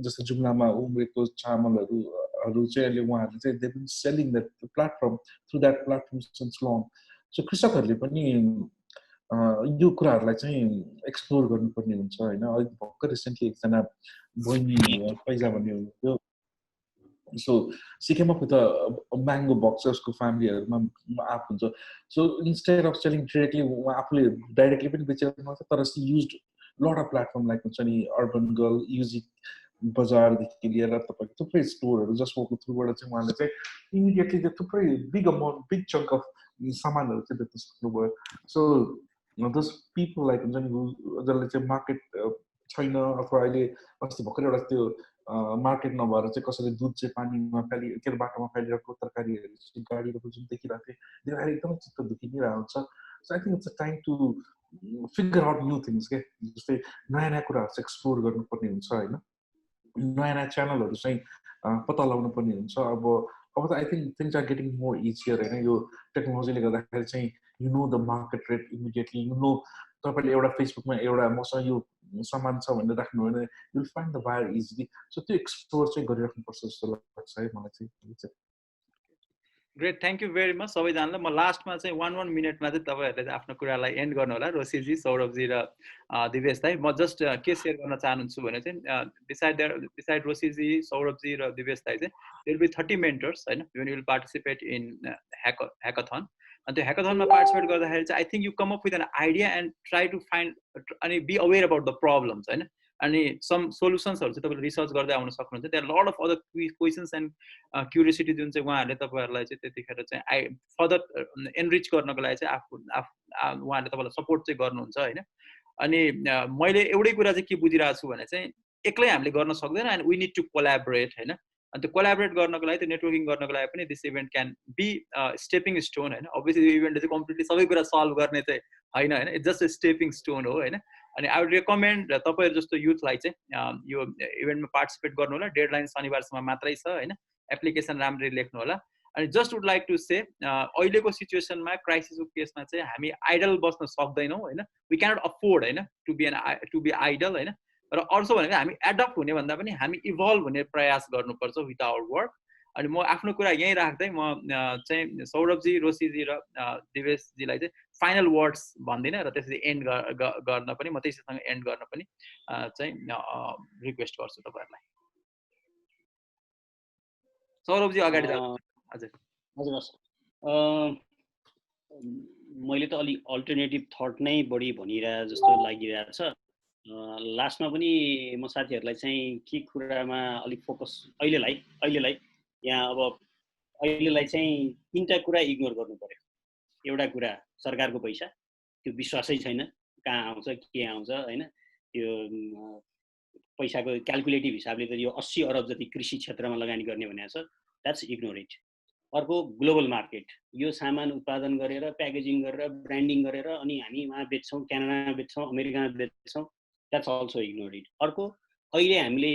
जस्तो जुम्लामा उम्रेको चामलहरू चाहिँ अहिले उहाँहरूले चाहिँ they been selling that platform through that platform since long. So कृषकहरूले पनि यो कुराहरूलाई चाहिँ एक्सप्लोर गर्नुपर्ने हुन्छ होइन। अहिले भर्खर रिसेन्टली एकजना बहिनी पैजा भन्ने हुनुहुन्थ्यो। सो सिकेम अफ द म्याङ्गो बक्स उसको फ्यामिलीहरूमा आप हुन्छ। So instead of selling directly उहाँ आफूले डाइरेक्टली पनि बेचिरहेको छ तर use lot of platform like हुन्छ नि अर्बन गर्ल युजिक बजारदेखि लिएर तपाईँको थुप्रै स्टोरहरू जसको थ्रुबाट चाहिँ उहाँले चाहिँ इमिडिएटली त्यो थुप्रै big amount big chunk of सामानहरू चाहिँ बेच्न सक्नुभयो। सो दोज पिपल लाइक हुन्छ नि जसले चाहिँ मार्केट छैन अथवा अहिले अस्ति भर्खर एउटा त्यो मार्केट नभएर चाहिँ कसैले दुध चाहिँ पानीमा के अरे बाटोमा फालिरहेको तरकारीहरू गाडीहरू जुन देखिरहेको थिएँ त्यो आएर एकदमै चित्त दुखिदिरहेको हुन्छ। So I think it's a time to figure out new things के। जस्तै नयाँ नयाँ कुराहरू चाहिँ एक्सप्लोर गर्नुपर्ने हुन्छ होइन। नयाँ नयाँ च्यानलहरू चाहिँ पत्ता लगाउनु पर्ने हुन्छ। अब त I think things are getting more easier होइन। यो टेक्नोलोजीले गर्दाखेरि चाहिँ you know the market rate immediately you know. तपाईँले एउटा फेसबुकमा एउटा मसँग यो सामान छ भनेर राख्नु भने you will find the buyer easily. So त्यो एक्सप्लोर चाहिँ गरिराख्नुपर्छ जस्तो लाग्छ है मलाई चाहिँ। Great, thank you very much सबैजनालाई। म लास्टमा चाहिँ 1 मिनटमा चाहिँ तपाईँहरूले आफ्नो कुरालाई एन्ड गर्नु होला। रोशीजी, सौरभजी र दिवेश दाई, म जस्ट के सेयर गर्न चाहन्छु भने चाहिँ बिसाइड रोशीजी, सौरभजी र दिवेश दाई चाहिँ देयर विल बी 30 मेन्टर्स होइन when you will participate in hackathon. अनि त्यो ह्याकाथनमा पार्टिसिपेट गर्दाखेरि चाहिँ I think you come up with an idea and try to find अनि be aware about the problems होइन। अनि सम सोल्युसन्सहरू चाहिँ तपाईँले रिसर्च गर्दै आउन सक्नुहुन्छ। त्यहाँ lot of other questions and curiosity जुन चाहिँ उहाँहरूले तपाईँहरूलाई चाहिँ त्यतिखेर चाहिँ फर्दर एनरिच गर्नको लागि चाहिँ उहाँहरूले तपाईँलाई सपोर्ट चाहिँ गर्नुहुन्छ होइन। अनि मैले एउटै कुरा चाहिँ के बुझिरहेको छु भने चाहिँ एक्लै हामीले गर्न सक्दैन and we need to collaborate होइन। अनि त्यो कोलाबोरेट गर्नको लागि त्यो नेटवर्किङ गर्नको लागि पनि this event can be stepping stone होइन। अभियसली यो इभेन्टले चाहिँ कम्प्लिटली सबै कुरा सल्भ गर्ने चाहिँ होइन होइन, it's just a stepping stone हो होइन। अनि आई वुड रेकमेन्ड तपाईँहरू जस्तो युथलाई चाहिँ यो इभेन्टमा पार्टिसिपेट गर्नु होला। डेडलाइन शनिबारसम्म मात्रै छ होइन। एप्लिकेसन राम्ररी लेख्नु होला। अनि just would like to say अहिलेको सिचुएसनमा क्राइसिसको केसमा चाहिँ हामी आइडल बस्न सक्दैनौँ होइन। वी क्यानट अफोर्ड होइन टु बी आइडल होइन। र अल्सो भनेको हामी एडप्ट हुने भन्दा पनि हामी इभल्भ हुने प्रयास गर्नुपर्छ विथ आवर वर्क। अनि म आफ्नो कुरा यहीँ राख्दै म चाहिँ सौरभजी, रोशीजी र दिवेशजीलाई चाहिँ फाइनल वर्ड्स भन्दिनँ र त्यसरी एन्ड गर्न पनि म त्यसैसँग एन्ड गर्न पनि चाहिँ रिक्वेस्ट गर्छु तपाईँहरूलाई। सौरभजी अगाडि जानु। हजुर हजुर मैले त अलि अल्टरनेटिभ थट नै बढी भनिरहेको जस्तो लागिरहेको छ। लास्टमा पनि म साथीहरूलाई चाहिँ के कुरामा अलिक फोकस अहिलेलाई यहाँ अब अहिलेलाई चाहिँ 3टा कुरा इग्नोर गर्नु पर्यो। एउटा कुरा सरकारको पैसा, त्यो विश्वासै छैन कहाँ आउँछ के आउँछ होइन। त्यो पैसाको क्यालकुलेटिभ हिसाबले त यो 80 अरब जति कृषि क्षेत्रमा लगानी गर्ने भनेको छ, द्याट्स इग्नोर इट। अर्को ग्लोबल मार्केट, यो सामान उत्पादन गरेर प्याकेजिङ गरेर ब्रान्डिङ गरेर अनि हामी वहाँ बेच्छौँ, क्यानाडामा बेच्छौँ, अमेरिकामा बेच्छौँ, द्याट्स अल्सो इग्नोर इट। अर्को अहिले हामीले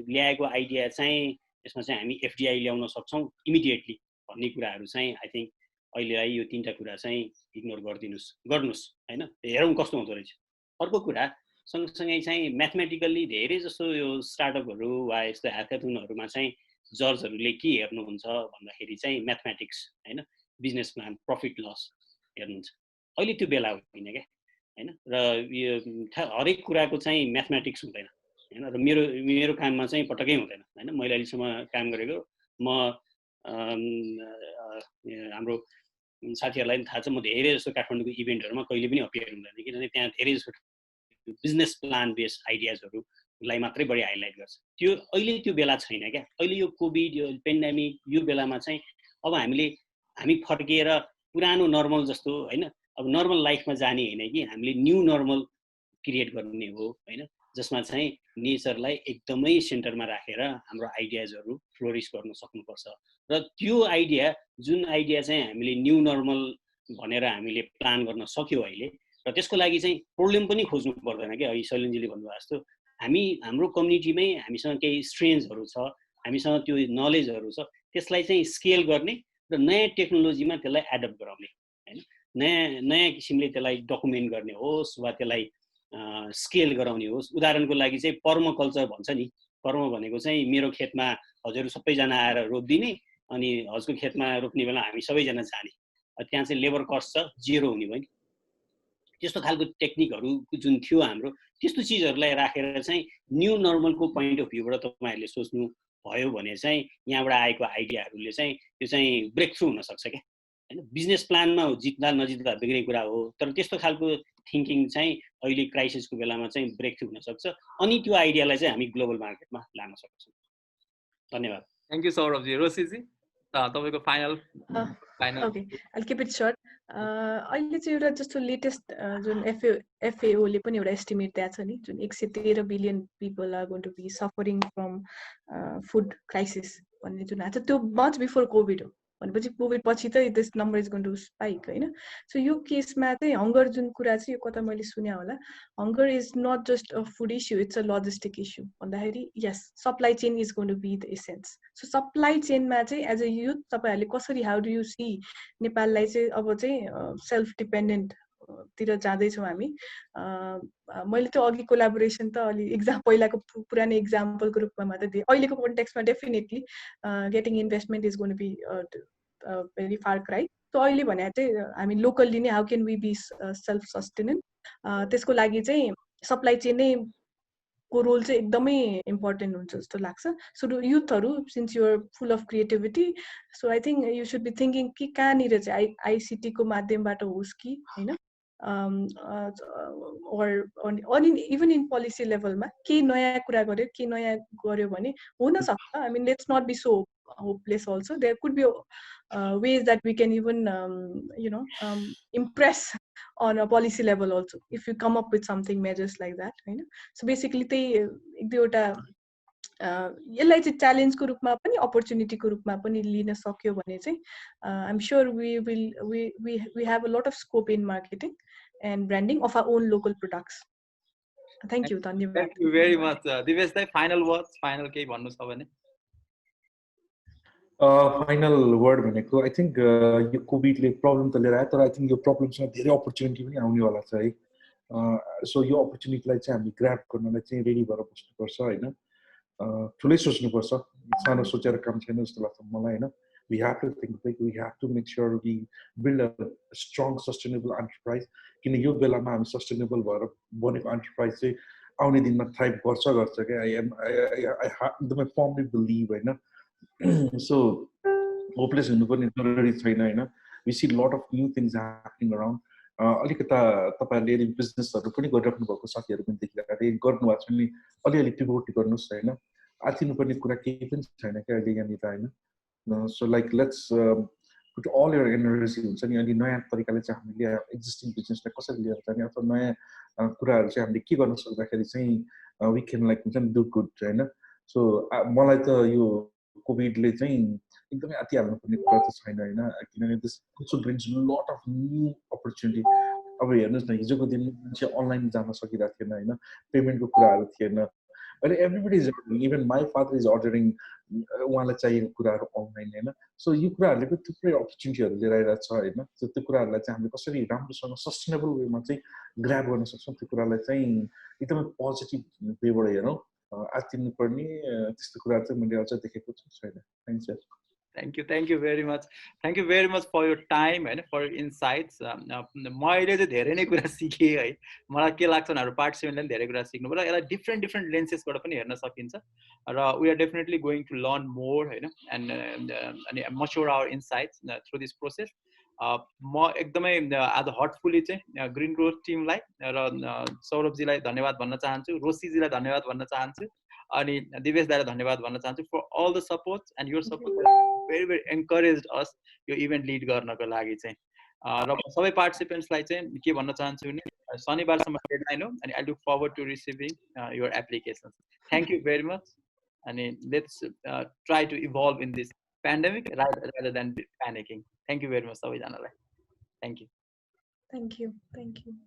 ल्याएको आइडिया चाहिँ यसमा चाहिँ हामी एफडिआई ल्याउन सक्छौँ इमिडिएटली भन्ने कुराहरू चाहिँ आई थिङ्क अहिलेलाई यो 3टा कुरा चाहिँ इग्नोर गर्नुहोस् होइन। हेरौँ कस्तो हुँदो रहेछ। अर्को कुरा सँगसँगै चाहिँ म्याथमेटिकल्ली धेरै जस्तो यो स्टार्टअपहरू वा यस्तो ह्याकाथनहरूमा चाहिँ जजहरूले के हेर्नुहुन्छ भन्दाखेरि चाहिँ म्याथमेटिक्स होइन, बिजनेस प्लान, प्रफिट लस हेर्नुहुन्छ। अहिले त्यो बेला होइन क्या होइन। र यो हरेक कुराको चाहिँ म्याथमेटिक्स हुँदैन होइन। र मेरो काममा चाहिँ पटक्कै हुँदैन होइन। मैले अहिलेसम्म काम गरेको म हाम्रो साथीहरूलाई पनि थाहा छ, म धेरै जस्तो काठमाडौँको इभेन्टहरूमा कहिले पनि अपियर हुँदैन किनभने त्यहाँ धेरै जस्तो बिजनेस प्लान बेस्ड आइडियाजहरूलाई मात्रै बढी हाइलाइट गर्छ। त्यो अहिले त्यो बेला छैन क्या। अहिले यो कोभिड यो पेन्डेमिक यो बेलामा चाहिँ अब हामी फर्किएर पुरानो नर्मल जस्तो होइन, अब नर्मल लाइफमा जाने होइन कि हामीले न्यू नर्मल क्रिएट गर्ने हो होइन। जसमा चाहिँ नेचरलाई एकदमै सेन्टरमा राखेर हाम्रो आइडियाजहरू फ्लोरिस गर्न सक्नुपर्छ र त्यो आइडिया जुन आइडिया चाहिँ हामीले न्यू नर्मल भनेर हामीले प्लान गर्न सक्यो अहिले र त्यसको लागि चाहिँ प्रब्लम पनि खोज्नु पर्दैन क्या अहिले शैलेन्द्रजीले भन्नुभएको जस्तो हाम्रो कम्युनिटीमै हामीसँग केही स्ट्रेन्जहरू छ हामीसँग त्यो नलेजहरू छ त्यसलाई चाहिँ स्केल गर्ने र नयाँ टेक्नोलोजीमा त्यसलाई एडप्ट गराउने हैन नयाँ किसिमले त्यसलाई डकुमेन्ट गर्ने होस् वा त्यसलाई स्केल गराउने होस् उदाहरणको लागि चाहिँ पर्मकल्चर भन्छ नि पर्म भनेको चाहिँ मेरो खेतमा हजुरहरू सबैजना आएर रोपिदिने अनि हजुरको खेतमा रोप्ने बेला हामी सबैजना जाने त्यहाँ चाहिँ लेबर कस्ट छ 0 हुने भयो नि त्यस्तो खालको टेक्निकहरू जुन थियो हाम्रो त्यस्तो चिजहरूलाई राखेर चाहिँ न्यू नर्मलको पोइन्ट अफ भ्यूबाट तपाईँहरूले सोच्नु भयो भने चाहिँ यहाँबाट आएको आइडियाहरूले चाहिँ त्यो चाहिँ ब्रेक थ्रु हुन सक्छ क्या हैन बिजनेस प्लानमा जित्दा नजित्दा बेग्रै कुरा हो तर त्यस्तो खालको थिङ्किङ चाहिँ अहिले क्राइसिसको बेलामा चाहिँ ब्रेक थ्रु हुन सक्छ अनि त्यो आइडियालाई चाहिँ हामी ग्लोबल मार्केटमा लान सक्छौँ धन्यवाद थ्याङ्क यू सौरभजी रोशीजी तपाईको final okay I'll keep it short अहिले चाहिँ एउटा जस्तो लेटेस्ट जुन FAO ले पनि एउटा एस्टिमेट दिएको छ नि जुन 113 billion people are going to be suffering from food crisis भन्ने जुन आएको छ त्यो मच बिफोर कोभिड हो भनेपछि कोभिड पछि त this number is going to spike हैन सो यो केसमा चाहिँ हंगर जुन कुरा चाहिँ यो कता मैले सुने होला hunger is not just a food issue it's a logistic issue भन्दाखेरि yes supply chain is going to be the essence so supply चेनमा चाहिँ एज अ युथ तपाईहरुले कसरी हाउ डु यु सी नेपाललाई चाहिँ अब चाहिँ सेल्फ डिपेन्डेन्ट तिर जाँदैछौँ हामी मैले त्यो अघि कोलाबोरेसन त अलि पहिलाको पुरानो एक्जाम्पलको रूपमा मात्रै दिएँ अहिलेको कन्टेक्स्टमा definitely getting investment is going to be very far cry so अहिले भने चाहिँ हामी लोकल्ली नै how can we be self sustainant त्यसको लागि चाहिँ सप्लाई चेन नै को रोल चाहिँ एकदमै इम्पोर्टेन्ट हुन्छ जस्तो लाग्छ सो युथहरू since you're full of creativity so I think you should be thinking कि कहाँनिर चाहिँ आइसिटीको माध्यमबाट होस् कि होइन इभन इन पोलिसी लेभलमा केही नयाँ कुरा गर्यो केही नयाँ गर्यो भने हुनसक्छ I mean let's not be so hopeless also there could be ways that we can even impress on a policy level also if you come up with something measures like that right? So basically एक दुईवटा यसलाई चाहिँ च्यालेन्जको रूपमा पनि अपर्च्युनिटीको रूपमा पनि लिन सक्यो भने चाहिँ I'm sure we have a lot of scope in marketing and branding of our own local products. Thank you. Thank you very much. Divesh bhai, final words, final केही भन्नु छ भने फाइनल वर्ड भनेको आई थिङ्क यो कोभिडले problem त लिएर आयो तर आई थिङ्क यो प्रब्लमसँग धेरै अपर्च्युनिटी पनि आउनेवाला छ है सो यो अपर्च्युनिटीलाई चाहिँ हामी ग्राब गर्नलाई चाहिँ रेडी भएर बस्नुपर्छ होइन ठुलै सोच्नुपर्छ सानो सोचेर काम छैन जस्तो लाग्छ मलाई होइन we have to think big we have to make sure we build a strong sustainable enterprise किन यो बेलामा हामी सस्टेनेबल भएर बनेको एन्टरप्राइज चाहिँ आउने दिनमा थ्राइभ गर्छ क्या एकदमै फर्मली बिलिभ होइन so hopeless हुनुपर्ने जरुरी छैन हैन we see lot of new things happening around अलिकता तपाईहरुले यदि बिजनेसहरु पनि गरिराख्नु भएको साथीहरु पनि देखिरहेको गर्नु भएको छ नि अलिअलि पिभोट गर्नुस् हैन आथिनुपर्ने कुरा केही पनि छैन के अहिले यहाँनिर हैन so like let's put all your energy हुन्छ नि अनि नयाँ तरिकाले चाहिँ हामीले एक्जिस्टिङ बिजनेसलाई कसरी लिएर जाने अथवा नयाँ कुराहरु चाहिँ हामीले के गर्न सक्दाखेरि चाहिँ वी क्यान लाइक हुन्छ नि डु गुड हैन सो मलाई त यो कोभिडले चाहिँ एकदमै अति हाल्नुपर्ने कुरा त छैन हैन किनभने this also brings lot of new opportunity अब हेर्नुस् न हिजोको दिन मान्छे अनलाइन जान सकिरहेको थिएन हैन पेमेन्टको कुराहरू थिएन अहिले everybody is even my father is ordering उहाँलाई चाहिएको कुराहरू अनलाइन हैन सो यो कुराहरूले पनि थुप्रै अपर्च्युनिटीहरू लिएर आइरहेको छ हैन सो त्यो कुराहरूलाई चाहिँ हामीले कसरी राम्रोसँग सस्टेनेबल वेमा चाहिँ ग्राब गर्न सक्छौँ त्यो कुरालाई चाहिँ एकदमै पोजिटिभ वेबाट हेरौँ आतिनु पर्ने त्यस्तो कुरा चाहिँ मैले अझ देखेको छैन Thank you very much. Thank you very much for your time and for insights. मैले चाहिँ धेरै नै कुरा सिकेँ है मलाई के लाग्छ भनेर पार्टिसिपेन्टले धेरै कुरा सिक्नु पर्यो यसलाई डिफरेन्ट लेन्सेसबाट पनि हेर्न सकिन्छ र we are definitely going to learn more हैन and mature our insights through this process. म एकदमै आज हर्टफुली चाहिँ ग्रीन ग्रोथ टिमलाई र सौरभजीलाई धन्यवाद भन्न चाहन्छु रोशीजीलाई धन्यवाद भन्न चाहन्छु अनि दिवेश दाइलाई धन्यवाद भन्न चाहन्छु for all the support and your support very encouraged us यो इभेन्ट लिड गर्नको लागि चाहिँ र सबै पार्टिसिपेन्ट्सलाई चाहिँ के भन्न चाहन्छु भने शनिबारसम्म डेडलाइन हो अनि I look forward to receiving your applications thank you very much अनि let's try to evolve in this pandemic rather than panicking. Thank you very much सबैजनालाई. Thank you. Thank you.